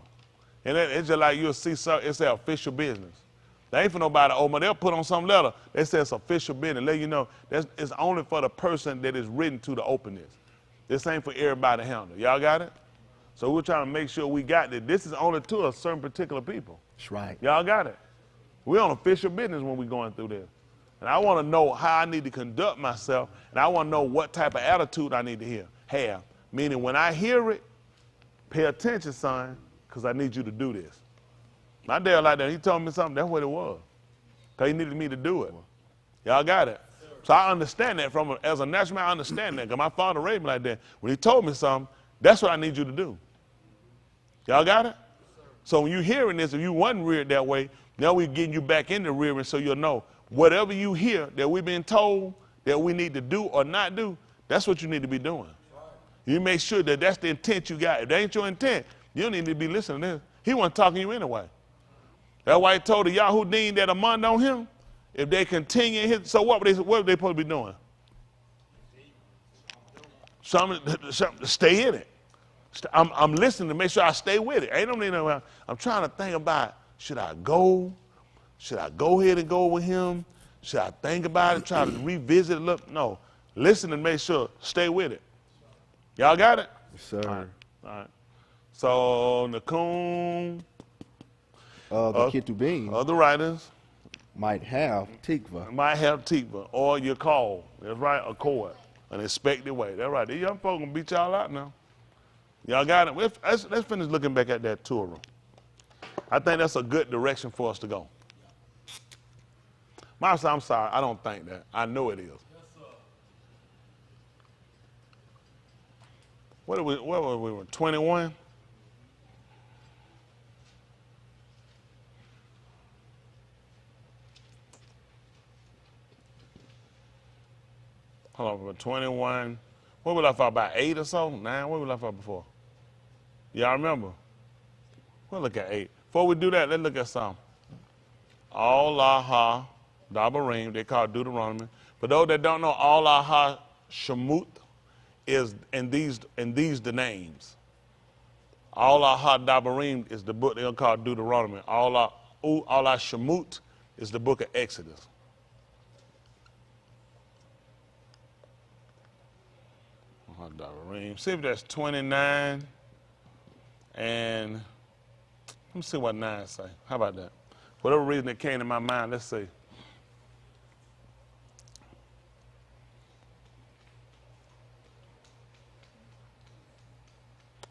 And it's just like you'll see, it's their official business. They ain't for nobody, but they'll put on some letter, they say it's official business. Let you know, it's only for the person that is written to the openness. This ain't for everybody to handle. Y'all got it? So we're trying to make sure we got this. This is only to a certain particular people. That's right. Y'all got it? We're on official business when we're going through this. And I want to know how I need to conduct myself, and I want to know what type of attitude I need to have. Meaning when I hear it, pay attention, son, because I need you to do this. My dad like that. He told me something. That's what it was. Because he needed me to do it. Y'all got it? So I understand that as a natural man, I understand that. Because my father raised me like that. When he told me something, that's what I need you to do. Y'all got it? So when you're hearing this, if you wasn't reared that way, now we're getting you back into rearing so you'll know. Whatever you hear that we've been told that we need to do or not do, that's what you need to be doing. You make sure that that's the intent you got. If that ain't your intent, you don't need to be listening to this. He wasn't talking to you anyway. That's why he told the Yahudim that among on him, if they continue in his, so what were they supposed to be doing? Stay in it. I'm listening to make sure I stay with it. I'm trying to think about, should I go? Should I go ahead and go with him? Should I think about it, try to revisit it? Look, no. Listen and make sure, stay with it. Y'all got it? Yes, sir. All right. So, Nakum, The Ketubim other writers might have Tikva. Or your call. That's right, a court, an expected way. That's right. These young folks gonna beat y'all out now. Y'all got it? Let's finish looking back at that Torah. I think that's a good direction for us to go. Master, I'm sorry, I don't think that. I know it is. Yes, sir. What were we? 21? Hold on, 21. What we left out, about 8 or so? 9? What we left out before? Y'all remember? We'll look at 8. Before we do that, let's look at some. Allah Dabarim, they call it Deuteronomy. For those that don't know, Allah Shemut is in these the names. Allah Dabarim is the book they'll call Deuteronomy. Allah Shemut is the book of Exodus. See if that's 29 and let me see what 9 say. How about that? Whatever reason it came to my mind, let's see.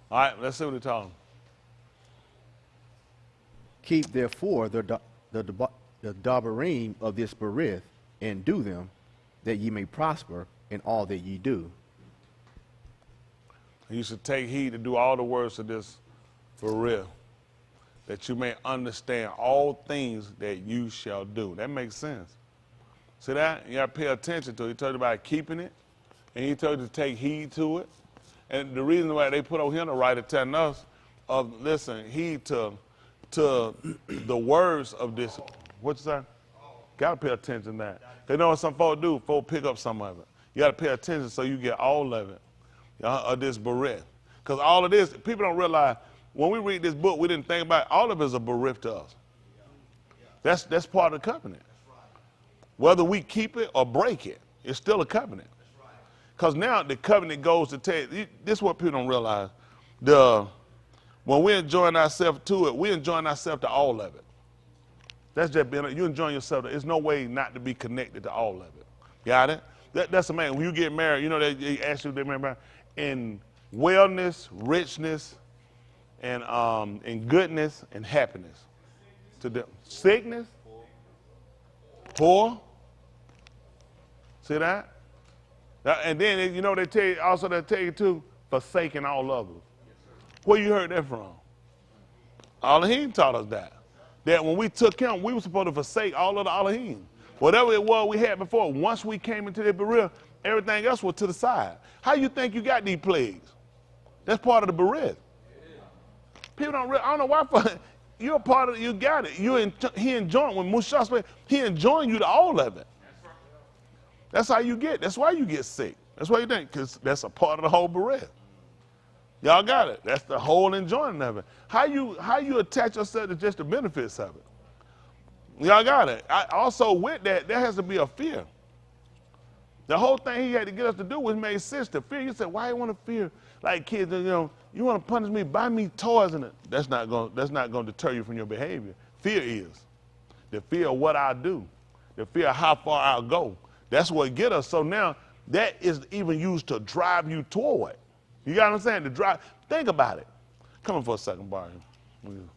All right, let's see what it's talking. Keep therefore the dabarim of this berith, and do them, that ye may prosper in all that ye do. You should take heed to do all the words of this berith, that you may understand all things that you shall do. That makes sense. See that? You got to pay attention to it. He told you about keeping it, and he told you to take heed to it. And the reason why they put on him to write it, telling us of listen, heed to the words of this. What you say? Got to pay attention to that. They know what some folk do. Folk pick up some of it. You got to pay attention so you get all of it. Of this berith. Because all of this, people don't realize, when we read this book, we didn't think about it, all of it is a berith to us. That's part of the covenant. Whether we keep it or break it, it's still a covenant. Because now the covenant goes to tell you, this is what people don't realize. When we're enjoying ourselves to it, we're enjoying ourselves to all of it. That's just being, you enjoying yourself. There's no way not to be connected to all of it. Got it? That's the man. When you get married, you know, they ask you to get married in wellness, richness, and goodness and happiness. To the sickness, poor. See that? And then you know they tell you also they tell you too, forsaking all others. Where you heard that from? Elohim taught us that. That when we took him, we were supposed to forsake all of the Elohim. Whatever it was we had before, once we came into the berith, everything else was to the side. How you think you got these plagues? That's part of the berith. People don't I don't know why, you're a part of it, you got it. He enjoying, when mishaps, he enjoying you to all of it. That's how you get, that's why you get sick. That's why you think, because that's a part of the whole berith. Y'all got it. That's the whole enjoying of it. How you attach yourself to just the benefits of it. Y'all got it. Also with that, there has to be a fear. The whole thing he had to get us to do was make sense to fear. You said, why you want to fear? Like kids, you know, you want to punish me, buy me toys, and that's not going to deter you from your behavior. Fear is. The fear of what I'll do. The fear of how far I'll go. That's what get us. So now that is even used to drive you toward. You got what I'm saying? To drive. Think about it. Come on for a second, Barry. I'm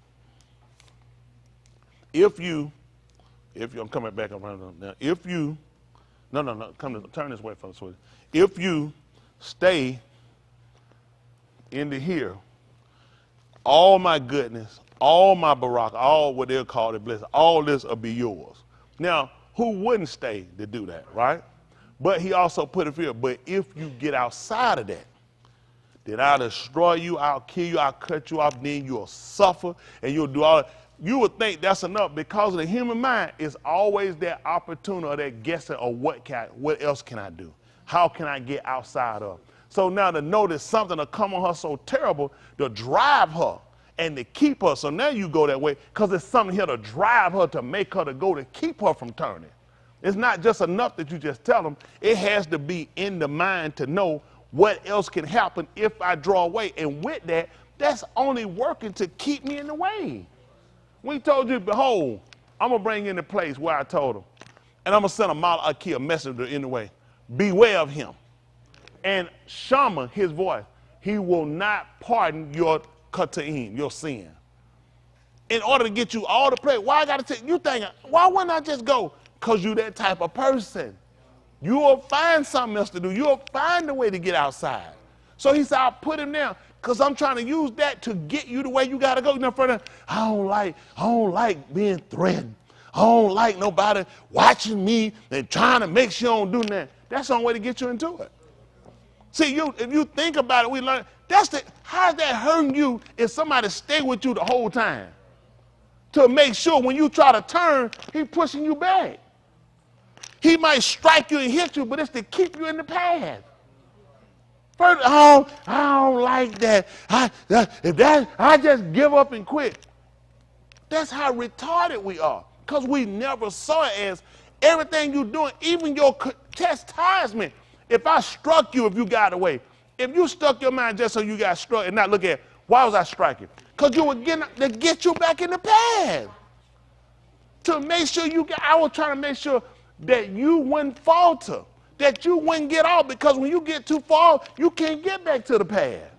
coming back around now. Turn this way, folks. If you stay in the here, all my goodness, all my Barak, all what they'll call it blessing, all this will be yours. Now, who wouldn't stay to do that, right? But he also put it here, but if you get outside of that, then I'll destroy you, I'll kill you, I'll cut you off, then you'll suffer, and you'll do all that. You would think that's enough because of the human mind is always that opportunity or that guessing of what else can I do? How can I get outside of? So now to know that something will come on her so terrible to drive her and to keep her. So now you go that way because there's something here to drive her, to make her to go, to keep her from turning. It's not just enough that you just tell them. It has to be in the mind to know what else can happen if I draw away. And with that, that's only working to keep me in the way. We told you, behold, I'm going to bring you in the place where I told him. And I'm going to send a messenger in the way. Beware of him. And Shama, his voice, he will not pardon your kata'im, your sin. in order to get you all the play. Why I got to take, you thinking, why wouldn't I just go? Because you that type of person. You will find something else to do. You'll find a way to get outside. So he said, I'll put him down because I'm trying to use that to get you the way you got to go. You know, further, I don't like being threatened. I don't like nobody watching me and trying to make sure I don't do that. That's the only way to get you into it. See, if you think about it, we learn, how's that hurting you if somebody stay with you the whole time? To make sure when you try to turn, he's pushing you back. He might strike you and hit you, but it's to keep you in the path. First, I don't like that. I just give up and quit. That's how retarded we are, because we never saw it as everything you're doing, even your chastisement. If I struck you, if you got away, if you stuck your mind just so you got struck and not look at, why was I striking? Because you were getting to get you back in the path. To make sure I was trying to make sure that you wouldn't falter, that you wouldn't get off, because when you get too far, you can't get back to the path.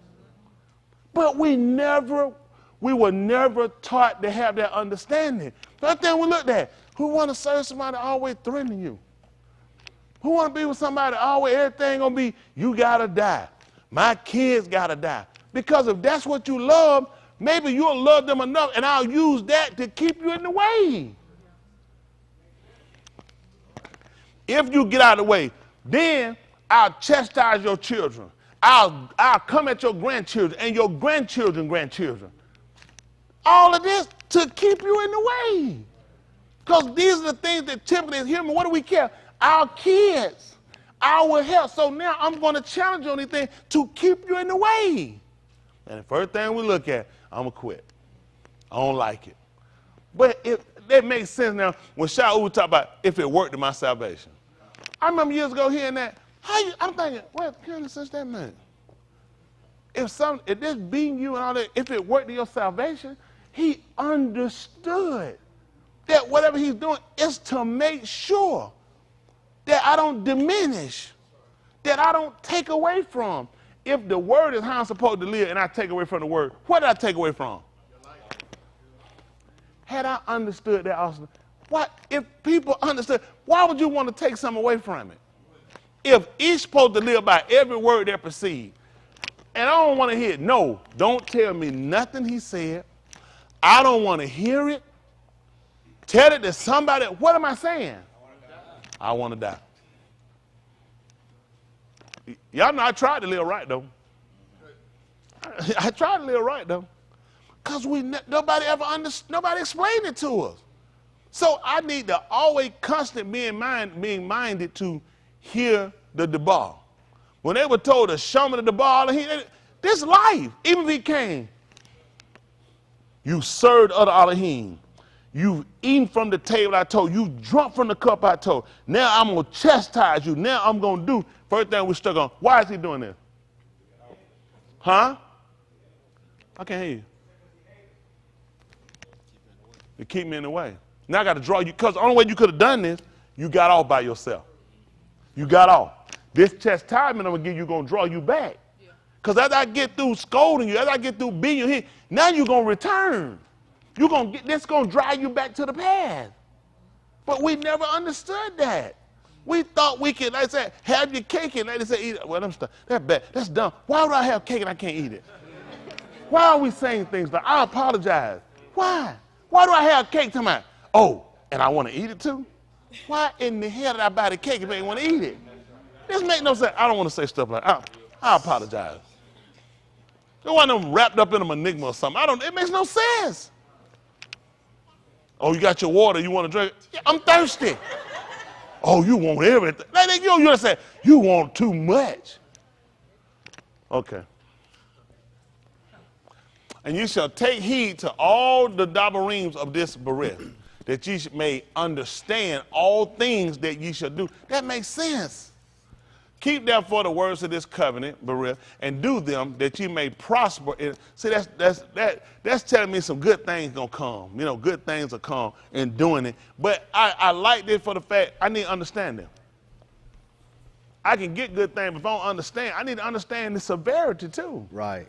But we were never taught to have that understanding. First thing we looked at, who want to serve somebody always threatening you? Who want to be with somebody always, everything going to be, you got to die. My kids got to die. Because if that's what you love, maybe you'll love them enough, and I'll use that to keep you in the way. If you get out of the way, then I'll chastise your children. I'll come at your grandchildren and your grandchildren. All of this to keep you in the way. Because these are the things that typically is human. What do we care? Our kids, our health. So now I'm going to challenge you on anything to keep you in the way. And the first thing we look at, I'm going to quit. I don't like it. But it makes sense now when Yahuah talk about if it worked in my salvation. I remember years ago hearing that. I'm thinking, what kind of sense that meant? If this being you and all that, if it worked in your salvation, he understood that whatever he's doing is to make sure that I don't diminish, that I don't take away from. If the word is how I'm supposed to live and I take away from the word, what did I take away from? Had I understood that also, if people understood, why would you want to take something away from it? If he's supposed to live by every word that proceeds, and I don't want to hear it, no, don't tell me nothing he said. I don't want to hear it. Tell it to somebody. What am I saying? I want to die. Y'all know I tried to live right, though. I tried to live right, though. Because nobody ever understood, nobody explained it to us. So I need to always constantly being minded to hear the debar. When they were told to show me the debar, this life, even if he came, you served other Elohim. You've eaten from the table I told. You drunk from the cup I told. Now I'm going to chastise you. Now I'm going to do. First thing we're stuck on. Why is he doing this? Huh? I can't hear you. To keep me in the way. Now I got to draw you. Because the only way you could have done this, you got off by yourself. You got off. This chastisement I'm going to give you going to draw you back. Because as I get through scolding you, as I get through beating you here, now you're going to return. You're going to get this, going to drive you back to the path. But we never understood that. We thought we could, like I said, have your cake and they say, eat it. Well, that's bad. That's dumb. Why would I have cake and I can't eat it? Why are we saying things like, I apologize? Why? Why do I have cake tonight? Oh, and I want to eat it too? Why in the hell did I buy the cake if I didn't want to eat it? This makes no sense. I don't want to say stuff like that. I apologize. There wasn't them wrapped up in an enigma or something. It makes no sense. Oh, you got your water, you want to drink? Yeah, I'm thirsty. Oh, you want everything. Like, you just say, you want too much. Okay. And you shall take heed to all the dabareens of this berith, that ye may understand all things that ye shall do. That makes sense. Keep therefore the words of this covenant, berith, and do them that ye may prosper. See, that's telling me some good things gonna come. You know, good things will come in doing it. But I like this for the fact I need to understand them. I can get good things, but if I don't understand, I need to understand the severity too. Right.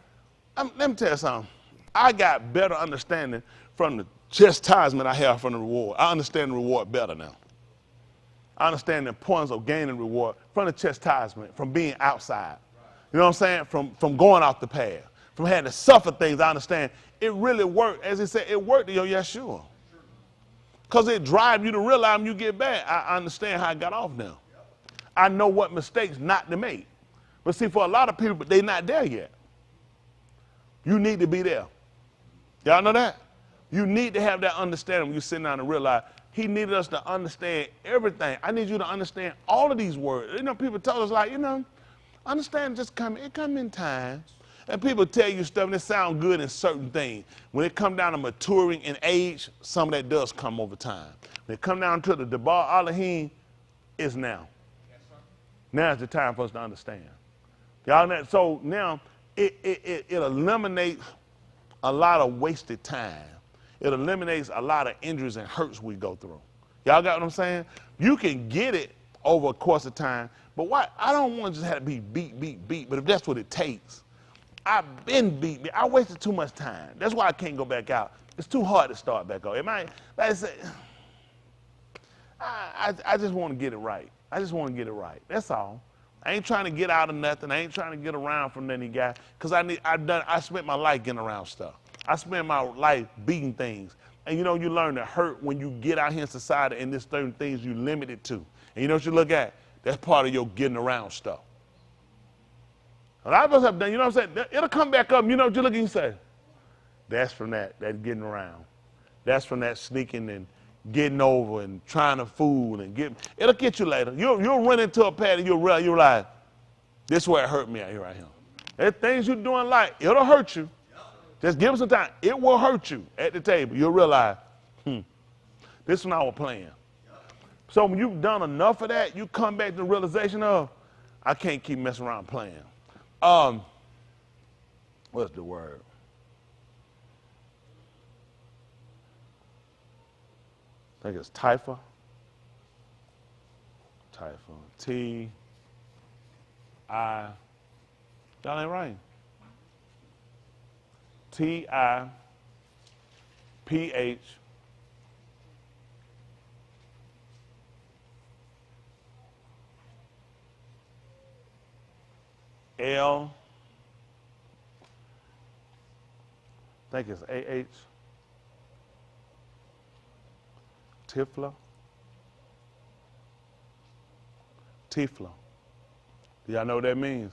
Let me tell you something. I got better understanding from the chastisement I have from the reward. I understand the reward better now. I understand the importance of gaining reward from the chastisement, from being outside. You know what I'm saying? From going off the path, from having to suffer things. I understand it really worked. As he said, it worked to your Yeshua. Because it drives you to realize when you get back, I understand how I got off now. I know what mistakes not to make. But see, for a lot of people, they're not there yet. You need to be there. Y'all know that? You need to have that understanding when you're sitting down and realize he needed us to understand everything. I need you to understand all of these words. You know, people tell us like, understand just come, it come in time. And people tell you stuff and it sounds good in certain things. When it comes down to maturing in age, some of that does come over time. When it comes down to the Debar Elohim, it's now. Yes, sir. Now is the time for us to understand. Y'all know, so now it eliminates a lot of wasted time. It eliminates a lot of injuries and hurts we go through. Y'all got what I'm saying? You can get it over a course of time, but why? I don't want to just have to be beat, but if that's what it takes, I've been beat. I wasted too much time. That's why I can't go back out. It's too hard to start back out. Like I say, I just want to get it right. I just want to get it right. That's all. I ain't trying to get out of nothing. I ain't trying to get around from any guy, because I spent my life getting around stuff. I spent my life beating things. And you learn to hurt when you get out here in society and there's certain things you limited to. And you know what you look at? That's part of your getting around stuff. A lot of us have done, you know what I'm saying? It'll come back up, you know what you look and you say, that's from that getting around. That's from that sneaking and getting over and trying to fool and it'll get you later. You'll run into a path and you'll realize, this is where it hurt me out here right here. There's things you're doing it'll hurt you. Just give it some time. It will hurt you at the table. You'll realize, this is not our plan. So when you've done enough of that, you come back to the realization of, I can't keep messing around playing. What's the word? I think it's Typha. T-I. Y'all ain't right. T-I-P-H. L. I think it's A-H. Tifla. Tifla. Do y'all know what that means?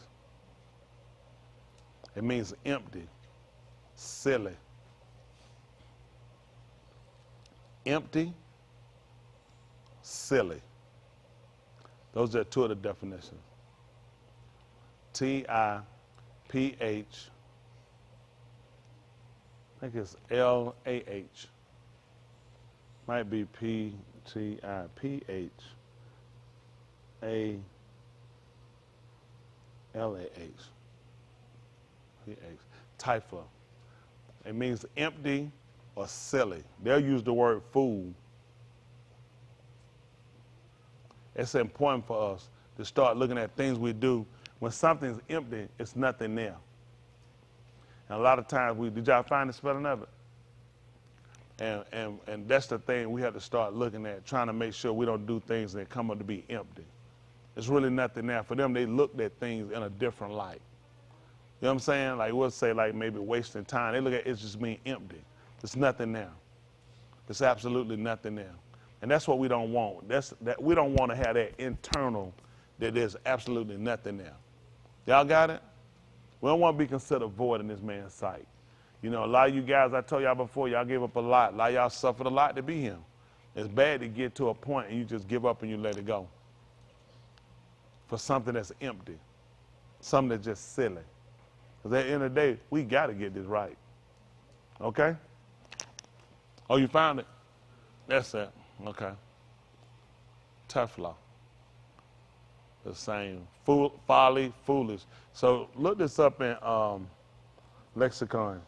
It means empty, silly. Empty, silly. Those are two of the definitions. T-I-P-H. I think it's L-A-H. Might be P-T-I-P-H-A-L-A-H. Typha. It means empty or silly. They'll use the word fool. It's important for us to start looking at things we do. When something's empty, it's nothing there. And a lot of times, did y'all find the spelling of it? And that's the thing we have to start looking at, trying to make sure we don't do things that come up to be empty. There's really nothing there. For them, they looked at things in a different light. You know what I'm saying? Like we'll say like maybe wasting time. They look at it just being empty. There's nothing there. There's absolutely nothing there. And that's what we don't want. We don't want to have that internal, that there's absolutely nothing there. Y'all got it? We don't want to be considered void in this man's sight. You know, a lot of you guys, I told y'all before, y'all gave up a lot. A lot of y'all suffered a lot to be him. It's bad to get to a point and you just give up and you let it go for something that's empty, something that's just silly. Because at the end of the day, we got to get this right. Okay? Oh, you found it? That's it. Okay. Tefla. The same. Folly, foolish. So look this up in lexicon.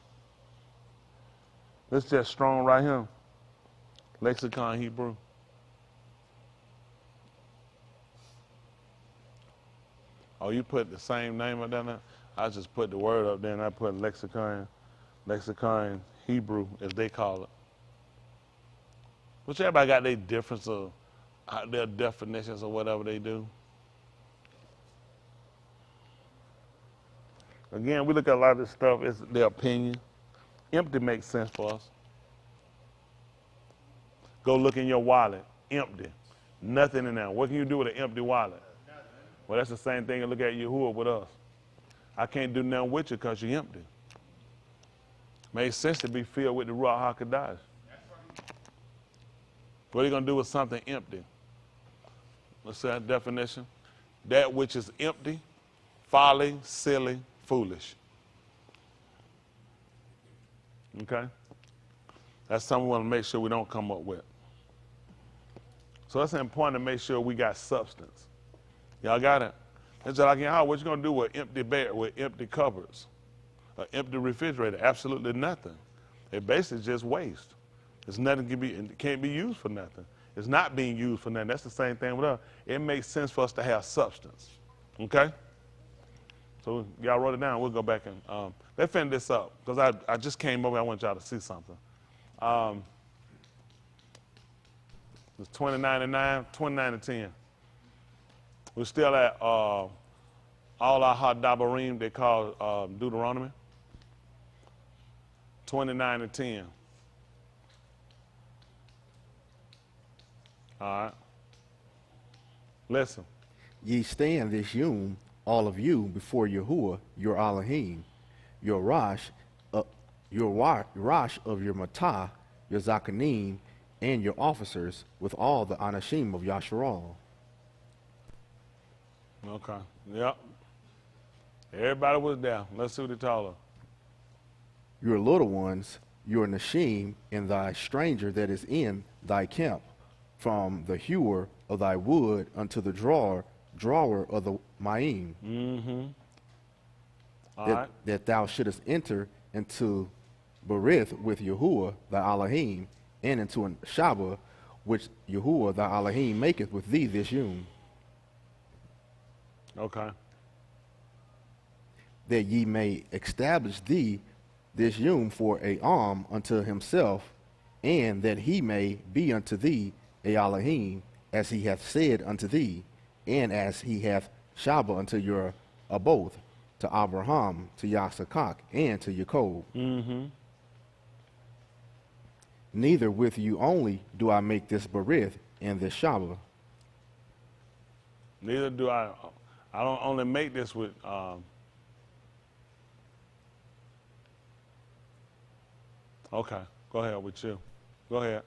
This just strong right here. Lexicon Hebrew. Oh, you put the same name up there? I just put the word up there and I put lexicon Hebrew, as they call it. Which everybody got their difference of their definitions of whatever they do. Again, we look at a lot of this stuff, it's their opinion. Empty makes sense for us. Go look in your wallet, empty. Nothing in there. What can you do with an empty wallet? Well, that's the same thing and look at Yahuah with us. I can't do nothing with you because you're empty. Makes sense to be filled with the Ruach HaKodesh. What are you going to do with something empty? Let's say that definition. That which is empty, folly, silly, foolish. Okay? That's something we want to make sure we don't come up with. So it's important to make sure we got substance. Y'all got it? It's like, what you going to do with empty bed, with empty cupboards? An empty refrigerator? Absolutely nothing. It basically just waste. It's nothing it can't be used for nothing. It's not being used for nothing. That's the same thing with us. It makes sense for us to have substance. Okay? So y'all wrote it down. We'll go back and let's finish this up because I just came over. I want y'all to see something. It's 29 and 9, 29 and 10. We're still at all our Hadabarim they call Deuteronomy. 29 and 10. All right. Listen. Ye stand this yom, all of you, before Yahuah, your Elohim, your Rosh of your Matah, your Zakanim, and your officers, with all the Anashim of Yasharal. Okay. Yep. Everybody was there. Let's see what they told her. Your little ones, your Nashim, and thy stranger that is in thy camp, from the hewer of thy wood unto the drawer of the Ma'im. Mm-hmm. That thou shouldest enter into Berith with Yahuah thy Elohim, and into a Shabbat which Yahuah thy Elohim maketh with thee this yom. Okay. That ye may establish thee this yom for a arm unto himself, and that he may be unto thee a Elohim, as he hath said unto thee, and as he hath Shabbat unto your abode, to Abraham, to Yasakak, and to Jacob. Mm-hmm. Neither with you only do I make this Berith and this Shabbat. Neither do I. I don't only make this with. Okay, go ahead with you. Go ahead.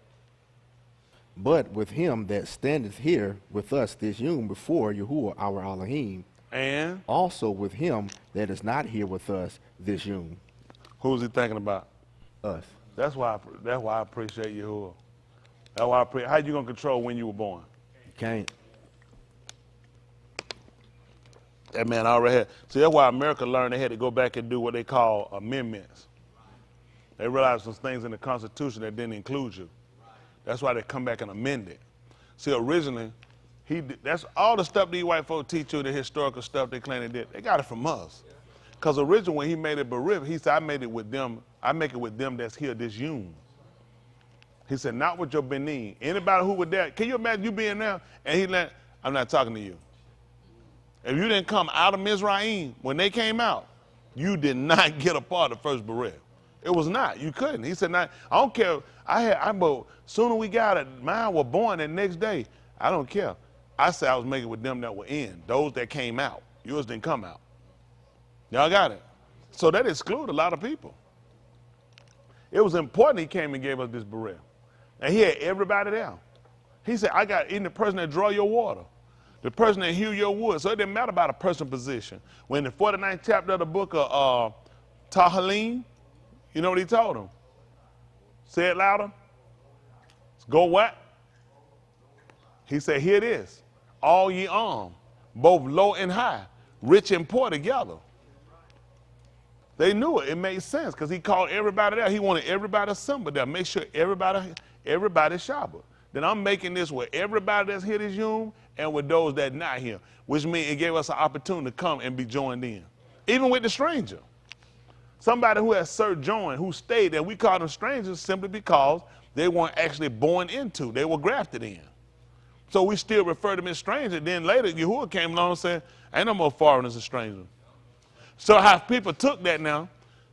But with him that standeth here with us this yom before Yahuah our Elohim, and also with him that is not here with us this yom. Who's he thinking about? Us. That's why I appreciate Yahuah. That's why how you gonna control when you were born? You can't. That man already had. See, that's why America learned they had to go back and do what they call amendments. They realized some things in the Constitution that didn't include you. That's why they come back and amend it. See, originally, that's all the stuff these white folks teach you, the historical stuff they claim they did. They got it from us. Because originally when he made it Barib, he said, I make it with them that's here this yom. He said, not with your Benin. Anybody who was there, can you imagine you being there? And I'm not talking to you. If you didn't come out of Mizraim, when they came out, you did not get a part of the first Barib. It was not. You couldn't. He said, I don't care. Sooner we got it. Mine were born the next day. I don't care. I said I was making with them that were in, those that came out. Yours didn't come out. Y'all got it? So that excluded a lot of people. It was important he came and gave us this Barib. And he had everybody there. He said, I got in the person that draw your water, the person that hew your wood. So it didn't matter about a person's position. When the 49th chapter of the book of Tahalim, you know what he told them? Say it louder. Go what? He said, here it is. All ye armed, both low and high, rich and poor together. They knew it. It made sense because he called everybody there. He wanted everybody assembled there. Make sure everybody's Shabbat. Then I'm making this with everybody that's here this yom and with those that not here, which means it gave us an opportunity to come and be joined in. Even with the stranger. Somebody who has sojourned, who stayed there, we call them strangers simply because they weren't actually born into. They were grafted in. So we still refer to them as strangers. Then later, Yahuah came along and said, ain't no more foreigners and strangers. So how people took that now,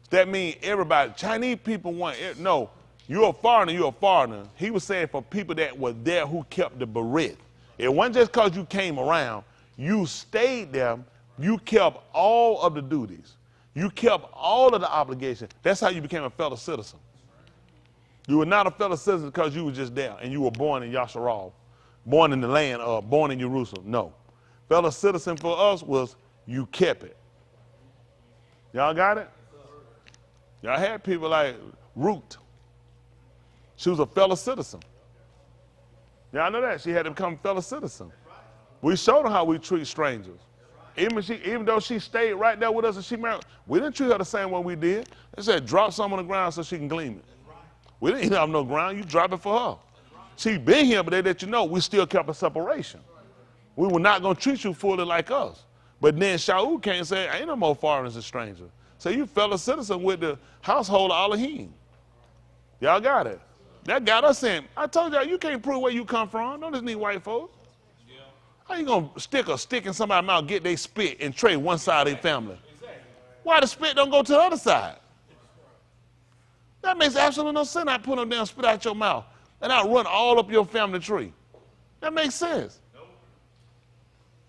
that means everybody, Chinese people want, no, you're a foreigner, you're a foreigner. He was saying for people that were there who kept the Barak. It wasn't just because you came around. You stayed there. You kept all of the duties. You kept all of the obligations. That's how you became a fellow citizen. You were not a fellow citizen because you were just there and you were born in Yasharal, born in the land, or born in Jerusalem. No. Fellow citizen for us was you kept it. Y'all got it? Y'all had people like Ruth. She was a fellow citizen. Y'all know that? She had to become a fellow citizen. We showed her how we treat strangers. Even though she stayed right there with us and she married, we didn't treat her the same way we did. They said drop some on the ground so she can glean it. We didn't have no ground. You drop it for her. She been here, but they let you know we still kept a separation. We were not going to treat you fully like us. But then Shaul came and said, ain't no more foreigners and strangers. So you fellow citizen with the household of Elohim. Y'all got it? That got us in. I told y'all, you can't prove where you come from. Don't just need white folks. Yeah. How you going to stick a stick in somebody's mouth, get they spit, and trade one side of their family? Exactly. Why the spit don't go to the other side? That makes absolutely no sense. I put them down, spit out your mouth, and I run all up your family tree. That makes sense. Nope.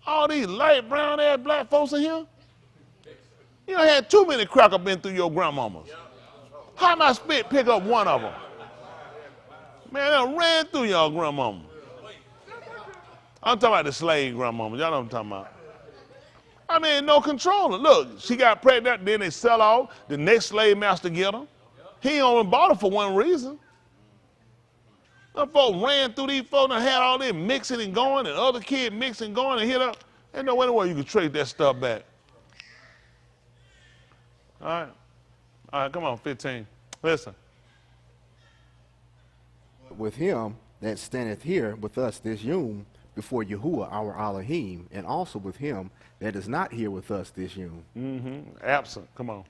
All these light brown ass black folks in here, you done had too many crackers been through your grandmamas. How my spit pick up one of them? Man, they ran through y'all grandmama. I'm talking about the slave grandmama. Y'all know what I'm talking about. I mean, no controlling. Look, she got pregnant, then they sell off. The next slave master get her. He only bought her for one reason. Them folks ran through these folks and had all this mixing and going, and other kids mixing and going and hit up. Ain't no way you can trace that stuff back. All right, come on, 15. Listen. With him that standeth here with us this yom before Yahuah our Elohim, and also with him that is not here with us this yom. Absent, come on.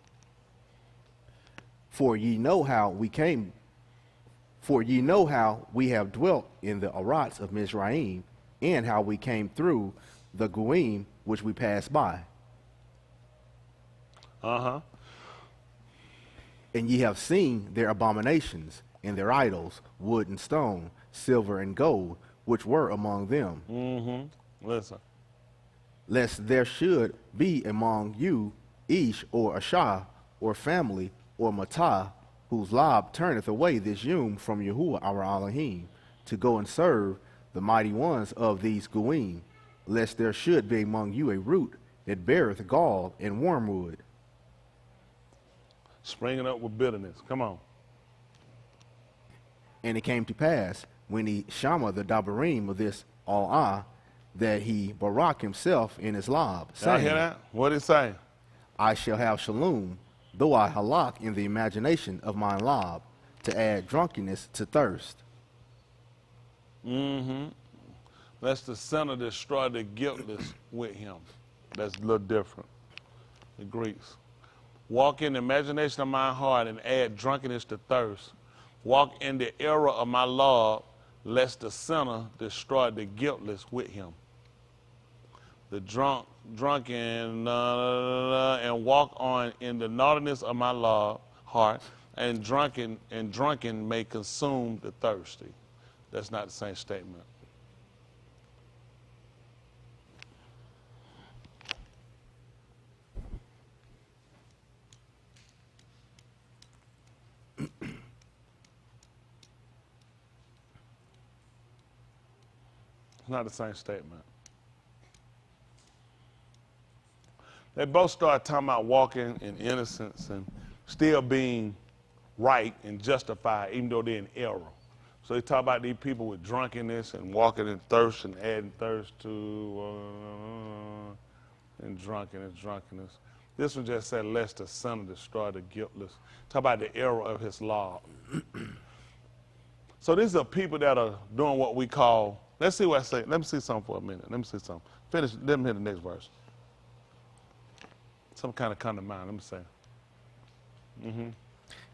For ye know how we have dwelt in the Arats of Mizraim, and how we came through the Goim which we passed by. And ye have seen their abominations, and their idols, wood and stone, silver and gold, which were among them. Listen. Lest there should be among you Ish or Ashah or family or Matah, whose lob turneth away this yom from Yahuah our Elohim, to go and serve the mighty ones of these Goim, lest there should be among you a root that beareth gall and wormwood. Springing up with bitterness. Come on. And it came to pass, when he shama the dabarim of this all that he Barak himself in his lob, saying, Y'all hear that? What did it say? I shall have shalom, though I halak in the imagination of my lob, to add drunkenness to thirst. Lest the sinner destroy the guiltless with him. That's a little different. The Greeks. Walk in the imagination of my heart and add drunkenness to thirst. Walk in the error of my law, lest the sinner destroy the guiltless with him. The drunken, and walk on in the naughtiness of my law, heart, and drunken may consume the thirsty. That's not the same statement. It's not the same statement. They both start talking about walking in innocence and still being right and justified, even though they're in error. So they talk about these people with drunkenness and walking in thirst and adding thirst to and drunkenness. This one just said, lest the sinner destroy the guiltless. Talk about the error of his law. So these are people that are doing what we call, let's see what I say. Let me see something for a minute. Let me see something. Finish, let me hear the next verse. Some kind of come to mind. Let me say.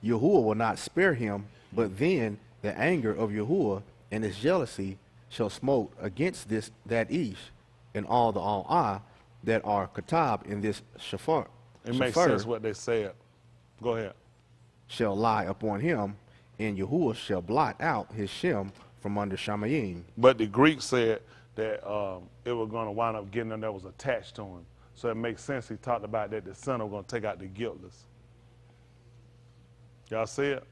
Yahuah will not spare him, but then The anger of Yahuah and his jealousy shall smote against that Ish and all the Al-Ah that are katab in this shafar. It makes sense what they said. Go ahead. Shall lie upon him, and Yahuah shall blot out his Shem from under Shamayim. But the Greek said that it was going to wind up getting them that was attached to him. So it makes sense he talked about that the son was going to take out the guiltless. Y'all see it?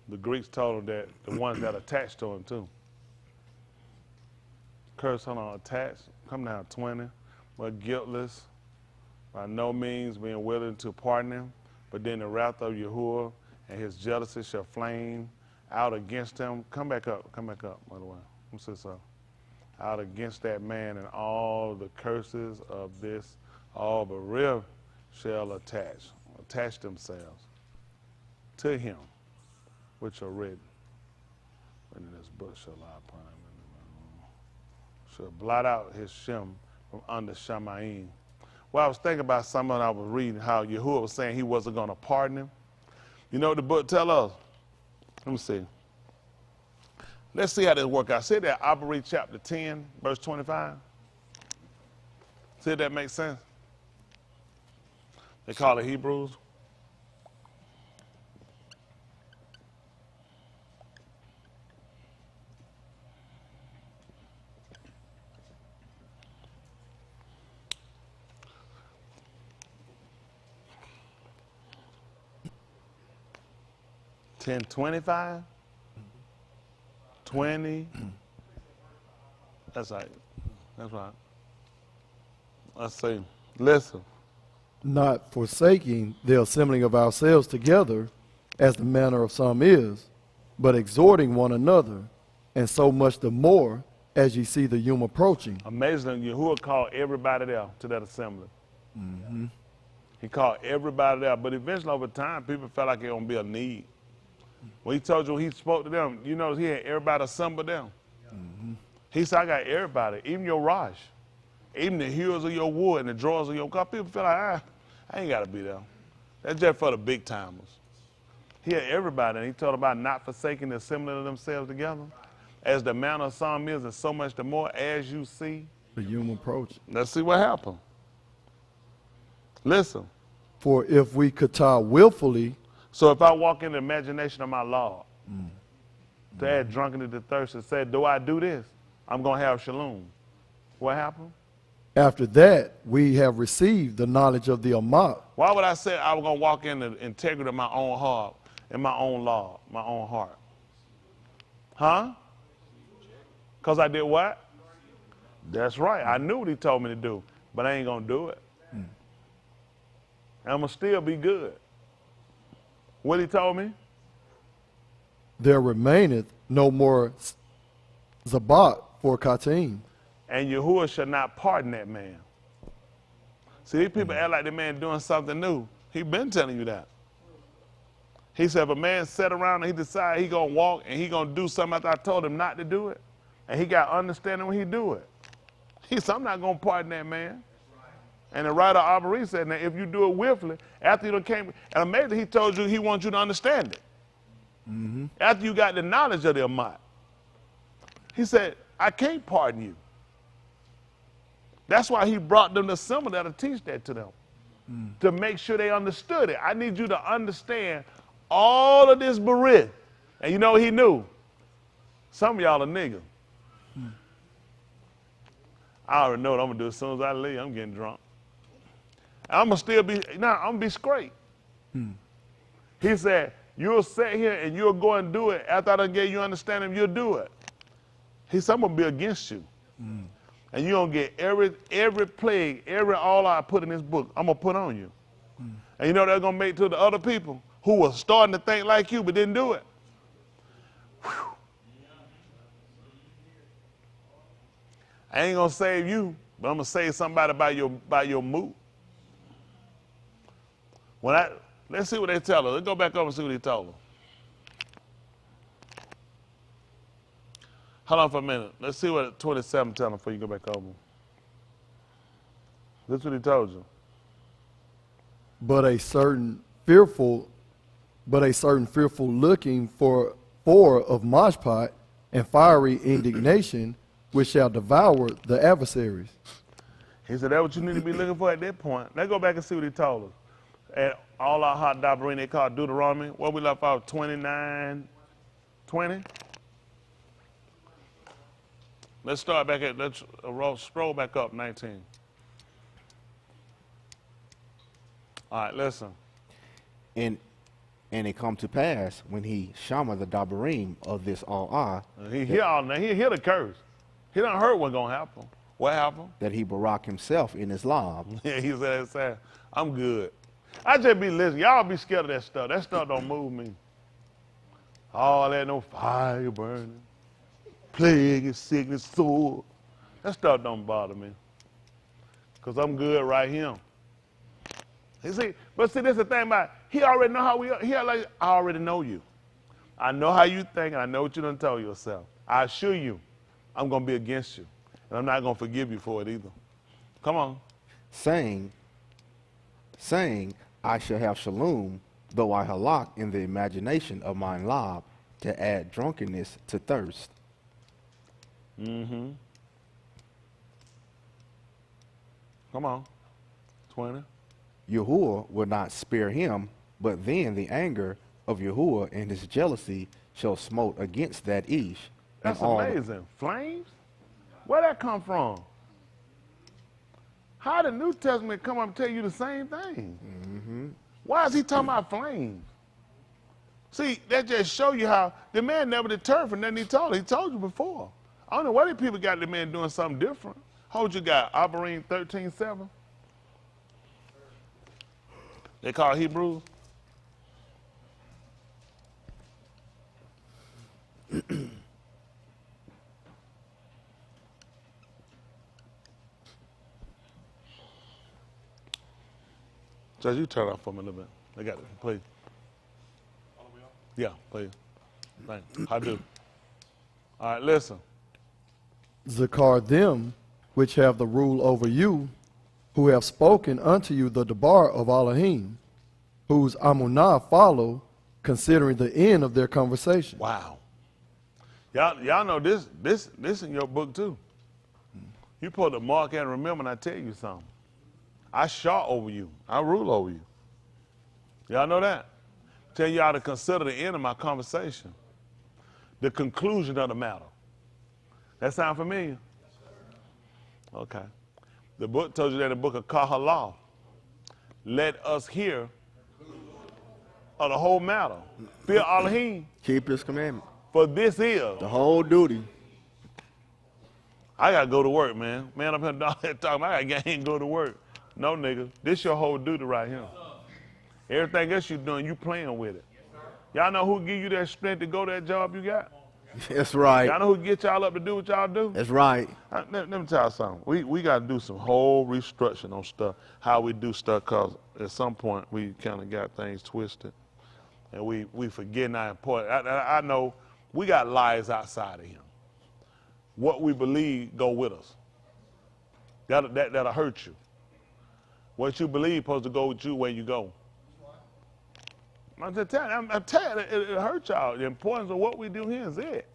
The Greeks told him that the ones that attached to him too. Curse on attached, come down 20, but guiltless, by no means being willing to pardon him. But then the wrath of Yahuah and his jealousy shall flame out against him. Come back up, by the way. Let me say so. Out against that man, and all the curses of this, all the real shall attach themselves to him, which are written. When in this book shall lie upon him. Shall blot out his Shem from under Shamayim. Well, I was thinking about something I was reading, how Yahuah was saying he wasn't going to pardon him. You know what the book tell us? Let me see. Let's see how this works out. See that Operate chapter 10, verse 25? See if that makes sense? They call it Hebrews. Ten 25, 20. That's right. That's right. Let's see. Listen. Not forsaking the assembling of ourselves together, as the manner of some is, but exhorting one another, and so much the more as ye see the yom approaching. Amazing, Yahuah called everybody there to that assembly. Mm-hmm. He called everybody there, but eventually over time, people felt like it was going to be a need. When he told you, he spoke to them, you know, he had everybody assembled them. Mm-hmm. He said, I got everybody, even your Raj, even the heels of your wood and the drawers of your car. People feel like, I ain't got to be there. That's just for the big timers. He had everybody, and he told about not forsaking the assembling of themselves together. As the manner of some is, and so much the more as you see the yom approaching. Let's see what happened. Listen. For if we kata willfully. So if I walk in the imagination of my Lord, to add drunkenness to thirst, and said, do I do this? I'm going to have shalom. What happened? After that, we have received the knowledge of the Amak. Why would I say I was going to walk in the integrity of my own heart and my own law, my own heart? Huh? Because I did what? That's right. I knew what he told me to do, but I ain't going to do it. And I'm going to still be good. What he told me? There remaineth no more zabak for Katim. And Yahuah shall not pardon that man. See, these people act like the man doing something new. He been telling you that. He said if a man sat around and he decided he going to walk and he going to do something after I told him not to do it, and he got understanding when he do it, he said, I'm not going to pardon that man. And the writer Abari said, now if you do it willfully, after you done came, and amazing he told you he wants you to understand it. Mm-hmm. After you got the knowledge of the Amat. He said, I can't pardon you. That's why he brought them to someone that'll teach that to them. To make sure they understood it. I need you to understand all of this Barak. And you know he knew. Some of y'all are niggas. I already know what I'm going to do as soon as I leave. I'm getting drunk. I'm going to still be, I'm going to be straight. He said, you'll sit here and you'll go and do it. After I done gave you understanding, you'll do it. He said, I'm going to be against you. And you're going to get every plague, all I put in this book, I'm going to put on you. And you know they're going to make to the other people who were starting to think like you but didn't do it. Whew. I ain't going to save you, but I'm going to save somebody by your mood. Let's see what they tell us. Let's go back over and see what he told us. Hold on for a minute. Let's see what 27 tell him before you go back over. This is what he told you. But a certain fearful but a certain fearful looking for of mashpat and fiery indignation, which shall devour the adversaries. He said that's what you need to be looking for at that point. Let's go back and see what he told us. At all our hot dabarim, they call Deuteronomy. What we left out, 29, 20? Let's start back at, let's scroll back up, 19. All right, listen. And it come to pass when he shama the dabarim of this all He hear the curse. He done heard what's gonna happen. What happened? that he Barak himself in his lob. Yeah, he said, I'm good. I just be listening. Y'all be scared of that stuff. That stuff don't move me. All that no fire burning, plague and sickness, sword. That stuff don't bother me. Because I'm good right here. You see, but see, this is the thing about it. He already know how we are. I already know you. I know how you think, and I know what you done told yourself. I assure you, I'm going to be against you. And I'm not going to forgive you for it either. Come on. saying, I shall have shalom, though I halak in the imagination of mine lob, to add drunkenness to thirst. Mm-hmm. Come on. 20. Yahuah will not spare him, but then the anger of Yahuah and his jealousy shall smote against that Ish. That's and all amazing. Flames? Where that come from? How did the New Testament come up and tell you the same thing? Mm-hmm. Why is he talking about flames? See, that just show you how the man never deterred from nothing he told. He told you before. I don't know why these people got the man doing something different. Hold you got Abarim 13:7. They call Hebrews. Judge, you turn off for me a little bit. I got it, please. All the way up. Yeah, please. Thanks. I do. All right, listen. Zakar them which have the rule over you, who have spoken unto you the debar of Elohim, whose amunah follow, considering the end of their conversation. Wow. Y'all know this in your book too. You supposed to mark and remember and I tell you something. I shot over you. I rule over you. Y'all know that? Tell y'all to consider the end of my conversation. The conclusion of the matter. That sound familiar? Okay. The book told you that in the book of Kahalah. Let us hear of the whole matter. Fear Elohim, keep his commandment. for this is. The whole duty. I got to go to work, man. Man, I'm here talking. I got to go to work. No, nigga. This your whole duty right here. Everything else you doing, you playing with it. Y'all know who give you that strength to go to that job you got? That's right. Y'all know who get y'all up to do what y'all do? That's right. Let me tell you something. We got to do some whole restructuring on stuff, how we do stuff, because at some point we kind of got things twisted. And we forgetting how important. I know we got lies outside of him. What we believe go with us. That'll hurt you. What you believe supposed to go with you where you go. I'm telling you, it hurt y'all. The importance of what we do here is it.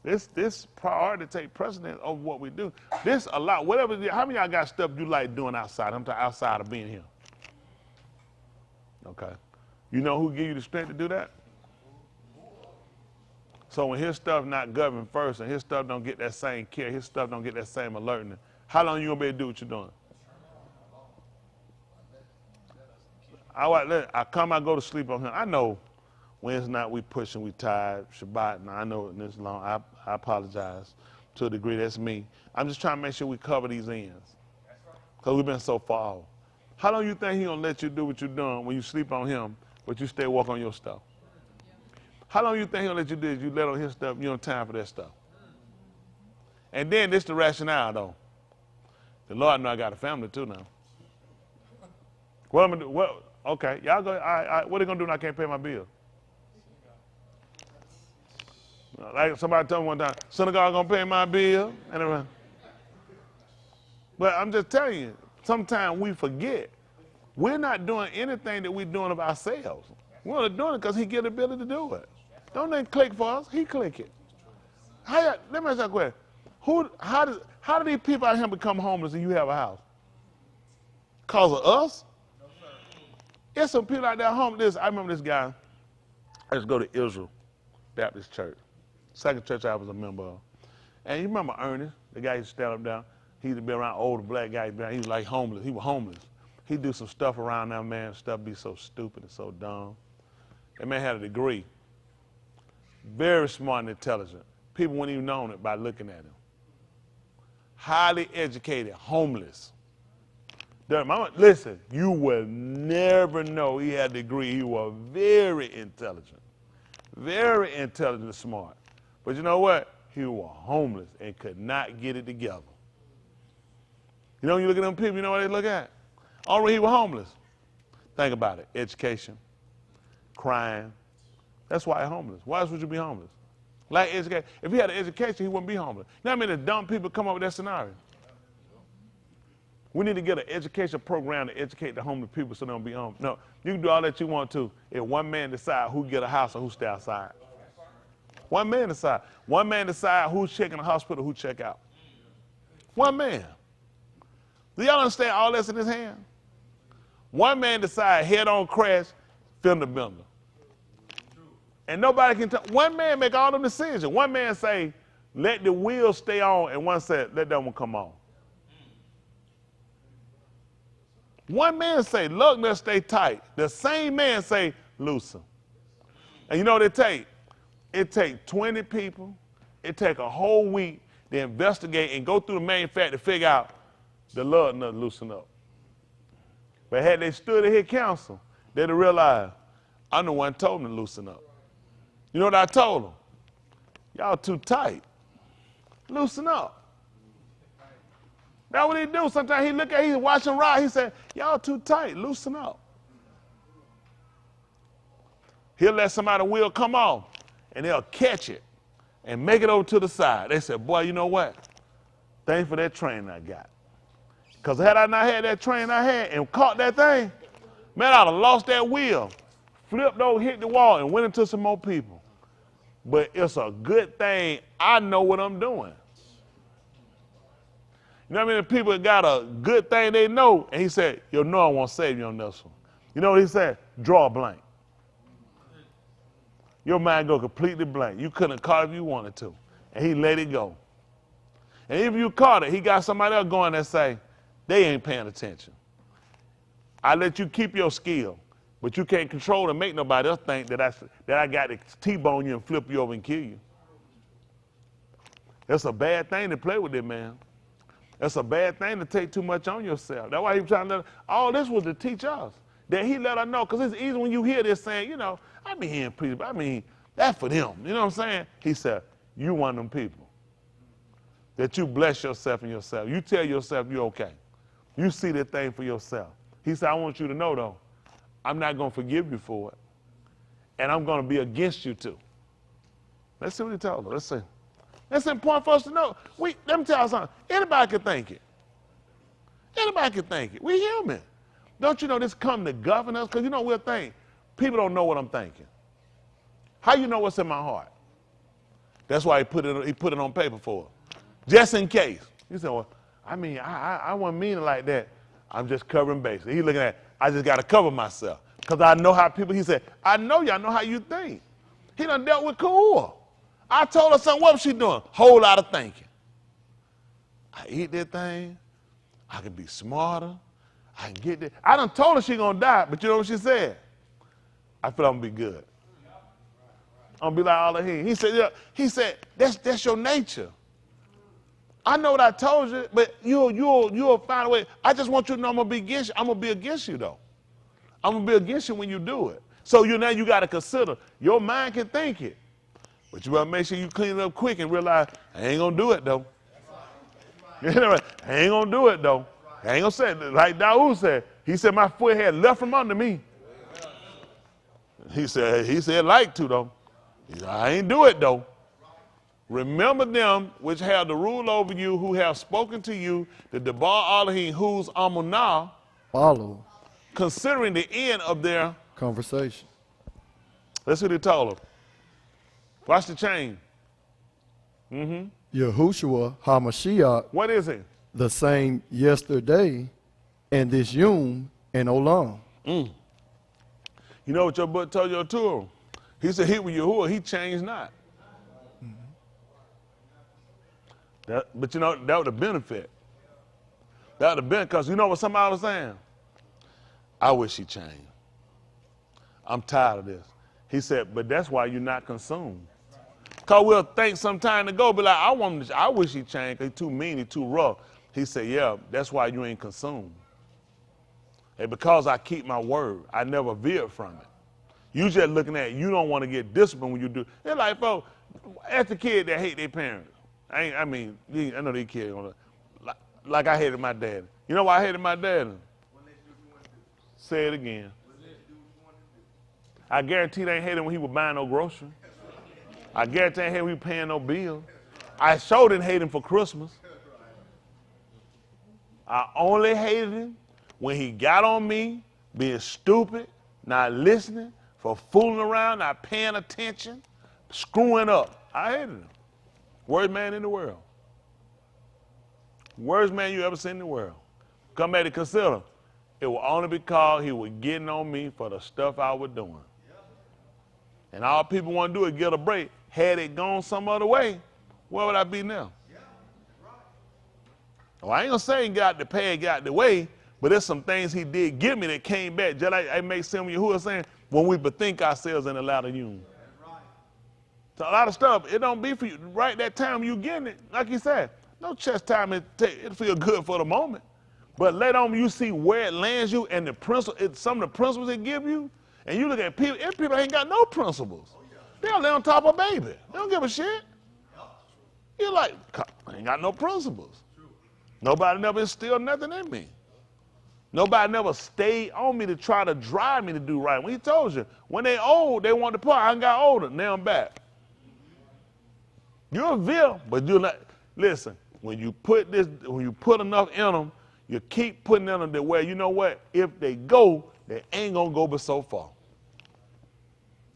This priority take precedence over what we do. This a lot. Whatever. How many of y'all got stuff you like doing outside? I'm talking outside of being here. Okay. You know who give you the strength to do that? So when his stuff not governed first and his stuff don't get that same care, his stuff don't get that same alertness, how long you gonna be able to do what you're doing? I come, I go to sleep on him. I know Wednesday night we pushing, we tired, Shabbat, now I know this long, I apologize to a degree, that's me. I'm just trying to make sure we cover these ends. Because we've been so far off. How long you think he gonna let you do what you're doing when you sleep on him, but you stay walk on your stuff? How long you think he'll let you do it? You let on his stuff, you don't have time for that stuff. And then this the rationale though. The Lord know I got a family too now. What am I gonna do? Well, okay, y'all go. All right, what are they gonna do when I can't pay my bill? Like somebody told me one time, synagogue gonna pay my bill, and everything. But I'm just telling you, sometimes we forget. We're not doing anything that we're doing of ourselves. We're only doing it because he get the ability to do it. Don't they click for us? He click it. Let me ask you a question. How do these people out here become homeless and you have a house? Because of us? No, sir. There's some people out there homeless. I remember this guy. I used to go to Israel Baptist Church. Second church I was a member of. And you remember Ernest, the guy used to stand up down. He used to be around older black guys. He was like homeless. He was homeless. He'd do some stuff around that man. Stuff be so stupid and so dumb. That man had a degree. Very smart and intelligent. People wouldn't even know it by looking at him. Highly educated, homeless. Listen, you will never know he had a degree. He was very intelligent and smart. But you know what? He was homeless and could not get it together. You know, when you look at them people, you know what they look at? Already he was homeless. Think about it. Education, crime. That's why he's homeless. Why else would you be homeless? Like education. If he had an education, he wouldn't be homeless. You know how many dumb people come up with that scenario? We need to get an education program to educate the homeless people so they don't be homeless. No, you can do all that you want to if one man decide who get a house or who stay outside. One man decide. One man decide who's checking the hospital, who check out. One man. Do y'all understand all that's in his hand? One man decide head-on crash, fender bender. And nobody can tell. One man make all them decisions. One man say, let the wheels stay on, and one said, let that one come on. One man say, look, let's stay tight. The same man say, loosen. And you know what it take? It take 20 people. It take a whole week to investigate and go through the manufacturer to figure out the lug nut loosen up. But had they stood at his counsel, they'd have realized, I'm the one told them to loosen up. You know what I told them? Y'all too tight. Loosen up. That's what he do. Sometimes he look at, he's watching ride. He said, y'all too tight. Loosen up. He'll let somebody's wheel come off, and they'll catch it and make it over to the side. They said, boy, you know what? Thanks for that training I got. Because had I not had that training I had and caught that thing, man, I'd have lost that wheel, flipped over, hit the wall, and went into some more people. But it's a good thing I know what I'm doing. You know how many people got a good thing they know, and he said, you'll know I won't save you on this one. You know what he said? Draw a blank. Your mind go completely blank. You couldn't have caught it if you wanted to. And he let it go. And if you caught it, he got somebody else going that say, they ain't paying attention. I let you keep your skill, but you can't control and make nobody else think that I got to T-bone you and flip you over and kill you. It's a bad thing to play with it, man. It's a bad thing to take too much on yourself. That's why he was trying to let all this was to teach us. That he let us know, because it's easy when you hear this saying, you know, I be hearing preachers, but I mean, that's for them. You know what I'm saying? He said, you one of them people. That you bless yourself and yourself. You tell yourself you're okay. You see that thing for yourself. He said, I want you to know, though, I'm not going to forgive you for it. And I'm going to be against you, too. Let's see what he told us. Let's see. That's important for us to know. Let me tell you something. Anybody can think it. Anybody can think it. We're human. Don't you know this come to govern us? Because you know we'll think. People don't know what I'm thinking. How you know what's in my heart? That's why he put it on paper for us. Just in case. He said, well, I mean, I wasn't meaning like that. I'm just covering bases. He looking at, I just got to cover myself. Because I know how people, he said, I know y'all know how you think. He done dealt with cool. I told her something, what was she doing? Whole lot of thinking. I eat that thing. I can be smarter. I can get that. I done told her she gonna die, but you know what she said? I feel I'm gonna be good. I'm gonna be like all of him. He said, that's your nature. I know what I told you, but you'll find a way. I just want you to know I'm gonna be against you. I'm gonna be against you though. I'm gonna be against you when you do it. So now you gotta consider, your mind can think it. But you better make sure you clean it up quick and realize, I ain't gonna do it though. I ain't gonna do it though. I ain't gonna say it. Like Dawood said, he said my foot had left from under me. He said like to though. He said, I ain't do it though. Remember them which have the rule over you, who have spoken to you, the Debar Elohim, whose amunah Follow considering the end of their conversation. That's what he told him. Watch the chain. Yahushua HaMashiach, What is it? the same yesterday, and this Yom and Olam. You know what your book told you to? He said he was Yahuah, he changed not. But you know, that was the benefit. That was the benefit, because you know what somebody was saying? I wish he changed. I'm tired of this. He said, but that's why you're not consumed. Because we'll think some time to go, be like, I wish he changed, because he's too mean, he's too rough. He said, yeah, that's why you ain't consumed. And because I keep my word, I never veered from it. You just looking at it, you don't want to get disciplined when you do. It's like, folks, ask the kid that hate their parents. I know these kids, like I hated my dad. You know why I hated my dad? Say it again. I guarantee they ain't hated when he was buying no groceries. I guarantee they ain't hated when he was paying no bills. I sure didn't hate him for Christmas. I only hated him when he got on me, being stupid, not listening, for fooling around, not paying attention, screwing up. I hated him. Worst man in the world. Worst man you ever seen in the world. Come back to consider, it was only because he was getting on me for the stuff I was doing. And all people want to do is get a break. Had it gone some other way, where would I be now? Well, I ain't gonna say he got the pay, got the way, but there's some things he did give me that came back. Just like it makes sense when Yahuah saying, when we bethink ourselves in the latter union. So a lot of stuff, it don't be for you. Right that time you getting it, like you said, no chastisement, it feel good for the moment. But later on you see where it lands you and the principle, some of the principles it give you, and you look at people, and people ain't got no principles. They'll lay on top of a baby. They don't give a shit. You're like, I ain't got no principles. Nobody never instilled nothing in me. Nobody never stayed on me to try to drive me to do right. When he told you, when they old, they want to part. I got older, now I'm back. You're a vil, but you're not. Listen, when you put enough in them, you keep putting in them that way. You know what? If they go, they ain't gonna go but so far.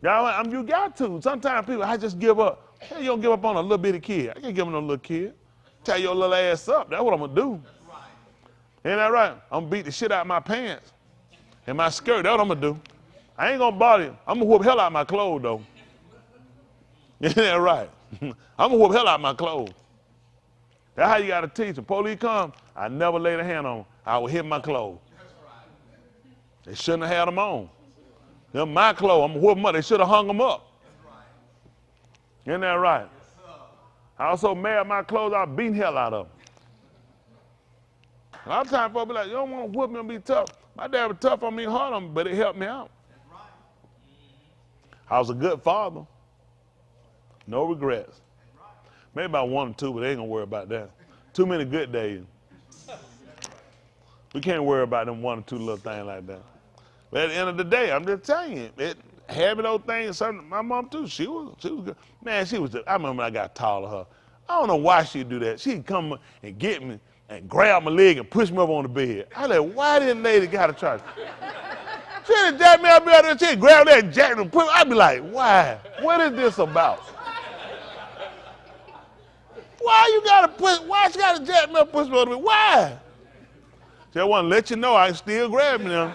Y'all, you got to. Sometimes people, I just give up. Hell, you don't give up on a little bitty kid. I can't give them no little kid. Tie your little ass up. That's what I'm gonna do. Ain't that right? I'm gonna beat the shit out of my pants and my skirt. That's what I'm gonna do. I ain't gonna bother you. I'm gonna whoop hell out of my clothes though. Ain't that right? I'm gonna whoop hell out of my clothes. That's how you gotta teach them. Police come, I never laid a hand on them. I would hit my clothes. They shouldn't have had them on. They're my clothes. I'm gonna whoop them up. They should have hung them up. Isn't that right? I was so mad at my clothes, I beat hell out of them. A lot of times folks be like, you don't want to whoop me and be tough. My dad was tough on me, hard on me, but it helped me out. I was a good father. No regrets. Maybe about 1 or 2, but they ain't gonna worry about that. Too many good days. We can't worry about them 1 or 2 little things like that. But at the end of the day, I'm just telling you, having those things, my mom too, she was good. Man, I remember when I got tall of her. I don't know why she'd do that. She'd come and get me and grab my leg and push me up on the bed. I was like, why didn't lady gotta try to? She'd jack me up there, she'd grab that and jack me and push me. I'd be like, why? What is this about? Why she gotta jack me up and push me on the bed? Why? She want to let you know I still grab me now.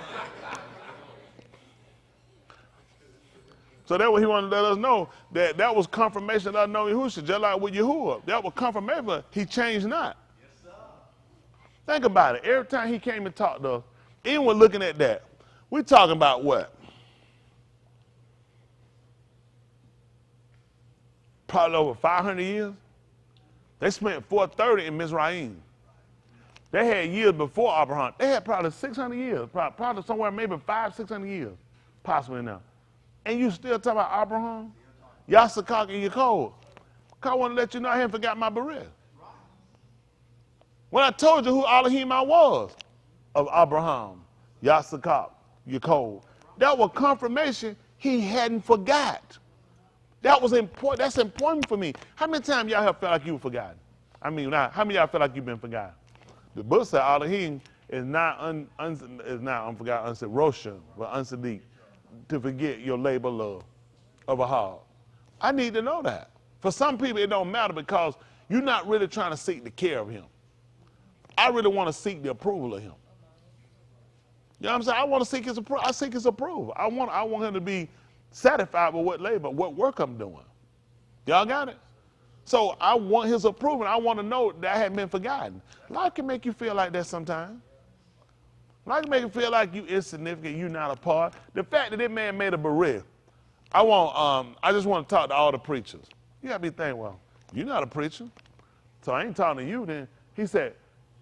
So that's what he wanted to let us know, that was confirmation that I know Yahushua, just like with Yahuah. That was confirmation, but he changed not. Yes, sir. Think about it. Every time he came and talked to us, even when looking at that, we're talking about what? Probably over 500 years. They spent 430 in Mizraim. They had years before Abraham. They had probably 600 years, probably somewhere maybe 500-600 years, possibly now. And you still talk about Abraham, Yahuah, and Yahuah. I want to let you know I haven't forgot my Barak. When I told you who Elohim I was, of Abraham, Yahuah, Yahuah, that was confirmation he hadn't forgot. That was important. That's important for me. How many times y'all have felt like you were forgotten? I mean, how many of y'all feel like you've been forgotten? The book said Elohim is not unforgotten, unsaid Roshan, but unsadiq, to forget your labor love. of a hog. I need to know that. For some people, it don't matter because you're not really trying to seek the care of him. I really want to seek the approval of him. You know what I'm saying? I want to seek his approval. I seek his approval. I want him to be satisfied with what labor, what work I'm doing. Y'all got it? So I want his approval. I want to know that I haven't been forgotten. Life can make you feel like that sometimes. Life can make you feel like you insignificant, you're not a part. The fact that this man made a beret, I just want to talk to all the preachers. You got to be thinking, well, you're not a preacher, so I ain't talking to you then. He said,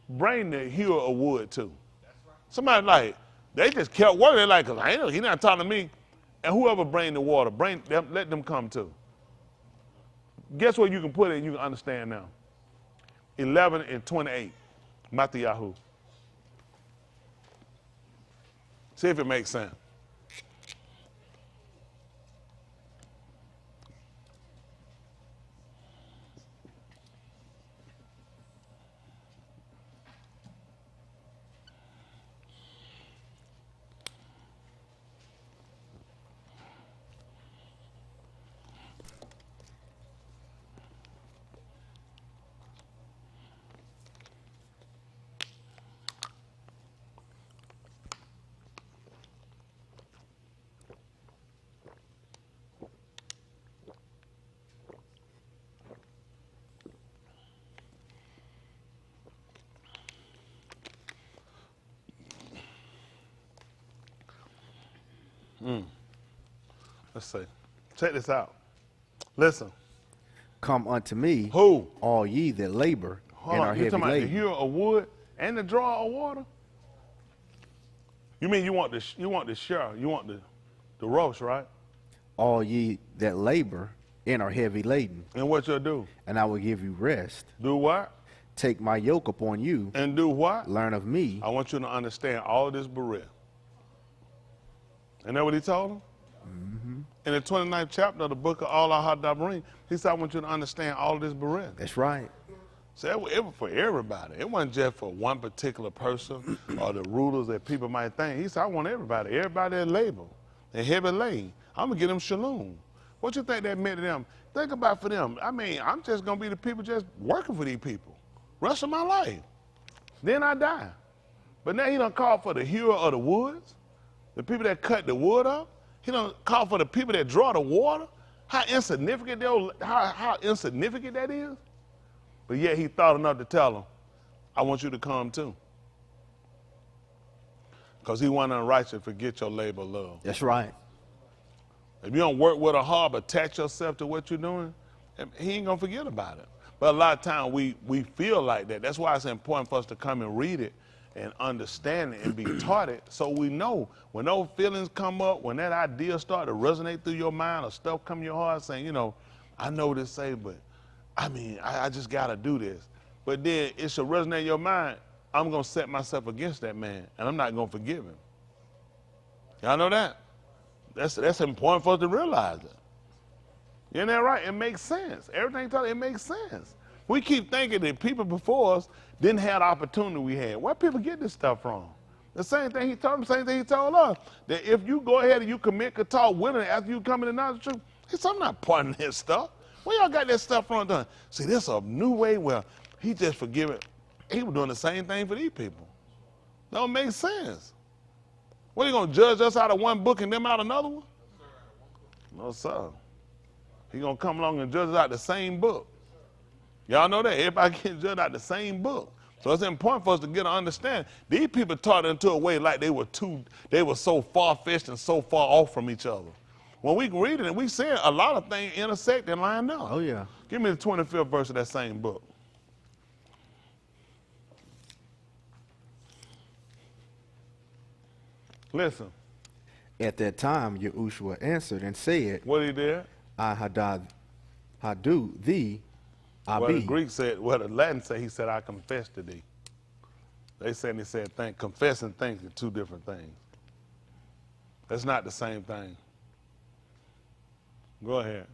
bring the hewer of wood too. That's right. Somebody like, they just kept working. They're like, I ain't, he's not talking to me. And whoever bring the water, bring them, let them come too. Guess what you can put in, you can understand now. 11 and 28, Yahuah. See if it makes sense. Let's see. Check this out. Listen. Come unto me, Who? all ye that labor and are You heavy talking about the laden. hewer of wood and the drawer of water? You mean you want the share, you want the roast, right? All ye that labor and are heavy laden, And what you'll do? and I will give you rest. Do what? Take my yoke upon you, And do what? learn of me. I want you to understand all of this beret. Isn't that what he told him? Mm-hmm. In the 29th chapter of the book of All Our Hadabarim, he said, I want you to understand all of this beret. That's right. So it was for everybody. It wasn't just for one particular person or the rulers that people might think. He said, I want everybody that labor and heavy laden. I'm going to give them shalom. What you think that meant to them? Think about for them. I mean, I'm just going to be the people just working for these people. Rest of my life. Then I die. But now he done called for the hewer of the woods, the people that cut the wood up. He done called for the people that draw the water. How insignificant that is. But yet he thought enough to tell them, I want you to come too. Because he wasn't unrighteous, forget your labor of love. That's right. If you don't work with a heart, but attach yourself to what you're doing, he ain't going to forget about it. But a lot of times we feel like that. That's why it's important for us to come and read it and understand it and be taught it so we know when those feelings come up, when that idea start to resonate through your mind or stuff come in your heart saying, you know, I know what it say, but I mean, I just got to do this. But then it should resonate in your mind, I'm going to set myself against that man and I'm not going to forgive him. Y'all know that? That's important for us to realize it. Isn't that right? It makes sense. Everything it makes sense. We keep thinking that people before us didn't have the opportunity we had. Where people get this stuff from? The same thing he told them, same thing he told us. That if you go ahead and you commit Qatar willingly after you come in the knowledge of the truth, he said, I'm not parting this stuff. Where y'all got that stuff from done? See, this is a new way where he just forgive it. He was doing the same thing for these people. Don't make sense. What, are you going to judge us out of one book and them out another one? No, sir. He going to come along and judge us out the same book. Y'all know that? Everybody getting judged out the same book. So it's important for us to get an understanding. These people taught into a way like they were so far-fetched and so far off from each other. When we read it, we see a lot of things intersect and line up. Oh, yeah. Give me the 25th verse of that same book. Listen. At that time, Yahuah answered and said, What he did? I hadu thee, Well, abi. the Greek said, well, the Latin said, he said, I confess to thee. They said, he said, confess and think are two different things. That's not the same thing. Go ahead.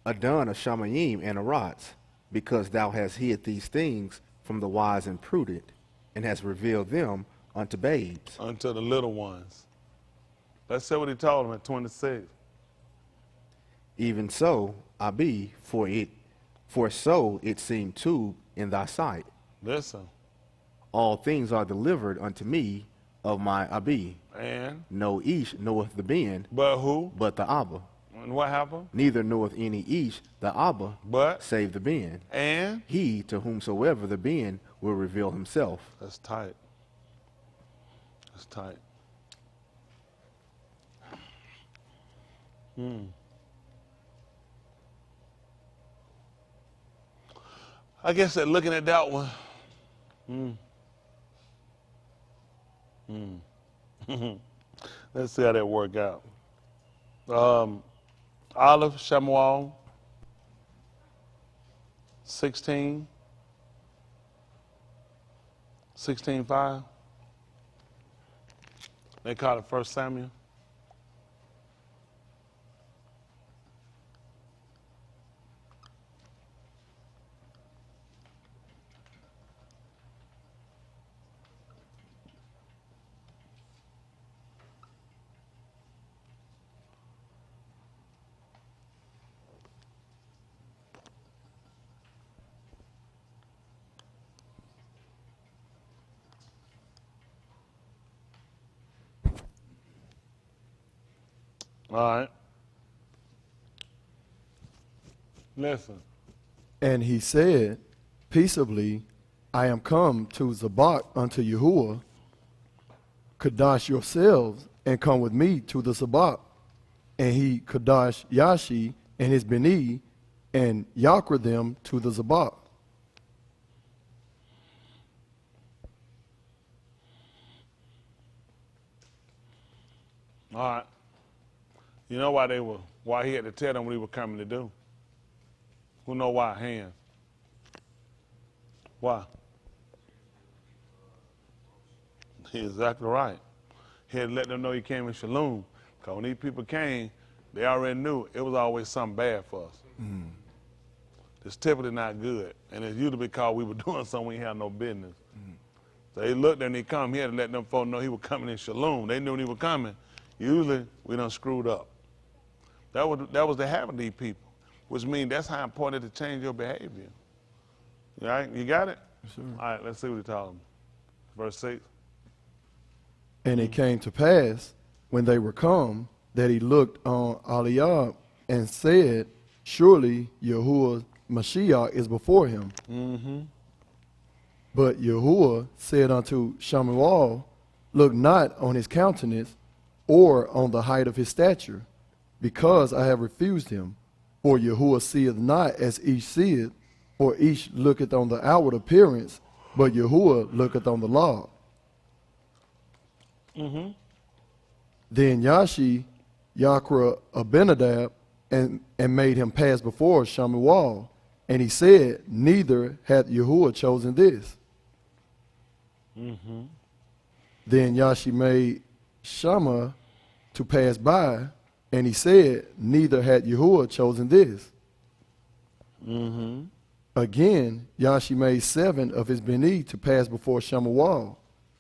Adon of Shamayim and Arats, because thou hast hid these things from the wise and prudent, and hast revealed them unto babes. Unto the little ones. Let's see what he told them at 26. Even so I be, for so it seemed too in thy sight. Listen. All things are delivered unto me of my Abi. And? No ish knoweth the being, But who? but the Abba. And what happened? Neither knoweth any ish the Abba, But? save the being. And? He to whomsoever the being will reveal himself. That's tight. That's tight. I guess that looking at that one. Let's see how that work out. Olive, Shamuel, 16, 16:5. They call it 1 Samuel. All right. Listen. And he said, peaceably, I am come to Zabak unto Yahuah. Kadash yourselves and come with me to the Zabak. And he Kadash Yashi and his Beni and Yakra them to the Zabak. All right. You know why he had to tell them what he was coming to do? Who know why? Hands. Why? He's exactly right. He had to let them know he came in Shalom. Because when these people came, they already knew it was always something bad for us. It's typically not good. And it's usually because we were doing something we had no business. So they looked and he come here to let them folks know he was coming in Shalom. They knew when he was coming. Usually we done screwed up. That was the habit of these people, which means that's how important it is to change your behavior. All right, you got it? Yes, sir. All right, let's see what he tells them. Verse 6. And it came to pass, when they were come, that he looked on Eliab and said, surely Yahuwah Mashiach is before him. But Yahuwah said unto Shamuel, look not on his countenance or on the height of his stature, because I have refused him. For Yahuwah seeth not as each seeth, for each looketh on the outward appearance, but Yahuwah looketh on the law. Then Yashi Yakra Abinadab and made him pass before Shamuel, and he said, neither hath Yahuwah chosen this. Then Yashi made Shammah to pass by, and he said, neither had Yahuwah chosen this. Again, Yashi made 7 of his Beni to pass before Shamuel.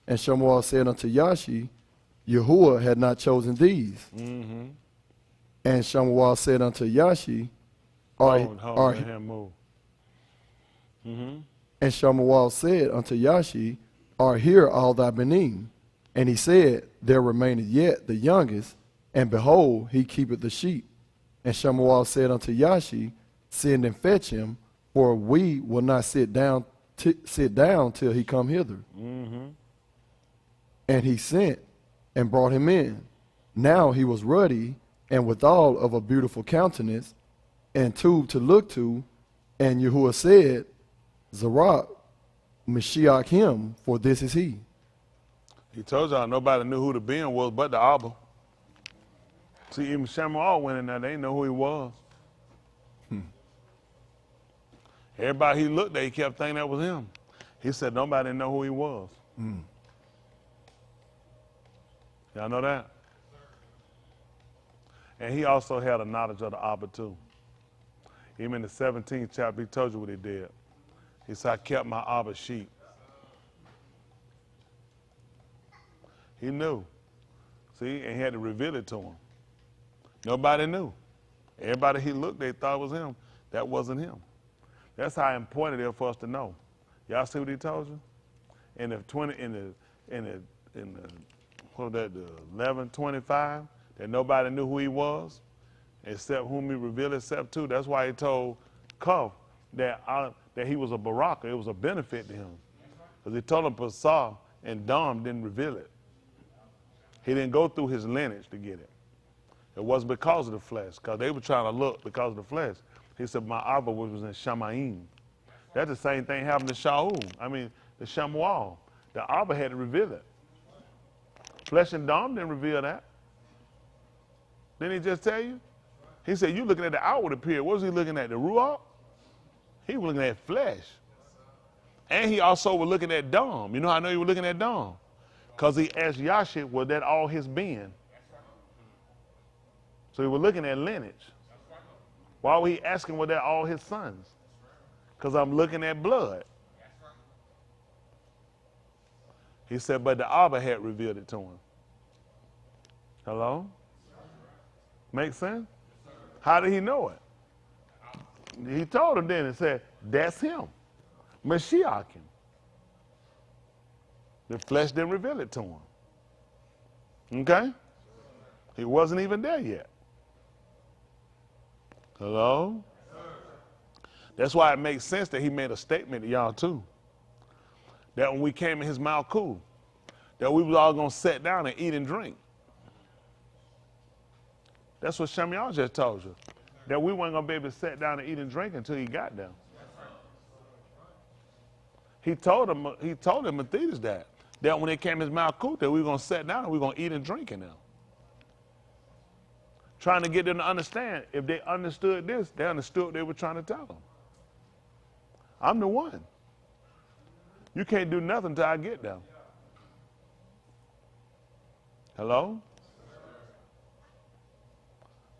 And Shamuel said unto Yashi, Yahuwah had not chosen these. And Shamuel said unto Yashi, Hold let him move. And Shamuel said unto Yashi, are here all thy Benim? And he said, there remaineth yet the youngest, and behold, he keepeth the sheep. And Shamuel said unto Yashi, send and fetch him, for we will not sit down till he come hither. And he sent and brought him in. Now he was ruddy, and withal of a beautiful countenance, and two to look to. And Yahuwah said, Zarak, Mashiach him, for this is he. He told y'all nobody knew who the being was but the Abba. See, even Shamuel went in there, they didn't know who he was. Everybody he looked at, he kept thinking that was him. He said nobody didn't know who he was. Y'all know that? And he also had a knowledge of the Abba too. Even in the 17th chapter, he told you what he did. He said, I kept my Abba's sheep. He knew. See, and he had to reveal it to him. Nobody knew. Everybody he looked, they thought was him. That wasn't him. That's how important it is for us to know. Y'all see what he told you? In the what was that, the 11:25, that nobody knew who he was, except whom he revealed himself to. That's why he told Cuff that he was a Barak. It was a benefit to him. Because he told him Pasah and Dom didn't reveal it. He didn't go through his lineage to get it. It wasn't because of the flesh, because they were trying to look because of the flesh. He said, my Abba was in Shamayim. That's the same thing happened to Shaul. The Shamuel. The Abba had to reveal it. Flesh and Dom didn't reveal that. Didn't he just tell you? He said, you looking at the outward appearance. What was he looking at? The Ruach? He was looking at flesh. And he also was looking at Dom. You know how I know he was looking at Dom? Because he asked Yahshua, was that all his being? So he was looking at lineage. Why was he asking, were that all his sons? Because I'm looking at blood. He said, but the Abba had revealed it to him. Hello? Make sense? How did he know it? He told him then and said, that's him. Mashiach him. The flesh didn't reveal it to him. Okay? He wasn't even there yet. Hello? That's why it makes sense that he made a statement to y'all too. That when we came in his Malkut, that we was all going to sit down and eat and drink. That's what Shemuel just told you. That we weren't going to be able to sit down and eat and drink until he got there. He told him Matthias that when they came in his Malkut, that we were going to sit down and we were going to eat and drink in there. Trying to get them to understand. If they understood this, they understood what they were trying to tell them. I'm the one. You can't do nothing until I get there. Hello?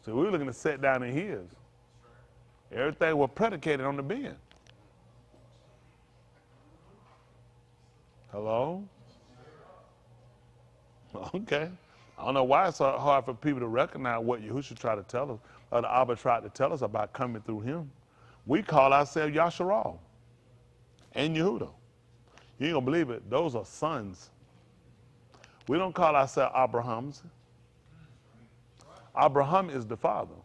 So we were looking to sit down in his. Everything was predicated on the being. Hello? Okay. I don't know why it's so hard for people to recognize what Yahushua tried to tell us, or the Abba tried to tell us about coming through him. We call ourselves Yasharal and Yehuda. You ain't gonna believe it. Those are sons. We don't call ourselves Abrahams. Abraham is the father.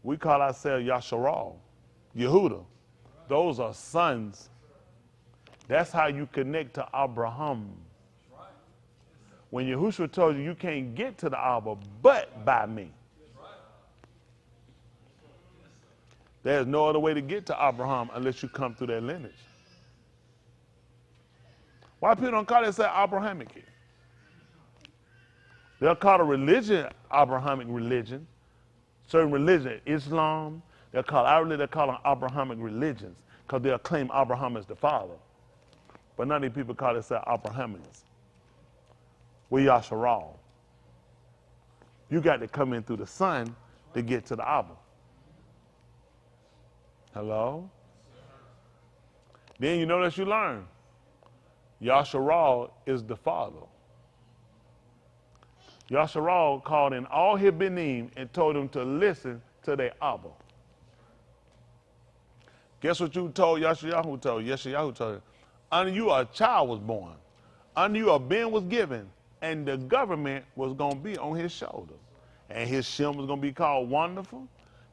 We call ourselves Yasharal, Yehuda. Those are sons. That's how you connect to Abraham. When Yahushua told you, you can't get to the Abba but by me. There's no other way to get to Abraham unless you come through that lineage. Why people don't call themselves Abrahamic? They'll call a religion Abrahamic religion. Certain religion, Islam, they'll call them Abrahamic religions because they'll claim Abraham as the father. But none of these people call themselves Abrahamians. We Yasharal. You got to come in through the Son to get to the Abba. Hello? Then you notice you learn. Yasharal is the Father. Yasharal called in all his benim and told them to listen to their Abba. Guess what you told Yeshayahu told? Yeshayahu told you. Unto you a child was born. Unto you a being was given. And the government was going to be on his shoulder. And his Shem was going to be called Wonderful,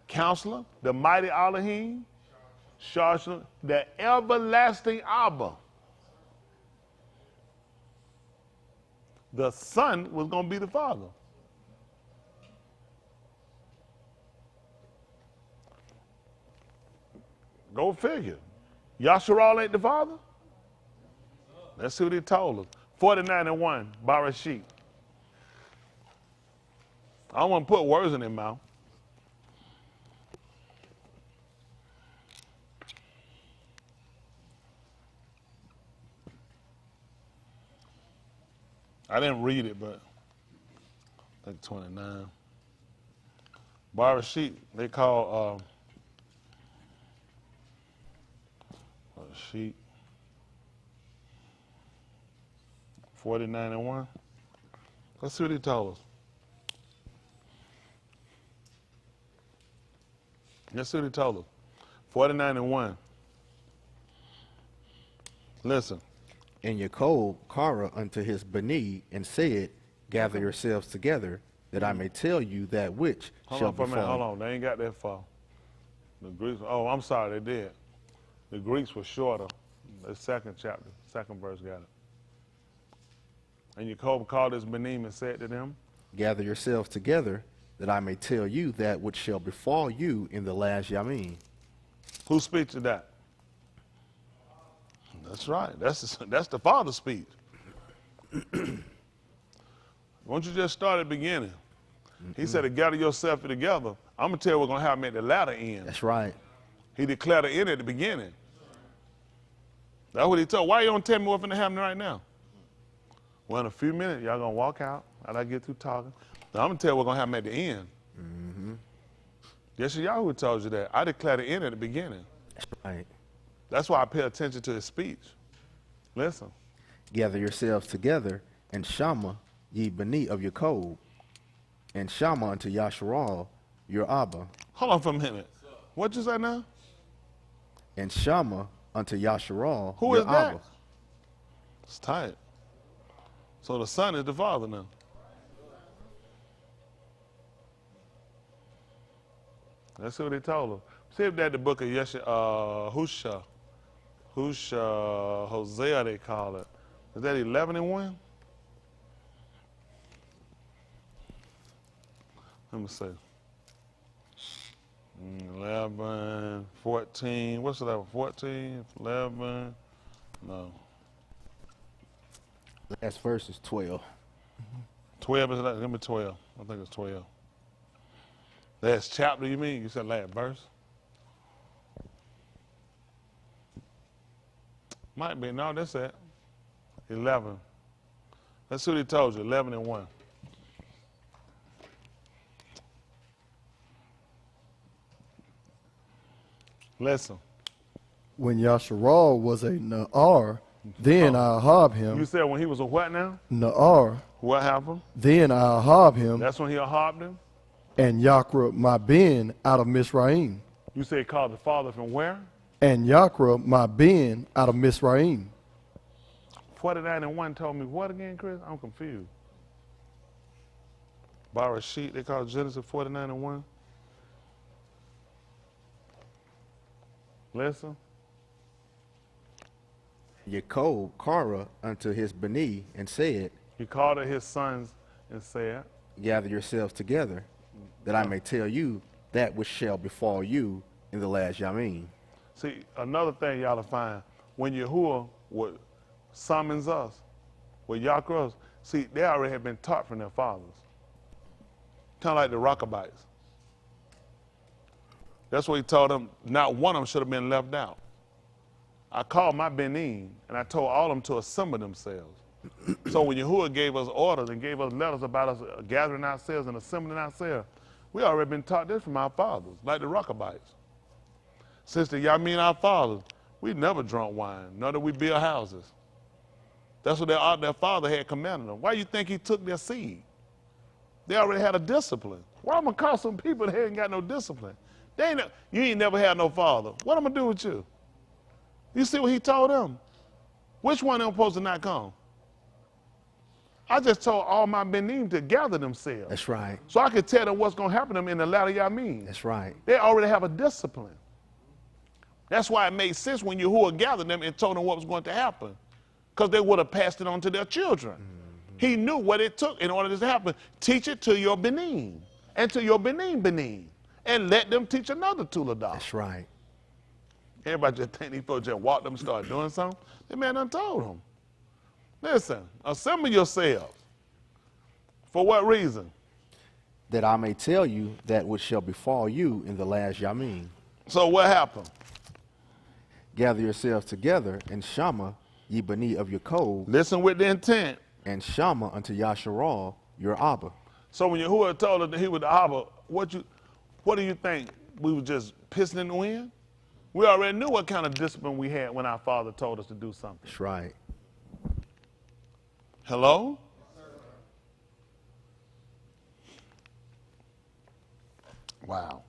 Counselor, the Mighty Elohim, Shashna, the Everlasting Abba. The Son was going to be the Father. Go figure. Yasharal ain't the Father? Let's see what he told us. 49:1, Barashit. I don't want to put words in their mouth. I didn't read it, but I think 29. Barashit, they call Barashit. 49:1. Let's see what he told us. Let's see what he told them. 49 and 1. Listen. And Yaakov Kara unto his Bani, and said, Gather yourselves together, that I may tell you that which Hold shall on for a minute. befall. Hold on. They ain't got that far. The Greeks. Oh, I'm sorry. They did. The Greeks were shorter. The second chapter, second verse got it. And Jacob called his Benim and said to them, Gather yourselves together, that I may tell you that which shall befall you in the last Yamin. Whose speech is that? That's right. That's the Father's speech. Won't you just start at the beginning? He said to gather yourself together. I'm going to tell you what's going to happen at the latter end. That's right. He declared the end at the beginning. That's what he told. Why you don't tell me what's going to happen right now? Well, in a few minutes, y'all going to walk out. I'll get through talking. Now, I'm going to tell you what's going to happen at the end. Mm-hmm. Yes, Yahuah told you that. I declared the end at the beginning. That's right. That's why I pay attention to his speech. Listen. Gather yourselves together, and Shama, ye Bani of Yaakov, and Shama unto Yasharal, your Abba. Hold on for a minute. What you say now? And Shama unto Yasharal, Who your is that? Abba. It's tight. So the son is the father now. Let's see what he told him. See if that the book of Husha, Hosea they call it. Is that 11 and 1? Let me see. 11, 14. What's the level? 14, 11. No. Last verse is 12. 12 is that? Give me 12. I think it's 12. Last chapter, you mean? You said last verse? Might be. No, that's it. 11. That's what he told you. 11 and 1. Listen. When Yasharal was a Na'ar, then I ahab You him. said when he was a what now? Na'ar, What happened? then I ahab him, That's when he ahabed him? and Yakra my Ben out of Misraim. You said he called the father from where? And Yakra my Ben out of Misraim. 49 and 1 told me what again, Chris? I'm confused. Barak sheet, they call Genesis 49 and 1. Listen. Yaakov Kara unto his Bani, and said, He called it his sons and said, Gather yourselves together, that I may tell you that which shall befall you in the last Yamin. see, another thing y'all to find, when Yahuah would summons us, with Yaakov, see, they already had been taught from their fathers. Kind of like the Rockabites. That's what he told them, not one of them should have been left out. I called my Benin, and I told all of them to assemble themselves. So when Yahuah gave us orders and gave us letters about us gathering ourselves and assembling ourselves, we already been taught this from our fathers, like the Rockabites. Since the Yamin, our fathers, we never drunk wine, nor did we build houses. That's what their father had commanded them. Why do you think he took their seed? They already had a discipline. Why am I call some people that ain't got no discipline? You ain't never had no father. What am I gonna do with you? You see what he told them? Which one of them supposed to not come? I just told all my Benin to gather themselves. That's right. So I could tell them what's going to happen to them in the latter Yamin. That's right. They already have a discipline. That's why it made sense when Yahuah gathered them and told them what was going to happen. Because they would have passed it on to their children. Mm-hmm. He knew what it took in order to happen. Teach it to your Benin and to your Benin. And let them teach another Tuladah. That's right. Everybody just think these folks just walked up and started doing something. The man done told them. Listen, assemble yourselves. For what reason? That I may tell you that which shall befall you in the last Yamin. So what happened? Gather yourselves together, and Shama, ye Bani of Yaakov, Listen with the intent. and Shama unto Yasharal, your Abba. So when Yahuah told us that he was the Abba, what do you think? We were just pissing in the wind? We already knew what kind of discipline we had when our father told us to do something. That's right. Hello? Wow.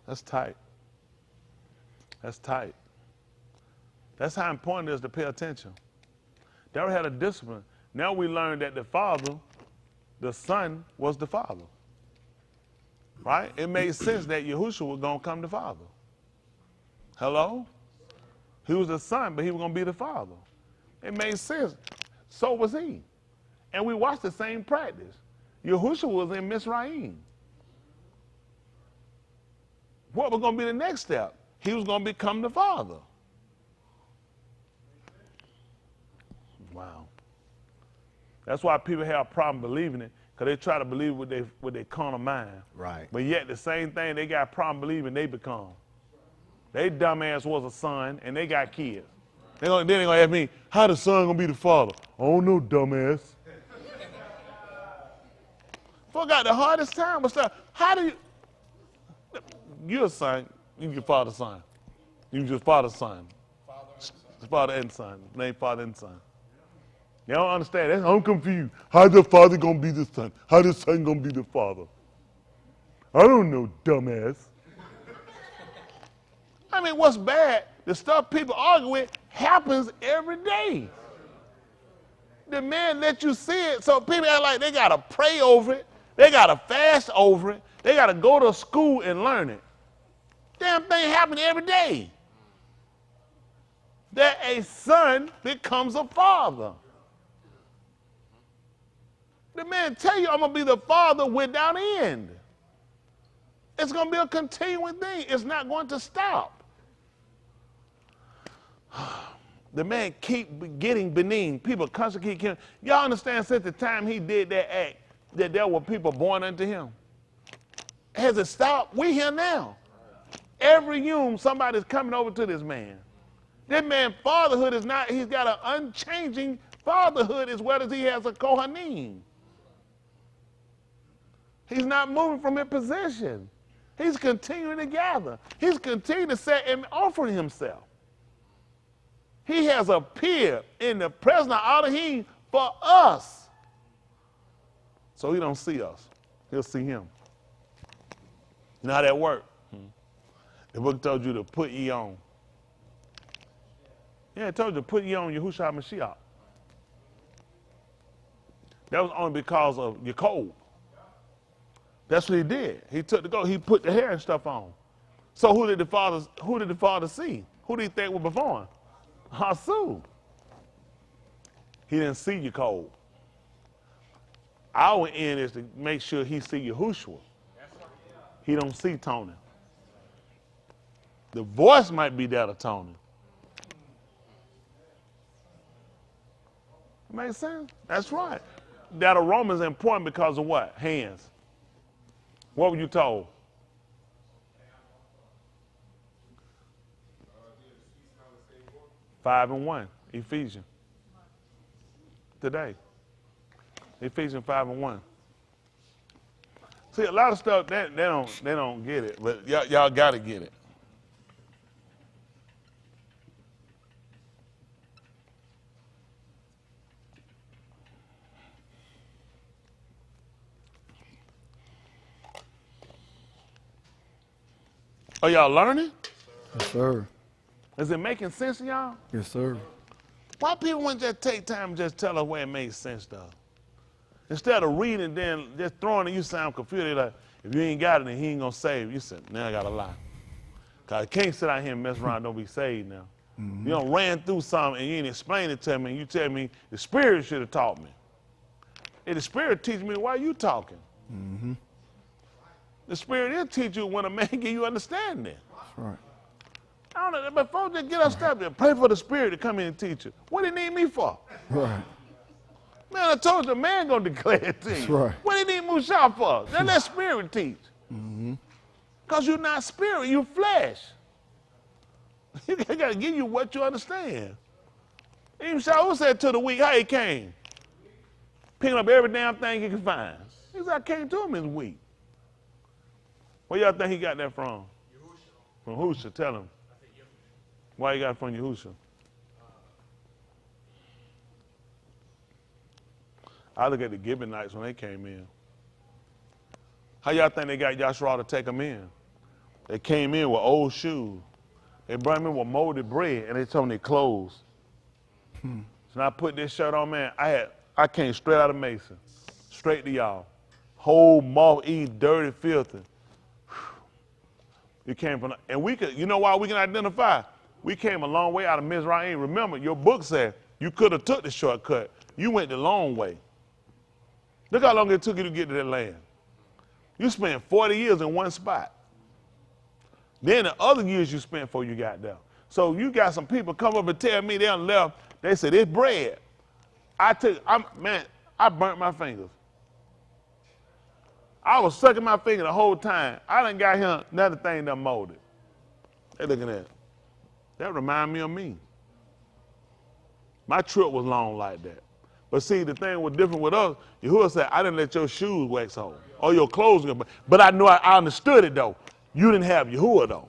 That's tight. That's tight. That's how important it is to pay attention. They already had a discipline. Now we learn that the Father, the Son, was the Father. Right? It made sense that Yahushua was going to come the Father. Hello? He was the Son, but he was going to be the Father. It made sense. So was he. And we watched the same practice. Yahushua was in Mizraim. What was going to be the next step? He was going to become the Father. Wow. That's why people have a problem believing it, because they try to believe with their carnal mind. Right. But yet the same thing they got a problem believing they become. They dumbass was a son, and they got kids. Then they're going to ask me, how the son going to be the father? I don't know, dumbass. Forgot the hardest time was stuff. How do you, you're a son, you your father's son. You just father's son. Father and son. Name father and son. They don't understand. I'm confused. How the father going to be the son? How the son going to be the father? I don't know, dumbass. I mean, what's bad, the stuff people argue with happens every day. The man let you see it, so people act like they got to pray over it. They got to fast over it. They got to go to school and learn it. Damn thing happens every day. That a son becomes a father. The man tell you, I'm going to be the father without end. It's going to be a continuing thing. It's not going to stop. The man keep getting benign. People constantly keep killing. Y'all understand since the time he did that act, that there were people born unto him? Has it stopped? We here now. Every human, somebody's coming over to this man. This man's fatherhood is not, he's got an unchanging fatherhood as well as he has a kohanim. He's not moving from his position. He's continuing to gather. He's continuing to set and offering himself. He has appeared in the presence of Elohim for us. So he don't see us. He'll see him. You know how that works? The book told you to put ye on. Yeah, it told you to put ye on Yahushua Mashiach. That was only because of your cold. That's what he did. He took the gold, he put the hair and stuff on. So who did the father see? Who did he think was before him? Hasu. He didn't see your cold. Our end is to make sure he see Yahushua. He don't see Tony. The voice might be that of Tony. Makes sense? That's right. That aroma is important because of what? Hands. What were you told? Five and 1, Ephesians. Today. Ephesians 5 and 1. See, a lot of stuff they don't get it, but y'all gotta get it. Are y'all learning? Yes, sir. Is it making sense to y'all? Yes, sir. Why people wouldn't just take time and just tell us where it makes sense though? Instead of reading then just throwing it, you sound confused. Like, if you ain't got it, then he ain't gonna save you. You said, now I gotta lie. Cause I can't sit out here and mess around and don't be saved now. You done ran through something and you ain't explained it to me and you tell me the Spirit should have taught me. If the Spirit teach me, why are you talking? The Spirit will teach you when a man give you understanding. That's right. I don't know, but folks just get up there, pray for the Spirit to come in and teach you. What do you need me for? Right. Man, I told you, a man gonna declare it to you. That's right. What do you need Musha for? Let Spirit teach. Because you're not spirit, you're flesh. He gotta give you what you understand. Even Shaul said to the weak, how he came? Picking up every damn thing he could find. He said, I came to him as weak. Where y'all think he got that from? Yahushua. From Yahushua, tell him. Why you got it from Yahushua? I look at the Gibeonites when they came in. How y'all think they got Yahshua to take them in? They came in with old shoes. They brought me in with molded bread, and they told me they clothes. So I put this shirt on, man. I came straight out of Mason, straight to y'all. Whole moth-eaten, dirty, filthy. We came from, and we could, you know why we can identify? We came a long way out of Mizraim. Remember, your book said you could have took the shortcut. You went the long way. Look how long it took you to get to that land. You spent 40 years in one spot. Then the other years you spent before you got there. So you got some people come up and tell me they done left. They said, it's bread. I burnt my fingers. I was sucking my finger the whole time. I done got here, another thing done molded. They looking at it. That remind me of me. My trip was long like that. But see, the thing was different with us. Yahuah said, I didn't let your shoes wax off or your clothes go. But I knew I understood it, though. You didn't have Yahuah, though.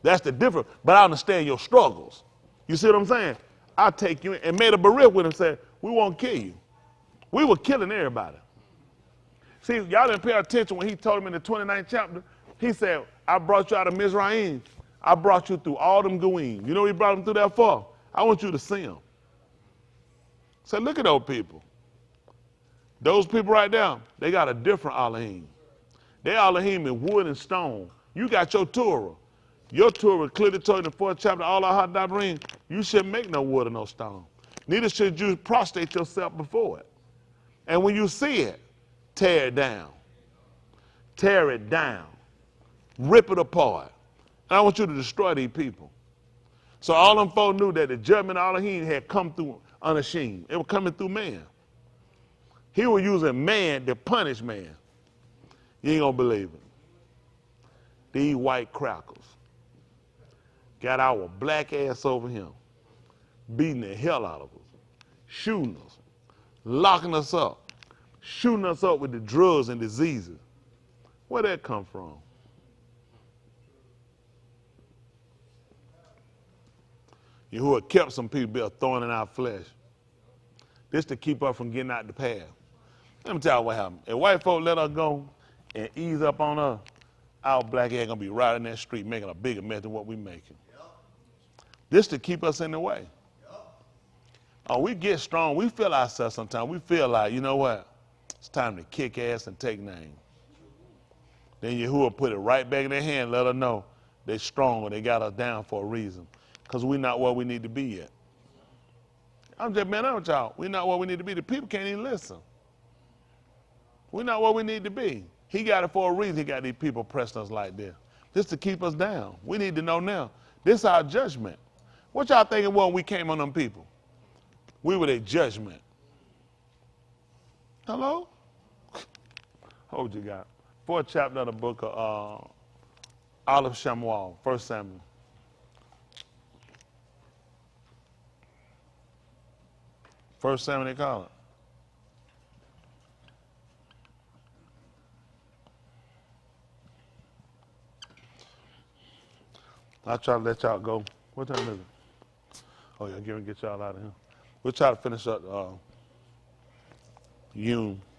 That's the difference. But I understand your struggles. You see what I'm saying? I'll take you in. And made a barak with him and said, we won't kill you. We were killing everybody. See, y'all didn't pay attention when he told him in the 29th chapter. He said, I brought you out of Mizraim. I brought you through all them goyim. You know what he brought them through that for? I want you to see them. So look at those people. Those people right there, they got a different Elohim. They Elohim in wood and stone. You got your Torah. Your Torah clearly told in the 4th chapter, all our hot dabrim, you shouldn't make no wood or no stone. Neither should you prostrate yourself before it. And when you see it, tear it down. Tear it down. Rip it apart. And I want you to destroy these people. So all them folk knew that the judgment of Elohim had come through unashamed. It was coming through man. He was using man to punish man. You ain't gonna believe it. These white crackers got our black ass over him, beating the hell out of us, shooting us, locking us up, shooting us up with the drugs and diseases. Where'd that come from? Yahuah kept some people throwing in our flesh. This to keep us from getting out the path. Let me tell you what happened. If white folk let us go and ease up on us, our black ass gonna be right in that street making a bigger mess than what we making. Yep. This to keep us in the way. Yep. Oh, we get strong. We feel ourselves sometimes. We feel like, you know what? It's time to kick ass and take names. Then Yahuah put it right back in their hand, let us know they're strong and they got us down for a reason. Because we're not where we need to be yet. I'm just being honest with y'all. We're not where we need to be. The people can't even listen. We're not where we need to be. He got it for a reason. He got these people pressing us like this. Just to keep us down. We need to know now. This is our judgment. What y'all thinking when we came on them people? We were their judgment. Hello? Hold you got. 4th chapter of the book of Aleph Shamuel, 1 Samuel. 1 Samuel they call it. I'll try to let y'all go. What time is it? Oh, yeah, get y'all out of here. We'll try to finish up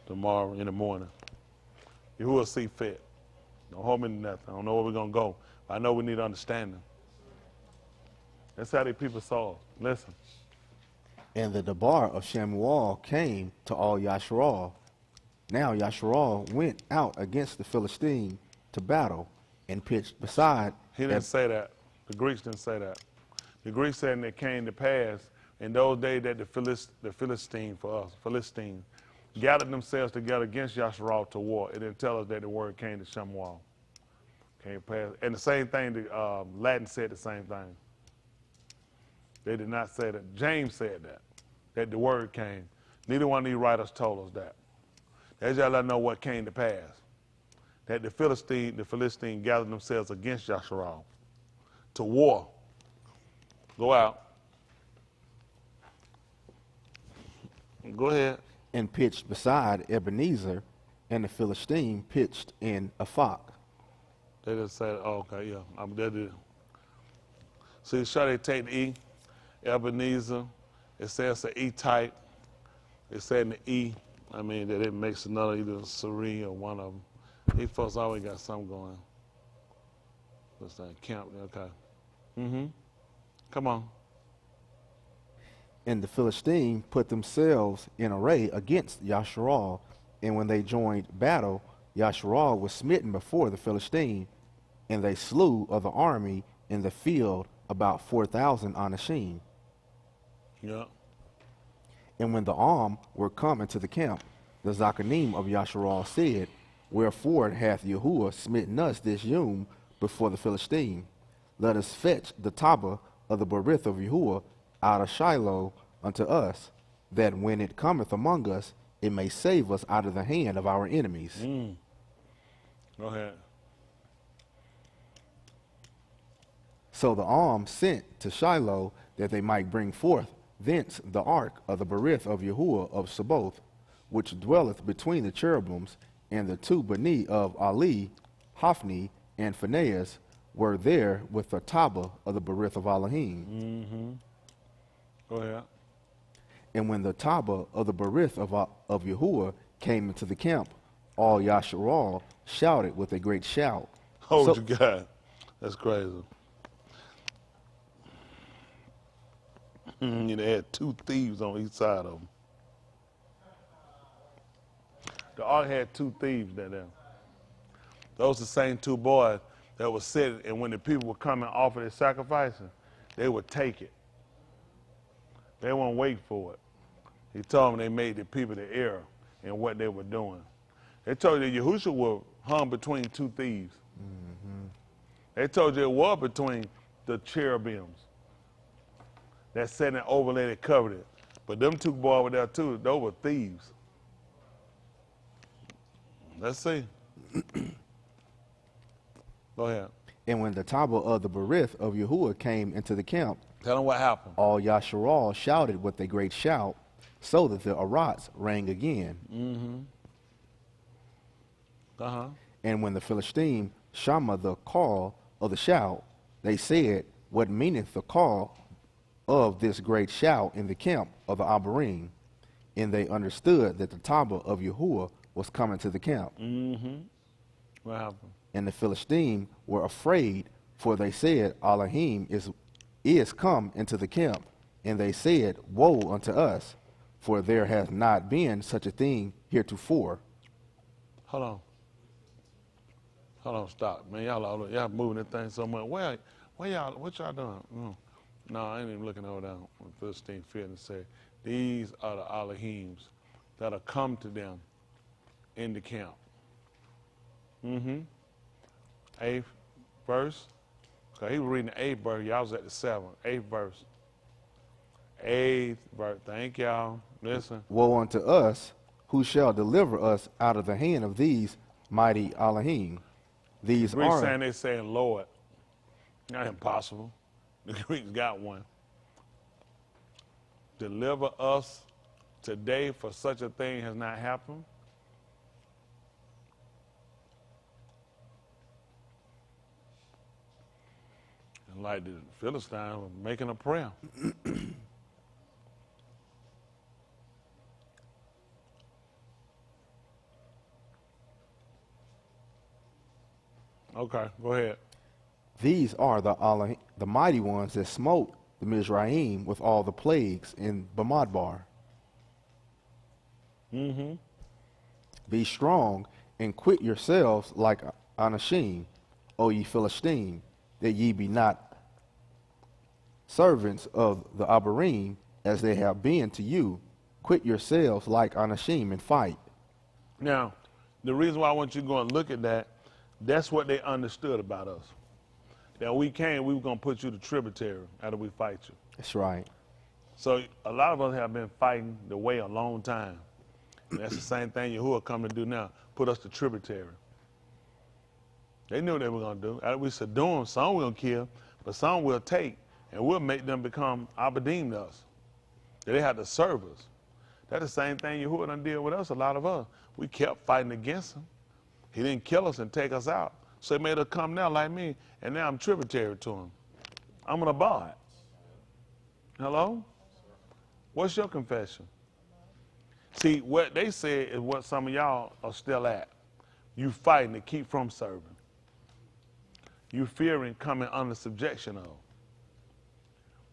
tomorrow in the morning. You will see fit. Don't hold me to nothing. I don't know where we're going to go. But I know we need understanding. That's how these people saw. Listen. And the Debar of Shamuel came to all Yasharal. Now Yasharal went out against the Philistine to battle and pitched beside. He didn't say that. The Greeks didn't say that. The Greeks said and it came to pass in those days that the Philistines gathered themselves together against Yasharal to war. It didn't tell us that the word came to Shamuel. Came to pass. And the same thing, the Latin said the same thing. They did not say that. James said that the word came. Neither one of these writers told us that. They just let us know what came to pass. That the Philistine gathered themselves against Yasharal to war. Go out. Go ahead. And pitched beside Ebenezer, and the Philistine pitched in Aphak. They just said, oh, okay, yeah. They did. See, sure they take the E, Ebenezer. It says the E type. It said in the E, I mean, that it makes another either Suri or one of them. These folks always got something going. What's that? Camp. Okay. Mm-hmm. Come on. And the Philistines put themselves in array against Yasharal, and when they joined battle, Yasharal was smitten before the Philistine, and they slew of the army in the field about 4,000 Anashim. Yeah. And when the armed were come into the camp, the Zakanim of Yasharal said, Wherefore hath Yahuah smitten us this yom before the Philistine? Let us fetch the Taba of the Barith of Yahuah out of Shiloh unto us, that when it cometh among us, it may save us out of the hand of our enemies. Go ahead. So the arm sent to Shiloh that they might bring forth thence the ark of the Barith of Yahuah of Sabaoth, which dwelleth between the cherubims, and the two Bani of Ali, Hophni, and Phinehas were there with the Taba of the Barith of Elohim. Go ahead. And when the Taba of the Barith of Yahuah came into the camp, all Yasharal shouted with a great shout. Oh, So- you God. That's crazy. They had two thieves on each side of them. The ark had two thieves there. Those the same two boys that were sitting, and when the people would come and offer their sacrificing, they would take it. They wouldn't wait for it. He told them they made the people the error in what they were doing. They told you that Yahushua was hung between two thieves. They told you it was between the cherubims that sat and overlaid and covered it. But them two boys were there too. Those were thieves. Let's see. Go ahead. And when the Taba of the Barith of Yahuah came into the camp, Tell them what happened. all Yasharal shouted with a great shout, so that the arats rang again. Uh-huh. And when the Philistine shama the call of the shout, they said, What meaneth the call of this great shout in the camp of the Abarim? And they understood that the Taba of Yahuah was coming to the camp. What happened? And the Philistines were afraid, for they said, Elohim is come into the camp. And they said, Woe unto us, for there has not been such a thing heretofore. Hold on. Hold on, stop. Man, y'all moving that thing so much. Where y'all, what y'all doing? No, I ain't even looking over there. When Philistine fit and said, these are the Elohims that'll come to them in the camp. 8th verse. Okay, he was reading the 8th verse. Y'all was at the 7th. 8th verse. 8th verse. Thank y'all. Listen. Woe unto us, who shall deliver us out of the hand of these mighty Elohim? These Greeks are saying they saying Lord. Not impossible. The Greeks got one. Deliver us today, for such a thing has not happened. And like the Philistines were making a prayer. Okay, go ahead. these are the mighty ones that smote the Mizraim with all the plagues in Bamidbar. Be strong and quit yourselves like Anashim, O ye Philistine, that ye be not servants of the Abarim, as they have been to you. Quit yourselves like Anashim and fight. Now, the reason why I want you to go and look at that, that's what they understood about us. That we were going to put you to tributary after we fight you. That's right. So a lot of us have been fighting the way a long time. And that's the same thing Yahuah come to do now, put us to tributary. They knew what they were going to do. After we subdue them, some we'll kill, but some we'll take, and we'll make them become abadim to us. They had to serve us. That's the same thing Yahuah done did with us, a lot of us. We kept fighting against him. He didn't kill us and take us out. So he made us come now like me, and now I'm tributary to him. I'm going to buy it. Hello? What's your confession? See, what they said is what some of y'all are still at. You fighting to keep from serving. you fearing coming under subjection of.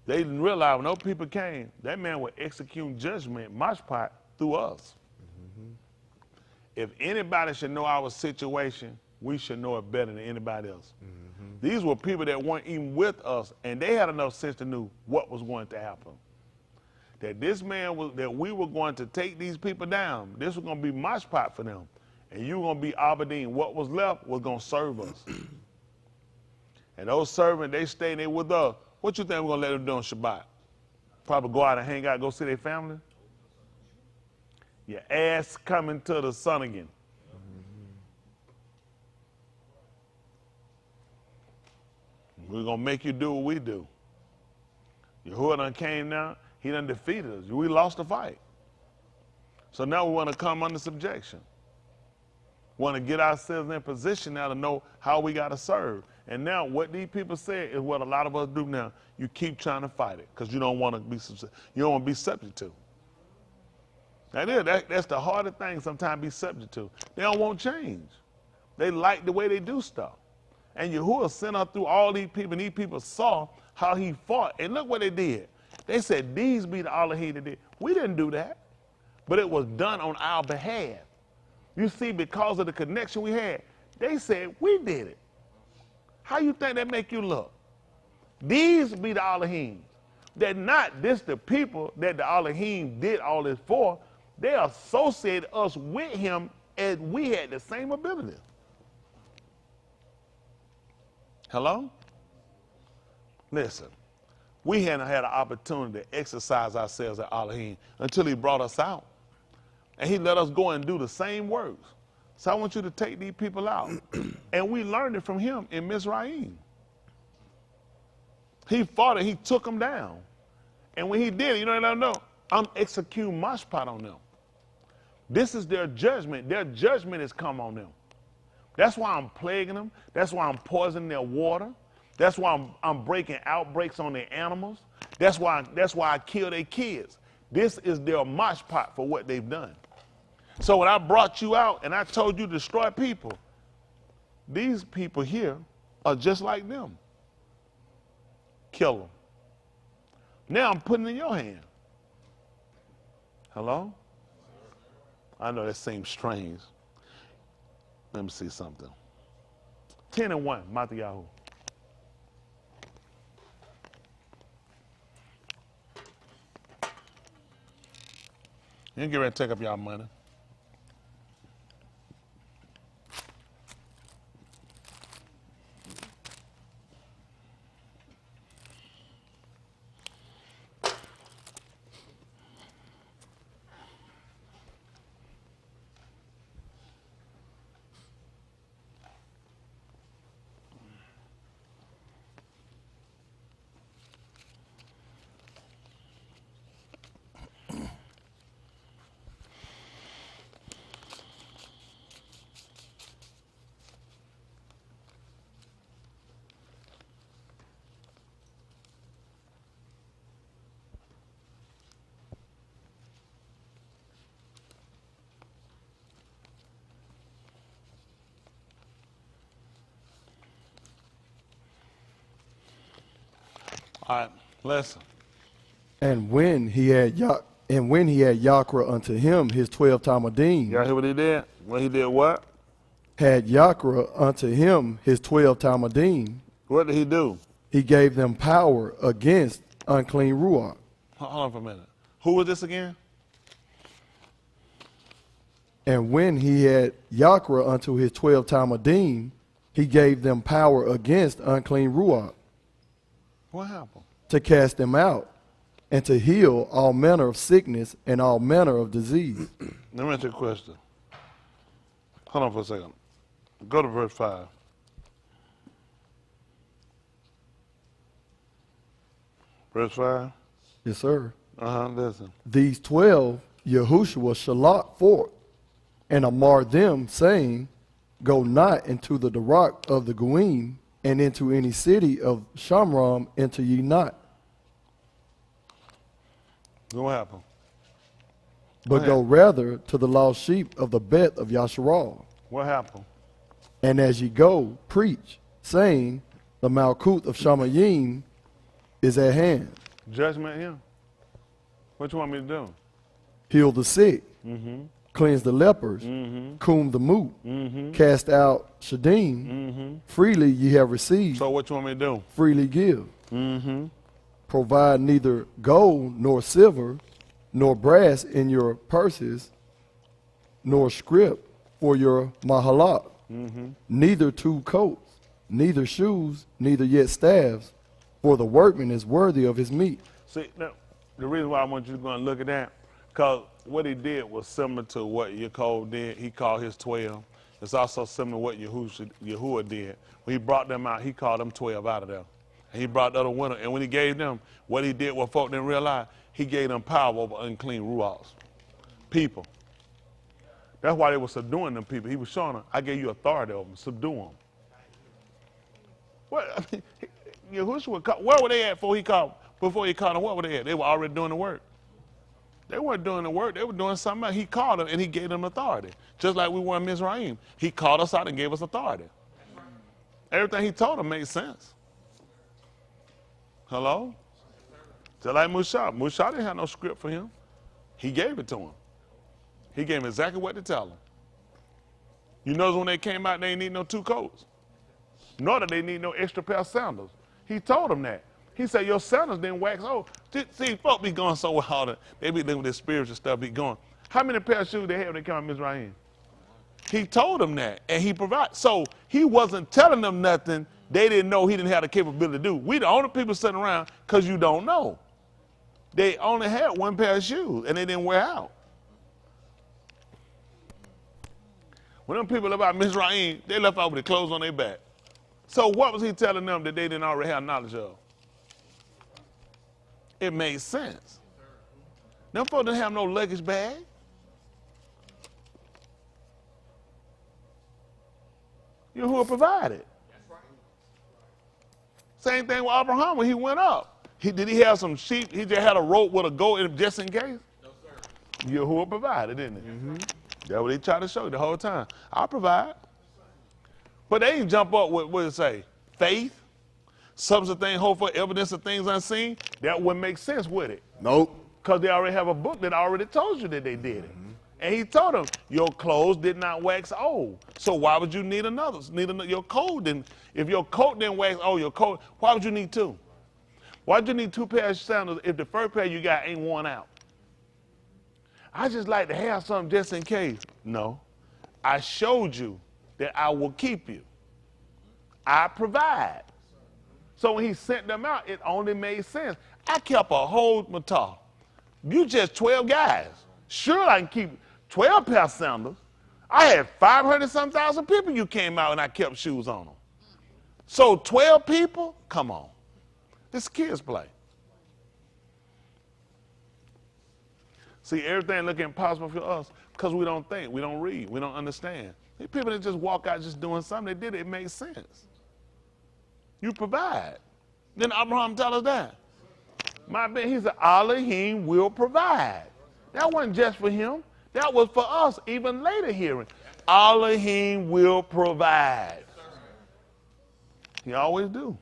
They didn't realize when those people came, that man would execute judgment, mashpat, through us. If anybody should know our situation, we should know it better than anybody else. These were people that weren't even with us, and they had enough sense to know what was going to happen. That this man was, that we were going to take these people down. This was going to be mashpat for them. And you were going to be Aberdeen. What was left was going to serve us. And those servants, they stayed there with us. What you think we're going to let them do on Shabbat? Probably go out and hang out, go see their family? Your ass coming to the sun again. We're going to make you do what we do. Yahuah done came now. He done defeated us. We lost the fight. So now we want to come under subjection. Want to get ourselves in position now to know how we got to serve. And now what these people say is what a lot of us do now. You keep trying to fight it because you don't want to be subject to. That's the hardest thing sometimes be subject to. They don't want change. They like the way they do stuff. And Yahuah sent us through all these people, and these people saw how he fought. And look what they did. They said, these be the Elohim that did. We didn't do that. But it was done on our behalf. You see, because of the connection we had, they said, we did it. How you think that make you look? These be the Elohim. They're not this the people that the Elohim did all this for. They associated us with him as we had the same ability. Hello? Listen, we hadn't had an opportunity to exercise ourselves at Elohim until he brought us out. And he let us go and do the same works. So I want you to take these people out. And we learned it from him in Mizraim. He fought it, he took them down. And when he did it, you know, I'm executing mashpat on them. This is their judgment. Their judgment has come on them. That's why I'm plaguing them. That's why I'm poisoning their water. That's why I'm breaking outbreaks on their animals. That's why I kill their kids. This is their mashpat for what they've done. So when I brought you out and I told you to destroy people, these people here are just like them. Kill them. Now I'm putting it in your hand. Hello? I know that seems strange. Let me see something. 10-1, Yahuah. You get ready to take up y'all money. All right, listen. And when he had Yakra unto him his 12 Talmudim, Y'all hear what he did? When he did what? had Yakra unto him his 12 Talmudim, What did he do? he gave them power against unclean Ruach. Hold on for a minute. Who was this again? And when he had Yakra unto his 12 Talmudim, he gave them power against unclean Ruach, What happened? to cast them out, and to heal all manner of sickness and all manner of disease. Let me ask you a question. Hold on for a second. Go to verse 5. Verse 5? Yes, sir. Listen. These 12 Yahushua shalak forth, and amar them, saying, Go not into the Barak of the Goim, and into any city of Shamram enter ye not, What happened? but go rather to the lost sheep of the Beth of Yasharal. What happened? And as ye go, preach, saying, The Malkut of Shamayim is at hand. Judgment him. What you want me to do? Heal the sick, Mm-hmm. cleanse the lepers, Mm-hmm. coom the moot, Mm-hmm. cast out Shadim. Mm-hmm. Freely ye have received, So what you want me to do? freely give. Mm-hmm. Provide neither gold nor silver nor brass in your purses, nor scrip for your mahalak, neither 2 coats, neither shoes, neither yet staves, for the workman is worthy of his meat. See, now, the reason why I want you to go and look at that, because what he did was similar to what Yaakov did. He called his 12. It's also similar to what Yahuah did. When he brought them out, he called them 12 out of there. And he brought the other winner. And when he gave them, what he did, what folk didn't realize, he gave them power over unclean ruachs, people. That's why they were subduing them people. He was showing them, I gave you authority over them, subdue them. What, I mean, Yahushua, where were they at before he called them? What were they at? They were already doing the work. They weren't doing the work. They were doing something else. He called them and he gave them authority. Just like we were in Mizraim. He called us out and gave us authority. Everything he told them made sense. Hello? Just like Musha. Musha didn't have no script for him. He gave it to him. He gave him exactly what to tell him. You notice when they came out, they didn't need no 2 coats. Nor did they need no extra pair of sandals. He told them that. He said, your sandals didn't wax old. See, folk be going so hard. They be living with this spiritual stuff be going. How many pair of shoes they had when they came out of Mizraim? He told them that, and he provided. So he wasn't telling them nothing they didn't know he didn't have the capability to do. We the only people sitting around because you don't know. They only had 1 pair of shoes, and they didn't wear out. When them people left out Mizraim, they left out with the clothes on their back. So what was he telling them that they didn't already have knowledge of? It made sense. Them folks didn't have no luggage bag. Yahuah provided. Same thing with Abraham when he went up. Did he have some sheep? He just had a rope with a goat in it just in case? No, sir. Yahuah provided, didn't he? Mm-hmm. That's what he tried to show you the whole time. I'll provide. But they didn't jump up with, what did it say? Faith, substance of things hoped for, evidence of things unseen. That wouldn't make sense with it. Nope. Because they already have a book that already told you that they did it. And he told them, your clothes did not wax old. So why would you need another? Your coat didn't. If your coat didn't wax old, your coat, why would you need 2? Why would you need 2 pairs of sandals if the first pair you got ain't worn out? I just like to have something just in case. No. I showed you that I will keep you. I provide. So when he sent them out, it only made sense. I kept a whole matah. You just 12 guys. Sure, I can keep 12 pair of sandals. I had 500-some thousand people you came out and I kept shoes on them. So 12 people? Come on. This kids play. See, everything looking impossible for us because we don't think, we don't read, we don't understand. These people that just walk out just doing something, they did it, it makes sense. You provide. Then Abraham tell us that. He said, Elohim will provide. That wasn't just for him. That was for us, even later hearing. Elohim will provide. He always do.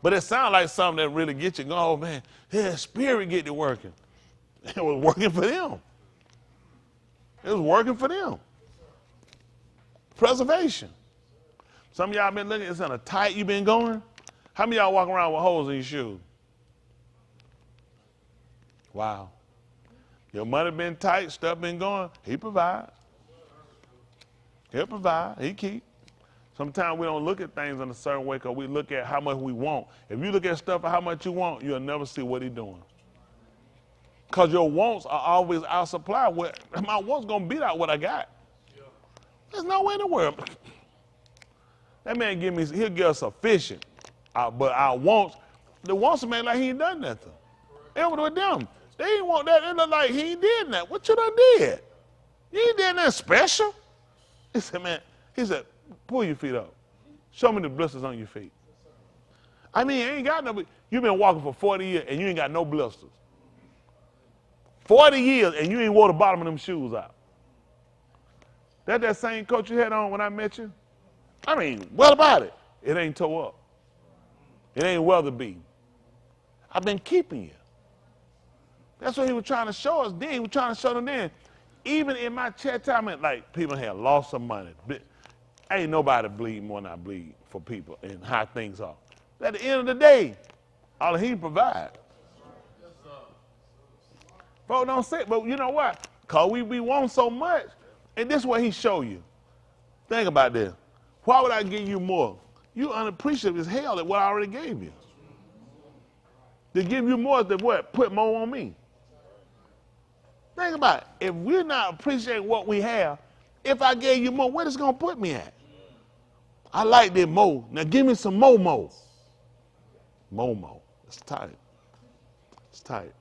But it sounds like something that really gets you going, oh man, his spirit get it working. It was working for them. It was working for them. Preservation. Some of y'all been looking, it's in a tight you been going. How many of y'all walk around with holes in your shoes? Wow. Your money been tight, stuff been going. He provide. He'll provide. He keep. Sometimes we don't look at things in a certain way because we look at how much we want. If you look at stuff for how much you want, you'll never see what he's doing. Because your wants are always out supply. My wants going to beat out what I got. There's no way in the world. That man he'll give us sufficient. But our wants, the wants man like he ain't done nothing. It was with them. They didn't want that. It looked like he ain't did that. What you done did? You ain't did nothing special. He said, man, pull your feet up. Show me the blisters on your feet. I mean, you ain't got no, you've been walking for 40 years and you ain't got no blisters. 40 years and you ain't wore the bottom of them shoes out. That same coat you had on when I met you? I mean, what about it? It ain't tore up. It ain't weather beaten. I've been keeping you. That's what he was trying to show us then. He was trying to show them then. Even in my chastisement, like people had lost some money. Ain't nobody bleed more than I bleed for people and how things are. At the end of the day, all he provide. Folks don't say it, but you know what? Because we want so much, and this is what he show you. Think about this. Why would I give you more? You unappreciative as hell at what I already gave you. To give you more than what? Put more on me. Think about it. If we're not appreciating what we have, if I gave you more, where is it going to put me at? I like that more. Now give me some more. More. It's tight. It's tight.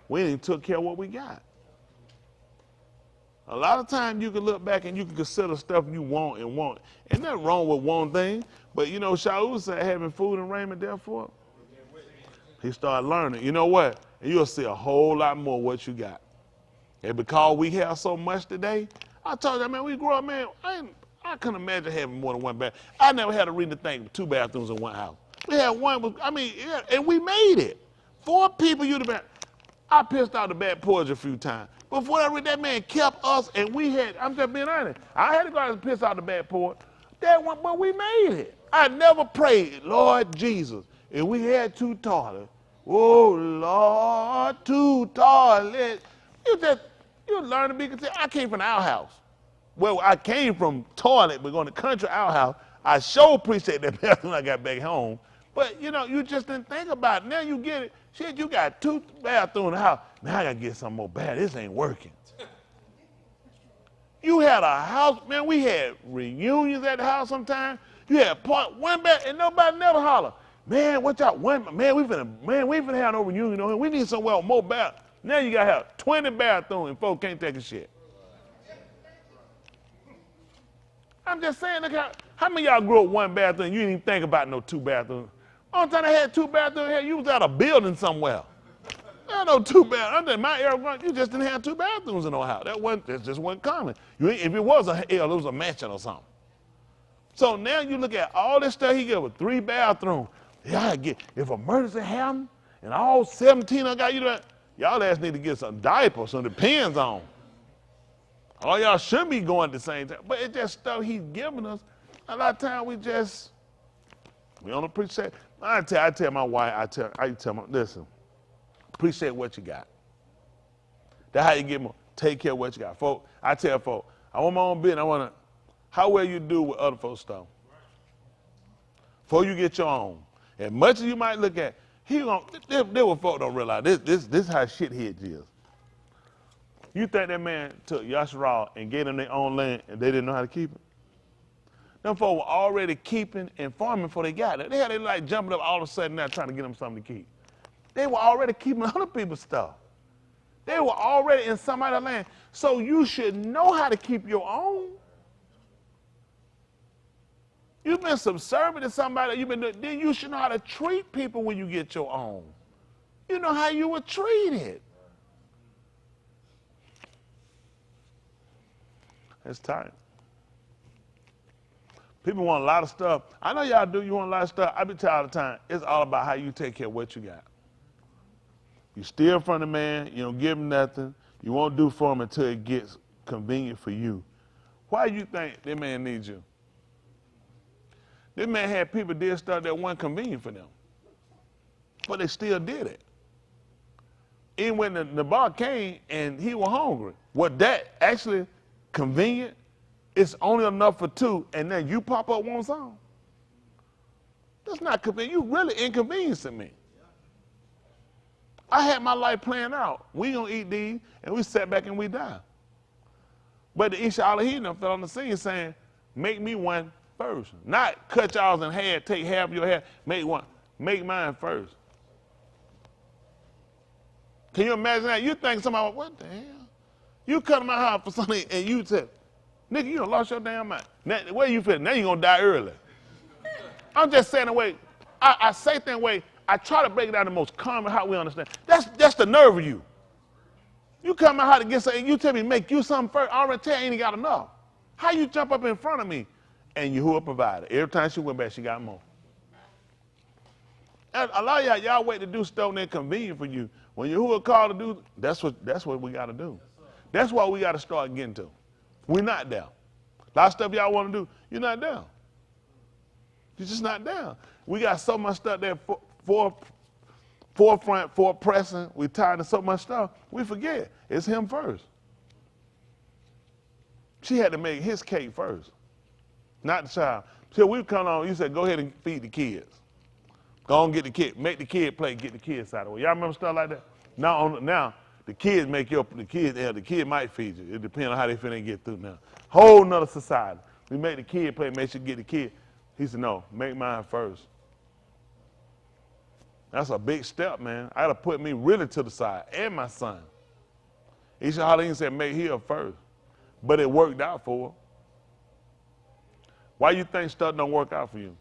We ain't even took care of what we got. A lot of times you can look back and you can consider stuff you want. Ain't nothing wrong with one thing, but you know, Shaul said having food and raiment, therefore, he started learning. You know what? And you'll see a whole lot more what you got. And because we have so much today, I told you, man, we grew up, man, I couldn't imagine having more than one bathroom. I never had a reason to think of 2 bathrooms in one house. We had one, and we made it. 4 people, I pissed out the back porch a few times. But for whatever that man kept us, and we had, I'm just being honest, I had to go out and piss out the back porch. But we made it. I never prayed, Lord Jesus, and we had 2 toilets. Oh, Lord, 2 toilets. You learn to be content. I came from the outhouse. Well, I came from toilet, but going to country outhouse. I sure appreciate that bathroom when I got back home. But, you know, you just didn't think about it. Now you get it. Shit, you got 2 bathrooms in the house. Now I got to get some more bad. This ain't working. You had a house, man, we had reunions at the house sometimes. You had one bath, and nobody never holler. Man, what y'all, man, we finna have no reunion on here. We need somewhere with more bath. Now you got to have 20 bathrooms and folks can't take a shit. I'm just saying, look how many of y'all grew up 1 bathroom and you didn't even think about no 2 bathrooms? Only time I had 2 bathrooms here, you was at a building somewhere. There ain't no 2 bathrooms. In my era, you just didn't have 2 bathrooms in no house. That just wasn't common. If it was it was a mansion or something. So now you look at all this stuff he got with 3 bathrooms. Yeah, if emergency happens and all 17 I got you there, y'all ass need to get some diapers, some depends on. All y'all shouldn't be going at the same time. But it's just stuff he's giving us. A lot of times we don't appreciate. I tell my wife, I tell my, listen, appreciate what you got. That's how you get more. Take care of what you got. Folk, I tell folks, I want my own business. How well you do with other folks' stuff. Before you get your own. As much as you might look at, this what folks don't realize. This how shitheads is. You think that man took Yasharal and gave them their own land and they didn't know how to keep it? Them folks were already keeping and farming before they got it. They had like jumping up all of a sudden now trying to get them something to keep. They were already keeping other people's stuff. They were already in some other land. So you should know how to keep your own. You've been subservient to somebody, then you should know how to treat people when you get your own. You know how you were treated. It's tight. People want a lot of stuff. I know y'all do. You want a lot of stuff. I be telling all the time, it's all about how you take care of what you got. You steal from the man. You don't give him nothing. You won't do for him until it gets convenient for you. Why do you think that man needs you? This man had people did stuff that wasn't convenient for them. But they still did it. Even when the Barak came and he was hungry, was that actually convenient? It's only enough for 2, and then you pop up one song. That's not convenient. You really inconveniencing me. I had my life planned out. We gonna eat these, and we sat back and we die. But the Isha Elohim fell on the scene saying, make me one first. Not cut y'all in half, take half of your hair, make one. Make mine first. Can you imagine that? You think somebody, what the hell? You cut my house for something and you said, nigga, you done lost your damn mind. Now, where you feel? Now you gonna die early. I'm just saying the way, I say things the way, I try to break it down the most common how we understand. That's the nerve of you. You come out how to get something, you tell me make you something first, I already tell you I ain't got enough. How you jump up in front of me? And Yahuah provided. Every time she went back, she got more. And a lot of y'all wait to do stuff that's convenient for you. When Yahuah called to do, that's what we got to do. That's what we got to start getting to. We're not there. A lot of stuff y'all want to do, you're not down. You're just not down. We got so much stuff there forefront, for pressing. We tired of so much stuff. We forget it's him first. She had to make his cake first, not the child. So we come on. You said, go ahead and feed the kids. Go on, get the kid, make the kid play, get the kids out of the way. Y'all remember stuff like that? Now the kids make the kid might feed you. It depends on how they feel they get through now. Whole nother society. We make the kid play, make sure you get the kid. He said, no, make mine first. That's a big step, man. I got to put me really to the side, and my son. He said, make him first. But it worked out for her. Why you think stuff don't work out for you?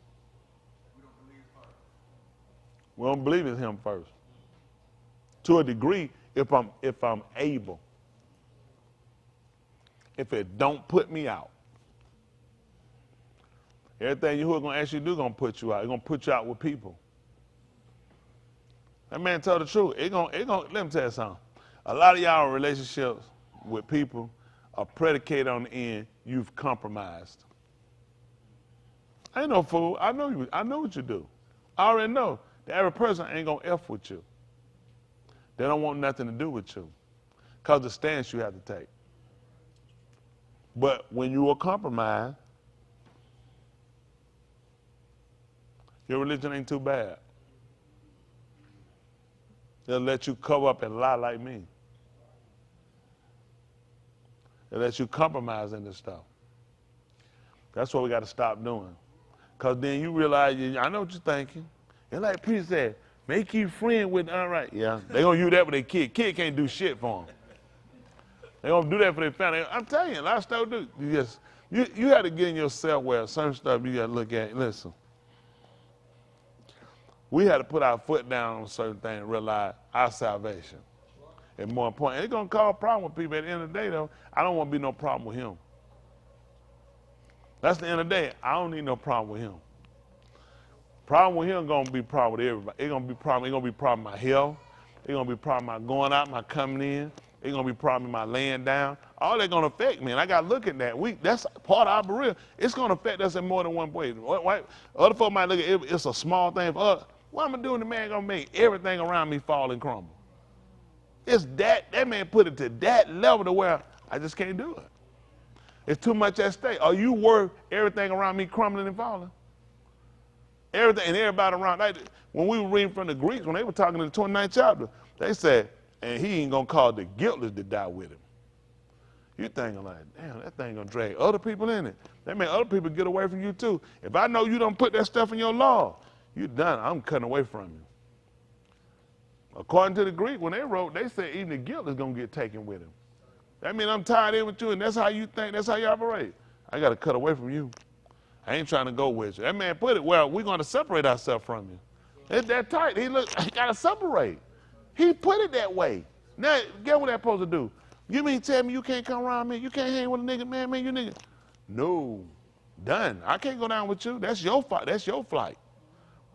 We don't believe it's him first. To a degree, if I'm able. If it don't put me out. Everything Yahuah gonna ask you to do gonna put you out. It's gonna put you out with people. That man tell the truth. Let me tell you something. A lot of y'all relationships with people are predicated on the end you've compromised. I ain't no fool. I know what you do. I already know. The average person ain't gonna F with you. They don't want nothing to do with you. Because the stance you have to take. But when you are compromised, your religion ain't too bad. They'll let you cover up and lie like me. They'll let you compromise in this stuff. That's what we got to stop doing. Because then you realize, I know what you're thinking. And like Peter said, make you friend with, all right. Yeah, they're going to use that with their kid. Kid can't do shit for them. They're going to do that for their family. I'm telling you, a lot of stuff do. You have to get in yourself where certain stuff you got to look at. Listen. We had to put our foot down on certain things and realize our salvation. And more important, it's going to cause a problem with people. At the end of the day, though, I don't want to be no problem with him. That's the end of the day. I don't need no problem with him. Problem with him going to be a problem with everybody. It's going to be problem with my health. It's going to be problem with my going out, my coming in. It's going to be problem with my laying down. All that's going to affect me, and I got to look at that. That's part of our career. It's going to affect us in more than one way. Other folks might look at it, it's a small thing for us. What am I doing? The man going to make everything around me fall and crumble. It's that man put it to that level to where I just can't do it. It's too much at stake. Are you worth everything around me crumbling and falling? Everything and everybody around. Like, when we were reading from the Greeks, when they were talking in the 29th chapter, they said, and he ain't going to cause the guiltless to die with him. You thinking like, damn, that thing going to drag other people in it. That means other people get away from you too. If I know you don't put that stuff in your law, you done. I'm cutting away from you. According to the Greek, when they wrote, they said even the guilt is going to get taken with him. That means I'm tied in with you, and that's how you think, that's how you operate. I got to cut away from you. I ain't trying to go with you. That man put it, well, we're going to separate ourselves from you. It's that tight. He got to separate. He put it that way. Now, get what that's supposed to do. You mean tell me you can't come around me? You can't hang with a nigga, man, you nigga. No. Done. I can't go down with you. That's your fight. That's your flight.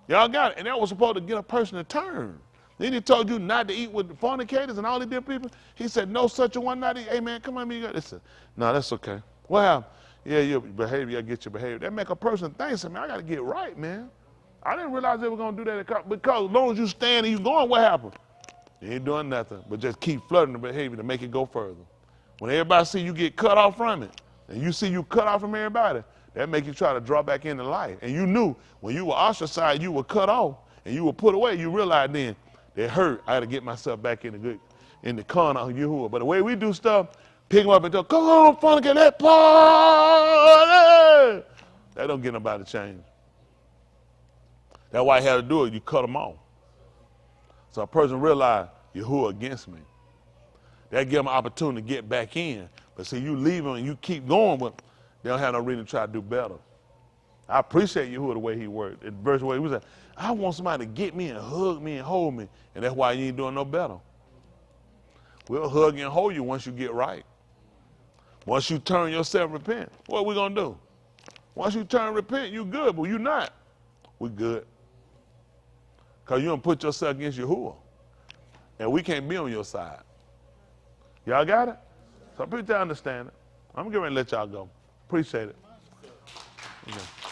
Y'all got it. And that was supposed to get a person to turn. Then he told you not to eat with the fornicators and all these different people. He said, no such a one, not eat. Hey, man, come on, me. Listen, no, that's okay. What happened? Yeah, your behavior, I get your behavior. That make a person think, man, I got to get right, man. I didn't realize they were going to do that because as long as you stand and you going, what happened? You ain't doing nothing, but just keep flooding the behavior to make it go further. When everybody see you get cut off from it, and you see you cut off from everybody, that make you try to draw back into life. And you knew when you were ostracized, you were cut off, and you were put away, you realized then, it hurt. I got to get myself back in the corner of Yahuah. But the way we do stuff, pick them up and go, come on, fornicate that party. That don't get nobody to change. That's why I had to do it. You cut them off. So a person realized Yahuah against me. That give them an opportunity to get back in. But see, you leave them and you keep going, but they don't have no reason to try to do better. I appreciate Yahuah the way he worked. In verse where he was like, I want somebody to get me and hug me and hold me. And that's why you ain't doing no better. We'll hug you and hold you once you get right. Once you turn yourself, repent. What are we going to do? Once you turn, repent, you good, but you not. We good. Because you don't put yourself against Yahuah. And we can't be on your side. Y'all got it? So I appreciate y'all understand it. I'm getting ready to let y'all go. Appreciate it. Okay.